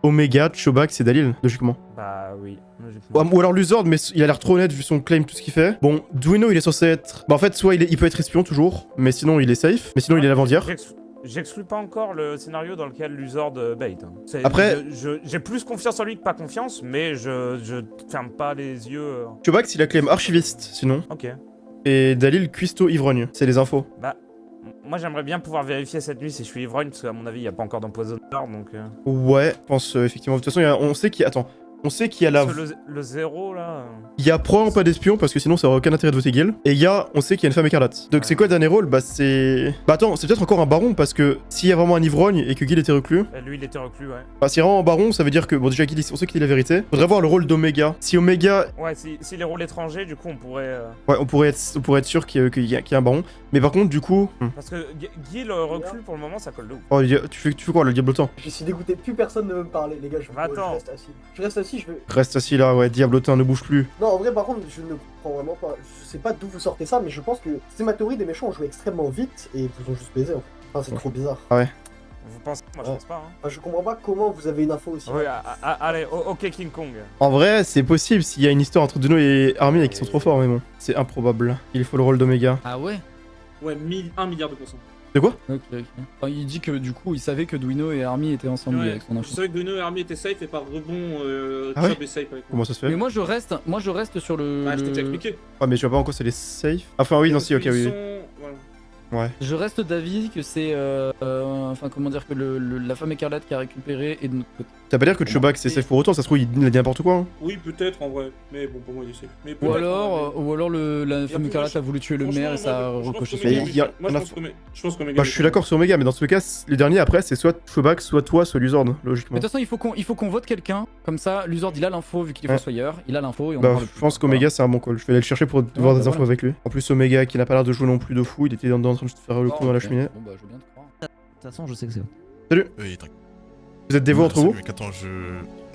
Omega, Chobax et Dalil, logiquement. Bah oui, logiquement. Ou alors Luzord, mais il a l'air trop honnête vu son claim, tout ce qu'il fait. Bon, Duino, il est censé être. Bah, en fait, soit il peut être espion toujours, mais sinon il est safe. Mais sinon, il est l'avant-dire. J'exclus pas encore le scénario dans lequel Luzord bait. Hein. Après- j'ai plus confiance en lui que pas confiance, mais je ferme pas les yeux. Chobax, il a claim archiviste, sinon. Ok. Et Dalil, cuistot, ivrogne. C'est les infos. Bah, moi j'aimerais bien pouvoir vérifier cette nuit si je suis ivrogne, parce qu'à mon avis, il n'y a pas encore d'empoisonneur, donc... Ouais, je pense effectivement. De toute façon, on sait qu'il y a. Attends. On sait qu'il y a la. Parce que le 0 là... Il y a probablement pas d'espion parce que sinon ça aurait aucun intérêt de voter Gil. Et on sait qu'il y a une femme écarlate. Donc c'est quoi le dernier rôle? Bah c'est. Bah attends, c'est peut-être encore un baron parce que s'il y a vraiment un ivrogne et que Gil était reclus. Lui il était reclus, ouais. Bah s'il y a vraiment un baron, ça veut dire que. Bon déjà Gil, on sait qu'il dit la vérité. Faudrait voir le rôle d'Omega. Si Omega. Ouais, si les rôles étrangers, du coup on pourrait... Ouais, on pourrait être sûr qu'il y a un baron. Mais par contre, du coup. Parce que Gil reclus pour le moment, ça colle de ouf. Oh, tu fais quoi, le diablotin? Je suis dégoûté, plus personne ne veut me parler, les gars. Je reste assis. Je reste assis, je vais. Reste assis là, ouais, diablotin, ne bouge plus. Non, en vrai, par contre, je ne comprends vraiment pas. Je sais pas d'où vous sortez ça, mais je pense que c'est ma théorie des méchants ont joué extrêmement vite et vous ont juste baisé en fait. Enfin, c'est trop bizarre. Ah ouais. Vous pensez? Moi je pense pas, hein. Enfin, je comprends pas comment vous avez une info aussi. Ouais, allez, ok King Kong. En vrai, c'est possible s'il y a une histoire entre Duno et Armin et qu'ils sont trop forts, mais bon. C'est improbable. Il faut le rôle d'Omega. Ah ouais? Ouais, 1 milliard de %. De quoi? Ok. Enfin, il dit que du coup, il savait que Duino et Army étaient ensemble Ouais. avec son Je info. savais que Duno et Army étaient safe et par rebond, Ah ouais Chubb est safe avec moi. Comment ça se fait? Mais moi je reste sur le. Ah, je t'ai déjà expliqué. Ah, mais je vois pas en quoi c'est les safe. Enfin, oui, non, si, ok, Ils oui. sont- voilà. Ouais. Je reste d'avis que c'est. Enfin, comment dire, que la femme écarlate qui a récupéré est de notre côté. Ça veut pas dire que Chobax c'est safe pour autant, ça se trouve il a dit n'importe quoi. Hein. Oui, peut-être en vrai. Mais bon, pour moi, il est safe. Mais Ou peut-être, alors, hein, la femme écarlate a voulu tuer le maire et ça a recoché sur Mais lui. il y a- Moi, on a- je pense qu'Omega. Bah, je suis d'accord sur Omega, mais dans ce cas, le dernier après, c'est soit Chobax, soit toi, soit Luzord, logiquement. Mais de toute façon, il faut qu'on vote quelqu'un. Comme ça, Luzord, il a l'info vu qu'il est Ouais. fossoyeur. Il a l'info et on en Bah, parle je plus. pense qu'Omega c'est un bon call. Je vais aller le chercher pour voir bah des infos voilà. avec lui. En plus, Omega qui n'a pas l'air de jouer non plus de fou, il était en train de se faire le coup dans la Ok. cheminée. Bon, bah, je veux bien te croire. De toute façon, je sais que c'est. Oui, t'inquiète. Vous êtes dévots entre vous? Mec, attends, je.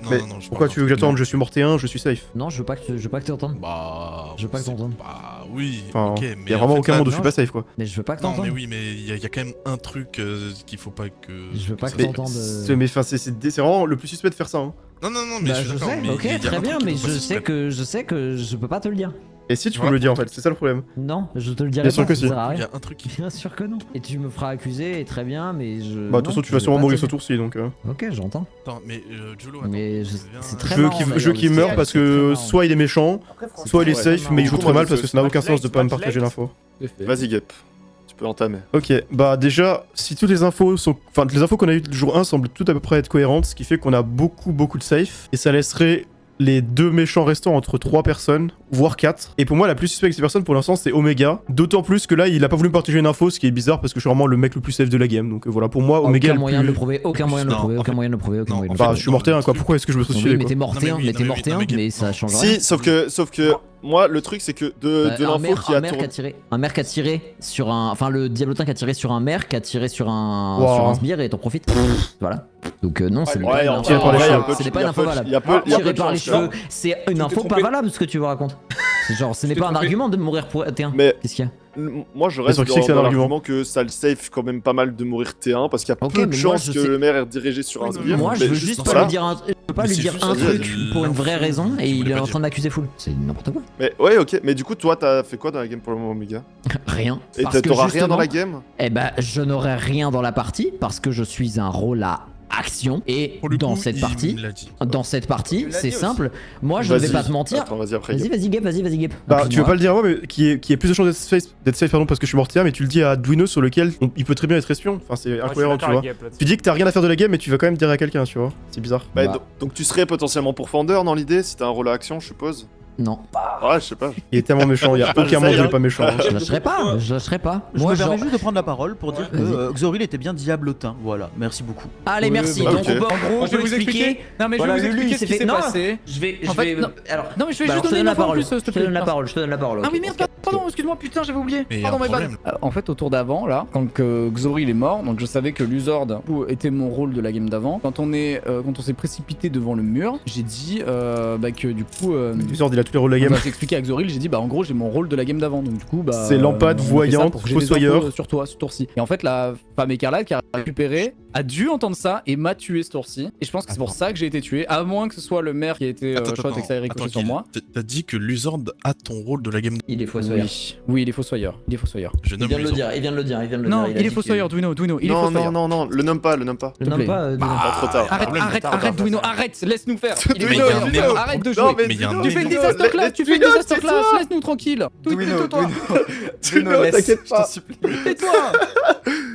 Non, Mais non, non, je pourquoi parle tu veux que pas. j'attende? Je suis mortéen, je suis safe. Non, je veux pas que tu entendes. Bah. Je veux pas que c'est- t'entendes. Bah oui, Enfin, ok, mais. y a en vraiment fait, aucun là, monde où je non, suis pas safe quoi. Mais je veux pas que Non, t'entendes. mais oui, mais il y a quand même un truc qu'il faut pas que. Je veux pas que ça- Mais, t'entendes. mais enfin, c'est vraiment le plus suspect de faire ça. Hein. Non, non, non, mais Bah, je suis je d'accord. sais, mais ok, il y a très un bien, truc mais qui est pas je suspect. sais que je peux pas te le dire. Et si tu peux Voilà. me le dire en fait, c'est ça le problème. Non, je te le dirai Bien sûr pas, que ça si. sert à Il y rien. a un truc qui. Bien sûr que non. Et tu me feras accuser, et très bien, mais je. Bah, de non, toute façon, tu je vas vais sûrement pas mourir te ce le tour-ci donc. dire. Ok, j'entends. Attends, mais Jolo, attends. Mais viens- c'est très Je veux marrant, qu'il d'ailleurs, meure c'est parce très que marrant. soit il est méchant, Après, franchement, soit il est Ouais, safe, mais il joue marrant. très mal parce que ça n'a aucun Match sens de pas me Lex, partager l'info. Vas-y, Gep. Tu peux entamer. Ok, bah déjà, si toutes les infos sont. Enfin, les infos qu'on a eues le jour 1 semblent toutes à peu près être cohérentes, ce qui fait qu'on a beaucoup de safe. Et ça laisserait les deux méchants restants entre 3 personnes, voire 4. Et pour moi, la plus suspecte de ces personnes pour l'instant, c'est Omega. D'autant plus que là, il a pas voulu me partager une info, ce qui est bizarre parce que je suis vraiment le mec le plus safe de la game. Donc voilà, pour moi, Omega. Aucun le moyen de plus- le prouver, aucun moyen de le Non, prouver, en aucun fait- moyen de le prouver, aucun non, moyen de en le fait, Bah, prouver. je suis mortéen quoi, pourquoi est-ce que je me Oui, soucie mais quoi? t'es mortéen, Non, mais oui, mais t'es non, mais oui, mortéen, non, mais mais ça change Si, rien. sauf que moi, le truc, c'est que de Un l'info qui a maire tourné. un maire qui a tiré sur un. Enfin, le diablotin qui a tiré sur un maire, qui a tiré sur un Wow. sbire et t'en profites. Voilà. Donc non, ce n'est Ouais, pas une en info vrai, il y a valable. peu de- Ce n'est pas il y une a info peu de- valable. il y a peu- il y a peu Tirer de par les chance. cheveux, c'est une t'es info pas trompé. valable ce que tu me racontes. C'est genre, ce n'est t'es pas un trompé. argument de mourir pour T1. Mais Qu'est-ce qu'il y a? moi, je reste sûr que c'est un dans argument. l'argument que ça le safe quand même pas mal de mourir T1 parce qu'il y a Ok, peu de mais moi, chances je que sais- le maire est dirigé sur un sbire. Moi, je mais veux juste pas voilà. lui dire un, je peux pas Mais lui c'est dire juste un ça, truc il- pour une vraie l'info, raison et je il voulais est pas en train dire. d'accuser full. C'est n'importe quoi. Mais ouais, ok. Mais du coup, toi, t'as fait quoi dans la game pour le moment, Omega? Rien. Et Parce que t'auras rien dans justement, la game? Eh ben, je n'aurai rien dans la partie parce que je suis un rôle à action et Pour le dans coup, cette il partie, me l'a dit. c'est dit simple. Moi, je ne vais Vas-y. pas te mentir. Attends, vas-y après. Vas-y, vas-y, Gap, vas-y, Gap. Bah, tu veux pas le dire à moi, mais qui ait plus de chances d'être safe, pardon, parce que je suis mort T1, mais tu le dis à Dwino sur lequel il peut très bien être espion. Enfin, c'est incohérent, tu vois. Tu dis que t'as rien à faire de la game, mais tu vas quand même dire à quelqu'un, tu vois. C'est bizarre. Bah, Bah. donc tu serais potentiellement pourfendeur dans l'idée si t'as un rôle à action, je suppose. Non, Ouais, je sais pas. Il est tellement méchant, il y a aucun monde où il est pas méchant. hein. je lâcherai pas. Je lâcherai pas. Je me permets genre- juste de prendre la parole pour dire que Vas-y. Xoril était bien diablotin. Voilà, merci beaucoup. Allez, Ouais, merci. bah, Donc, ok. on peut, en gros, Moi, on je vais peut vous expliquer. expliquer. Non, mais Voilà, je vais vous Lulu, il expliquer ce s'est qui s'est fait- non. passé. Je vais. En fait, non. Alors. Non, mais je vais Bah, juste alors, je te donner donne la l'info en parole. plus, s'il te Je te plaît. donne la parole. Je te donne la parole. Ah ok. oui, merde, pardon, excuse-moi, putain, j'avais oublié. Mais Pardon, un my bad. problème. En fait, au tour d'avant, là, quand Xoril est mort, donc je savais que Luzord était mon rôle de la game d'avant. Quand on s'est précipité devant le mur, j'ai dit bah, que du coup. Luzord, il a tous les rôles de la game. J'ai expliqué à Xoril, j'ai dit bah en gros j'ai mon rôle de la game d'avant, donc du coup bah. C'est lampade, on a fait voyante, ça pour que j'ai des fossoyeur. infos sur toi ce tour-ci. Et en fait la femme écarlate qui a récupéré a dû entendre ça et m'a tué ce tour-ci. Et je pense que c'est pour ça que j'ai été tué, à moins que ce soit le maire qui a été shot et que ça ait ricochet sur Guil, moi. T'as dit que Luzord a ton rôle de la game. Il est fossoyeur. Oui, il est fossoyeur. Il est fossoyeur. Je Il nomme vient de le Luzord. dire. Il vient de le dire. Non, a il dit est que- fossoyeur, Dwino, il est Non, fossoyeur. non, le nomme pas. Je te nomme plaît. pas. Ah, trop tard. Arrête, Dwino, arrête, laisse-nous faire. Il est Dwino, fossoyeur. Dwino. Arrête de Non, jouer. Mais il y a un Tu fais une Dwino, disaster class, tu fais une Dwino, disaster class, tais-toi. laisse-nous tranquille. Dwino, Dwino, laisse, t'inquiète je pas. t'en supplie. Tais-toi.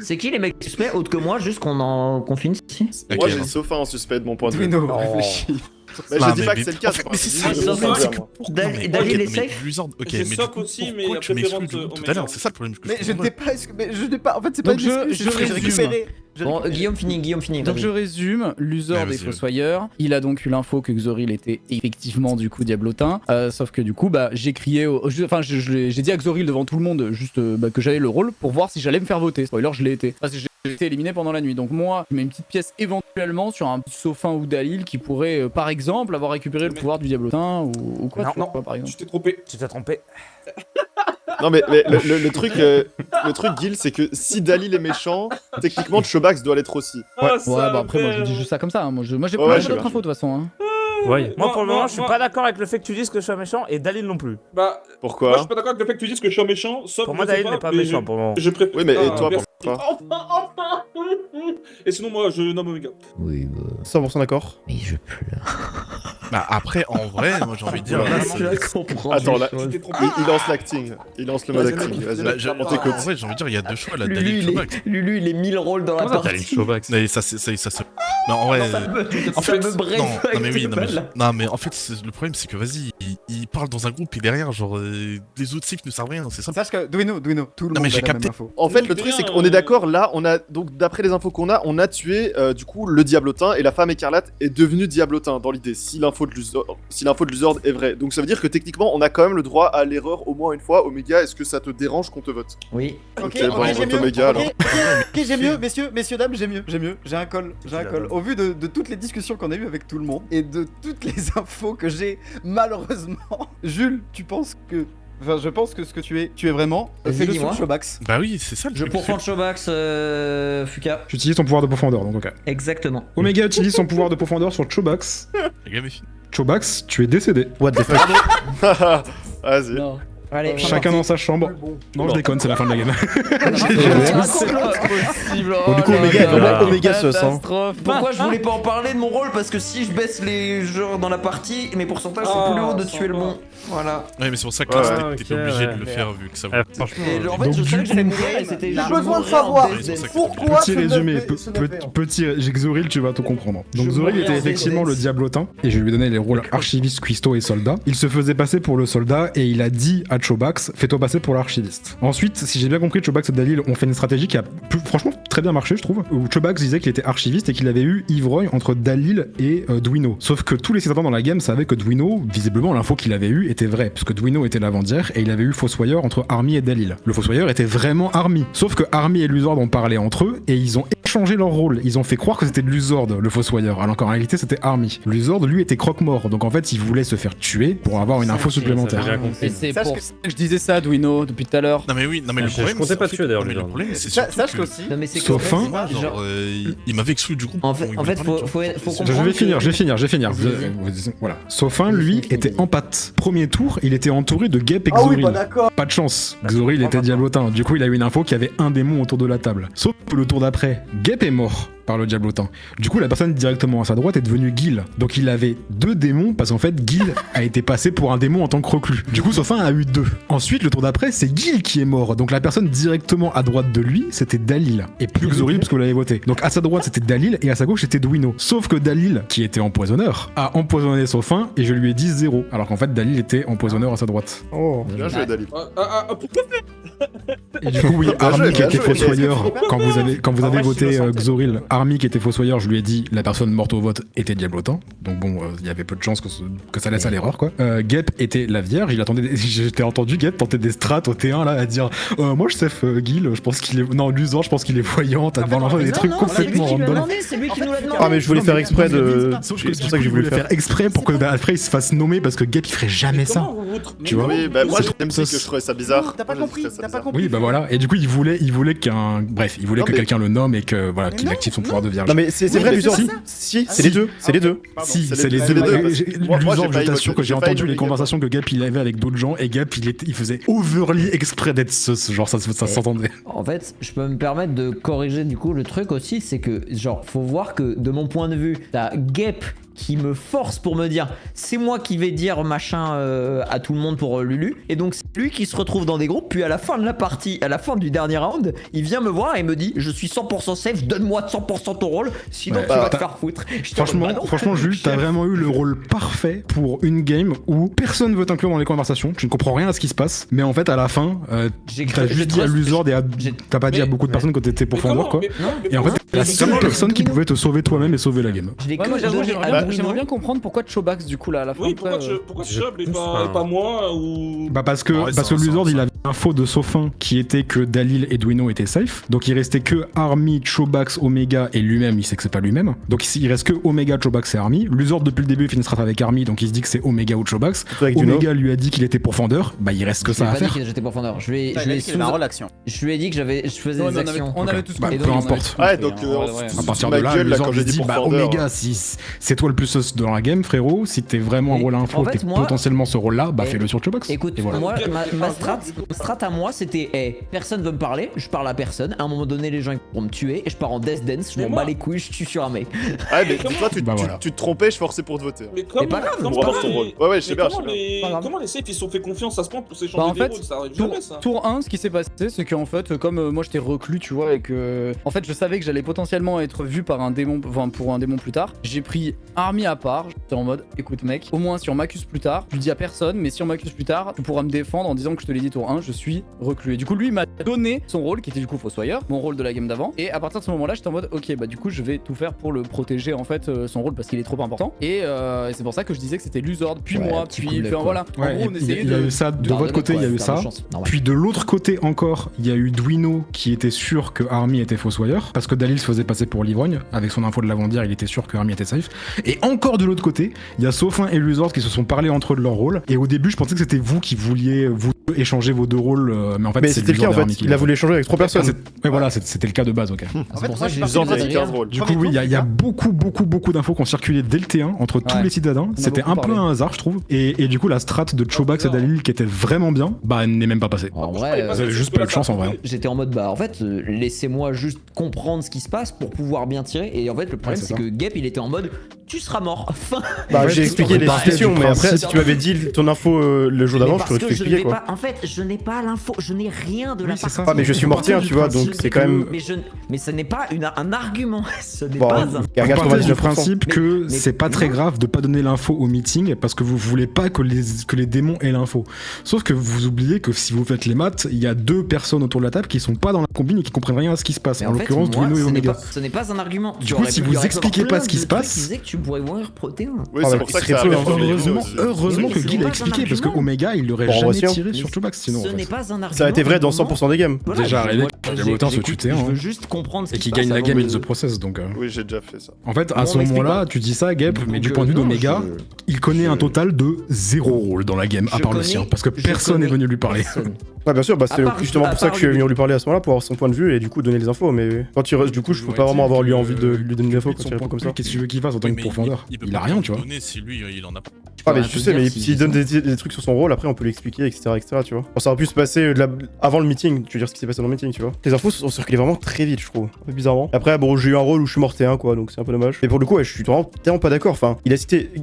C'est qui les mecs suspects autres que moi, juste qu'on finisse ici? Ok, Moi, j'ai bon. Sofa en suspect de mon point de vue. Dwino, réfléchis. Mais Non, je dis pas que c'est le cas. en fait, mais c'est ça, pas le un problème, c'est que moi. pourquoi Dalil- mais- Dalil ok, est mais safe Luzord, ok, J'ai mais du soif coup, aussi, mais pourquoi la tu m'exclus préférence tout à Omega. l'heure? C'est ça le problème que Mais je comprends n'ai pas. Mais je n'ai pas. En fait, c'est pas Donc une excuse, je j'ai résume. récupéré. J'ai Bon, récupéré. Guillaume finit. Donc vas-y. je résume, Luzord Ouais, est vas-y. fossoyeur, il a donc eu l'info que Xoril était effectivement du coup diablotin, sauf que du coup bah j'ai crié, j'ai dit à Xoril devant tout le monde juste bah, que j'avais le rôle pour voir si j'allais me faire voter. Spoiler, je l'ai été. Parce que j'ai été éliminé pendant la nuit. Donc moi, je mets une petite pièce éventuellement sur un petit Sophin ou Dalil qui pourrait par exemple avoir récupéré le pouvoir du diablotin ou quoi, Non, tu vois, par exemple. Tu t'es trompé. Tu t'es trompé. Non, mais le truc, Gil, c'est que si Dalil est méchant, techniquement, Chobax doit l'être aussi. Ah, Ouais, bah après moi je dis juste ça comme ça, hein. Moi j'ai Ouais, pas je d'autres sais infos de toute façon. Hein. Ouais. Moi pour le moment, je suis pas d'accord avec le fait que tu dises que je suis méchant et Dalil non plus. Bah, moi je Pourquoi suis pas d'accord avec le fait que tu dises que je suis un méchant, sauf Pour que moi, je sais Dalil n'est pas mais méchant pour le moment. Je préfère. Oui, mais et toi, merci. pourquoi Enfin. Et sinon, moi, je nomme Omega. Oui, bah, 100% d'accord. mais je pleure. Bah après, en vrai, moi j'ai envie de dire. là, c'est- Attends, là, Tu t'es trompé. il lance l'acting. Il lance le mode acting. Bah, Vas-y, on en t'écoute. vrai, j'ai envie de dire, il y a deux choix là, Lulu, Dalil il Chobax. est... Lulu, il est 1000 rôles dans la Comment ça, t'as partie. les Showbacks? Mais ça se. Non, en vrai. En Ça fait, me bref non, avec mais oui, tes non, mais, balles. non, mais en fait, le problème, c'est que vas-y, il parle dans un groupe et derrière, genre, les autres cycles ne servent à rien, c'est ça. Sache que Dwino, tout le Non, mais monde j'ai a la même capté. info. En fait, le truc, c'est qu'on est d'accord, là, on a, donc, d'après les infos qu'on a, on a tué, du coup, le Diablotin, et la femme écarlate est devenue Diablotin, dans l'idée, si l'info de Luzord est vraie. Donc ça veut dire que, techniquement, on a quand même le droit à l'erreur au moins une fois. Omega, est-ce que ça te dérange qu'on te vote? Oui. Ok, bon, on j'ai vote mieux. Omega, alors. Ok, j'ai mieux, messieurs, dames, j'ai mieux. J'ai un call. Au vu de toutes les discussions qu'on a eues avec tout le monde et de toutes les infos que j'ai, malheureusement, Jules, tu penses que. Enfin, je pense que ce que tu es vraiment. Vas-y, Fais-le dis-moi. sur Showbax. Bah oui, c'est ça le Je truc. pourfends le Showbax, Fuka. Tu utilises ton pouvoir de profondeur, donc ok. Exactement. Omega utilise son pouvoir de profondeur sur Chobax. La game est finie. Chobax, tu es décédé. What the fuck. Vas-y. Non. Allez, Chacun dans sa chambre. Non, je déconne, c'est la fin de la game. C'est pas possible. Bon, du coup, Omega sauce, hein. Pourquoi je voulais pas en parler de mon rôle? Parce que si je baisse les joueurs dans la partie, mes pourcentages sont plus hauts de tuer le bon. Voilà. Ouais, mais c'est pour ça que Ouais, t'étais ok, obligé de ouais. le faire vu que ça Eh, vous. franchement, Et en fait, Donc, je savais du que j'allais coup, mourir et c'était. J'ai je besoin de mourrais en savoir c'est pour ça que pourquoi Petit ce résumé, neuf- ce neuf est un. Xoril, tu vas tout comprendre. Donc Je Xoril mourrai était en effectivement DDS. le diablotin, et je lui ai donné les rôles archiviste, cuistot et soldat. Il se faisait passer pour le soldat, et il a dit à Chobax, fais-toi passer pour l'archiviste. Ensuite, si j'ai bien compris, Chobax et Dalil ont fait une stratégie qui a franchement très bien marché, je trouve, où Chobax disait qu'il était archiviste et qu'il avait eu ivrogne entre Dalil et Dwino. Sauf que tous les citadins dans la game savaient que Dwino, visiblement l'info qu'il avait eue était vraie, puisque Dwino était lavandière et il avait eu Fossoyeur entre Army et Dalil. Le Fossoyeur était vraiment Army. Sauf que Army et Luzord ont parlé entre eux et ils ont échangé leur rôle. Ils ont fait croire que c'était Luzord, le Fossoyeur, alors qu'en réalité c'était Army. Luzord, lui, était croque-mort, donc en fait il voulait se faire tuer pour avoir une info supplémentaire. Et c'est pour ça que je disais ça, Dwino, depuis tout à l'heure. Non mais oui, non mais le Je problème. comptais pas c'est- tuer d'ailleurs, non, mais le Luzord. problème, c'est Sache surtout que- aussi. Non, mais c'est Sauf que- un- Genre, il m'avait exclu du groupe. En fait, quand il voulait parler, tu vois. faut Je comprendre. vais finir. Vas-y. Voilà. Sofin, lui, était en patte. Premier tour, il était entouré de Gep et Ah oui, Xoril. bah d'accord. Pas de chance. Xoril était diablotin. Du coup, il a eu une info qu'il y avait un démon autour de la table. Sauf que le tour d'après, Gep est mort par le diablotin. Du coup, la personne directement à sa droite est devenue Gil. Donc il avait 2 démons parce qu'en fait, Gil a été passé pour un démon en tant que reclus. Du coup, Sofin a eu 2. Ensuite, le tour d'après, c'est Gil qui est mort. Donc la personne directement à droite de lui, c'était Dalil. Et plus Xoril parce que vous l'avez voté. Donc à sa droite, c'était Dalil et à sa gauche, c'était Dwino. Sauf que Dalil, qui était empoisonneur, a empoisonné Sofin et je lui ai dit 0. Alors qu'en fait, Dalil était empoisonneur à sa droite. Oh. Bien joué, Dalil. Pourquoi Et du coup, oui, Bien joué, Army qui bien était joué. fossoyeur, quand vous En avez vrai, voté je suis innocent. Xoril, Army qui était fossoyeur, je lui ai dit la personne morte au vote était diablotin. Donc bon, il y avait peu de chances que ça laisse à l'erreur, quoi. Gep était la vierge, j'étais entendu Gep tenter des strats au T1 là à dire moi je safe Gil, je pense qu'il est. Non, Luzor, je pense qu'il est voyant, t'as devant l'enfant des trucs complètement random. C'est lui qui nous l'a demandé. Ah mais je voulais faire exprès de... Sauf C'est pour ça que j'ai voulu le faire. exprès pour que après il se fasse nommer parce que Gep il ferait jamais ça. Tu vois. Oui, bah moi C'est j'ai même dit que je trouvais ça bizarre. T'as pas Moi, j'ai compris, trouvé ça t'as pas bizarre. compris. Oui, bah voilà. Et du coup, il voulait qu'un. Bref, il voulait Non, que mais- quelqu'un le nomme et que voilà, qu'il non, active son pouvoir de vierge. Non mais c'est Oui, vrai, mais Luzord. c'est Si, c'est les deux. C'est les deux. Pardon, Si, c'est les c'est deux. parce que moi, Luzord, j'ai je failli t'assure voter- que j'ai j'ai failli entendu les voter conversations que Gap il avait avec d'autres gens et Gap il faisait overly exprès d'être sus, genre ça s'entendait. En fait, je peux me permettre de corriger du coup le truc aussi, c'est que genre faut voir que de mon point de vue, t'as Gep qui me force pour me dire c'est moi qui vais dire machin à tout le monde pour Lulu, et donc c'est lui qui se retrouve dans des groupes, puis à la fin de la partie, à la fin du dernier round, il vient me voir et me dit je suis 100% safe, donne-moi 100% ton rôle, sinon Ouais. tu vas te Bah, faire foutre. J'étais en mode, bah non. Franchement, Jules, t'as vraiment eu le rôle parfait pour une game où personne veut t'inclure dans les conversations, tu ne comprends rien à ce qui se passe, mais en fait à la fin, t'as juste dit à Luzord et t'as pas dit à beaucoup de personnes que t'étais pourfendeur quoi. Et en fait, t'es la seule personne qui pouvait te sauver toi-même et sauver la game. Je l'ai Ouais, moi, que donné à Bruno. j'aimerais bien comprendre pourquoi Chobax du coup là à la fin. Oui, après, pourquoi Chob et pas moi ou. Bah parce que Ouais, ça, Luzord ça. il avait l'info de Sofin qui était que Dalil et Dwino étaient safe, donc il restait que Army, Chobax, Omega et lui-même, il sait que c'est pas lui-même, donc il reste que Omega, Chobax et Army. Luzord depuis le début il finira avec Army, donc il se dit que c'est Omega ou Chobax. Avec Duno. Omega lui a dit qu'il était pourfendeur, bah il reste que Je lui ai ça à pas dit faire. que j'étais pourfendeur. Je lui ai Il a dit qu'il avait un rôle action. Je lui ai dit que je faisais Ouais, des mais actions. on avait Ok. tous Bah, compris, peu on avait importe. tous Ouais, compris, donc hein, ouais, ouais. À partir ma de là, gueule, là, Luzord quand j'ai lui dit dit bah pourfendeur. Omega, si c'est toi le plus sus dans la game frérot, si t'es vraiment un Et rôle info, en fait, t'es moi- potentiellement ce rôle-là, bah Et- fais-le sur Chobax. Écoute, Et voilà. moi, ma strat à moi, c'était personne veut me parler, je parle à personne. À un moment donné, les gens ils vont me tuer et je pars en death dance, je Mais m'en moi- bats les couilles, je tue sur un mec. Ah, mais dis-toi, Bah voilà. tu te trompais, je forçais pour te voter. Mais comment, pas grave, comment, pour avoir ton les- rôle. Ouais, ouais, je sais mais bien, comment je sais les- Pas grave. comment les safes ils se sont fait confiance à ce point pour s'échanger Bah, en des fait, rôles, ça arrive Tour, jamais ça. tour 1, ce qui s'est passé, c'est qu'en fait, comme moi j'étais reclus, tu vois, et que. En fait, je savais que j'allais potentiellement être vu par un démon, enfin pour un démon plus tard. J'ai pris Army à part, j'étais en mode, écoute mec, au moins si on m'accuse plus tard, je le dis à personne, mais si on m'accuse plus tard, tu pourras me défendre en disant que je te l'ai dit tour 1, je suis reclus. Et du coup, lui, il m'a donné son rôle, qui était du coup Fossoyeur, mon rôle de la game d'avant. Et à partir de ce moment-là, j'étais en mode, ok, bah du coup, je vais tout faire pour le protéger, en fait, son rôle, parce qu'il est trop important. Et c'est pour ça que je disais que c'était Luzord, puis Ouais, moi, petit puis. coup de lait, Enfin, quoi. voilà. En Ouais, gros, on il essayait y a de. eu ça, de Pardon, votre côté il y a eu faire de ça. chance, normal. Puis de l'autre côté encore, il y a eu Dwino qui était sûr que Army était Fossoyeur, parce que Dalil se faisait passer pour l'ivrogne, avec son info de lavandière, il était sûr que Army était safe. Et encore de l'autre côté, il y a Sofin et Luzord qui se sont parlé entre eux de leur rôle, et au début je pensais que c'était vous qui vouliez vous deux échanger vos deux rôles, mais en fait Mais c'est c'était le cas en Luzord et fait, Army qui il a l'ont voulu échanger avec 3 fait. personnes. Ouais voilà, c'était le cas de base, ok. C'est pour ça que j'ai Luzord, eu il y a des 15 rôles. Du coup oui, il y a beaucoup d'infos qui ont circulé dès le T1 entre tous Ouais. les citadins, a c'était beaucoup un peu parlé. un hasard je trouve, et du coup la strat de Chobax et Dalil qui était vraiment bien, bah n'est même pas passée. En Je vrai, parlais pas vous avez de juste pas eu de chance, en vrai. j'étais en mode bah en fait laissez-moi juste comprendre ce qui se passe pour pouvoir bien tirer, et en fait le problème Ouais, c'est c'est ça. que Gep il était en mode tu seras mort. Fin. Bah, En fait, j'ai expliqué les on partait situations, du mais après, principe- si tu m'avais dit ton info le jour Mais d'avant, je parce t'aurais tout que je expliqué n'ai quoi. pas, en fait, je n'ai pas l'info, je n'ai rien de la Oui, c'est partie. ça. Ah, mais je suis mortier, tu vois, donc c'est quand même. Mais ce n'est pas un argument. Ce n'est Bon, pas un. On regarde partait du 99%. principe que Mais- c'est pas très non. grave de pas donner l'info au meeting parce que vous voulez pas que les démons aient l'info. Sauf que vous oubliez que si vous faites les maths, il y a 2 personnes autour de la table qui sont pas dans la combine et qui comprennent rien à ce qui se passe. Mais En fait, l'occurrence, moi, Druino et Omega. ce n'est pas un argument. Du coup, si vous expliquez pas ce qui se passe- Tu disais que tu pourrais mourir protéin. Oui, Ah, c'est bah, pour il ça que serait ça peu, arrive hein. dans les Heureusement, vidéos. heureusement Mais que ce Guy n'est l'a pas un expliqué parce que argument. Omega il l'aurait Bon, jamais voici, hein. tiré sur Chobax sinon. Ce en fait. n'est pas un argument. Ça a été vrai dans 100% des games. Voilà, Déjà, moi, j'avais autant se j'écoute, tuer, Je hein. veux juste comprendre ce Et qui qui se gagne passe la game avant in de- the process donc. Oui, j'ai déjà fait ça. En fait, à Bon, ce on m'explique moment-là, pas. tu dis ça, Gep, mais du Donc, point de vue non, d'Omega, il connaît un total de 0 rôle dans la game, à Je part le connais- sien, parce que je personne n'est connais venu lui parler. personne. Ouais, bien sûr, bah À c'est part- justement à pour ça part que je suis lui. venu lui parler à ce moment-là, pour avoir son point de vue et du coup donner les infos. Mais quand tu restes, du coup, je peux pas vraiment avoir lui envie de lui donner des infos quand il répond comme ça. Qu'est-ce que tu veux qu'il fasse en tant Oui, que mais profondeur peut Il pas a rien, tu vois. donner si lui, il en a pas. Ah, mais rien tu te sais, dire mais si- s'il donne des trucs sur son rôle, après on peut l'expliquer, etc., etc., tu vois. Bon, ça aurait pu se passer avant le meeting, tu veux dire ce qui s'est passé dans le meeting, tu vois. Les infos sont circulées vraiment très vite, je trouve, un peu bizarrement. Après, bon, j'ai eu un rôle où je suis mort T1, quoi, donc c'est un peu dommage. Mais pour le coup, ouais, je suis tellement pas d'accord. Enfin,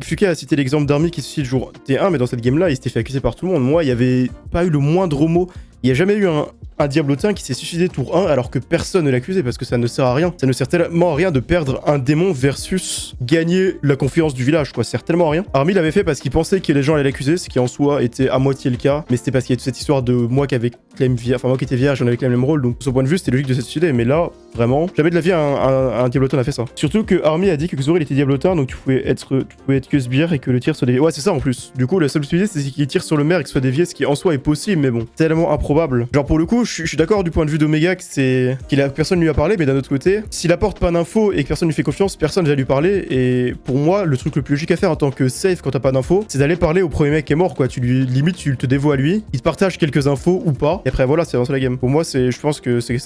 Fuka a cité l'exemple d'Army qui se suicide jour T1, mais dans cette game-là, il s'était fait accuser par tout le monde. Moi, il y avait pas eu le moindre mot. Il n'y a jamais eu un diablotin qui s'est suicidé tour 1 alors que personne ne l'accusait parce que ça ne sert à rien. Ça ne sert tellement à rien de perdre un démon versus gagner la confiance du village, quoi. Ça sert tellement à rien. Army l'avait fait parce qu'il pensait que les gens allaient l'accuser, ce qui en soi était à moitié le cas, mais c'était parce qu'il y a toute cette histoire de moi qui avait claim vierge, enfin moi qui étais vierge, j'en avais claim le même rôle, donc de son point de vue c'était logique de se suicider, mais là, vraiment, jamais de la vie un diablotin a fait ça. Surtout que Army a dit que Xoril était diablotin, donc tu pouvais être que sbire et que le tir soit dévié. Ouais, c'est ça en plus. Du coup, la seule possibilité c'est qu'il tire sur le maire et que ce soit dévié, ce qui en soi est possible, mais bon, tellement improbable. Genre pour le coup, je suis d'accord du point de vue d'Omega que personne lui a parlé, mais d'un autre côté, s'il apporte pas d'infos et que personne lui fait confiance, personne va lui parler. Et pour moi, le truc le plus logique à faire en tant que safe quand t'as pas d'infos, c'est d'aller parler au premier mec qui est mort, quoi. Tu lui limite, tu te dévoies à lui, il te partage quelques infos ou pas, et après voilà, c'est avancer la game. Pour moi, je pense que c'est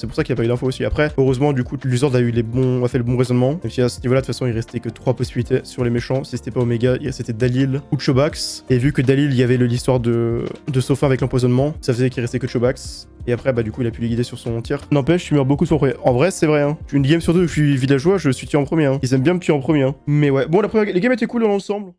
pour ça qu'il y a pas eu d'infos aussi. Après, heureusement, du coup, Luzord a fait le bon raisonnement. Même si à ce niveau-là, de toute façon, il restait que 3 possibilités sur les méchants. Si c'était pas Omega, c'était Dalil ou Chobax. Et vu que Dalil, il y avait l'histoire de Sophin avec l'empoisonnement, ça faisait qu'il restait que Chobax. Et après, bah du coup, il a pu les guider sur son tir. N'empêche, tu meurs beaucoup sur le premier. En vrai, c'est vrai, hein. Une game sur deux où je suis villageois, je suis tué en premier, hein. Ils aiment bien me tuer en premier, hein. Mais ouais, bon, les games étaient cool dans l'ensemble.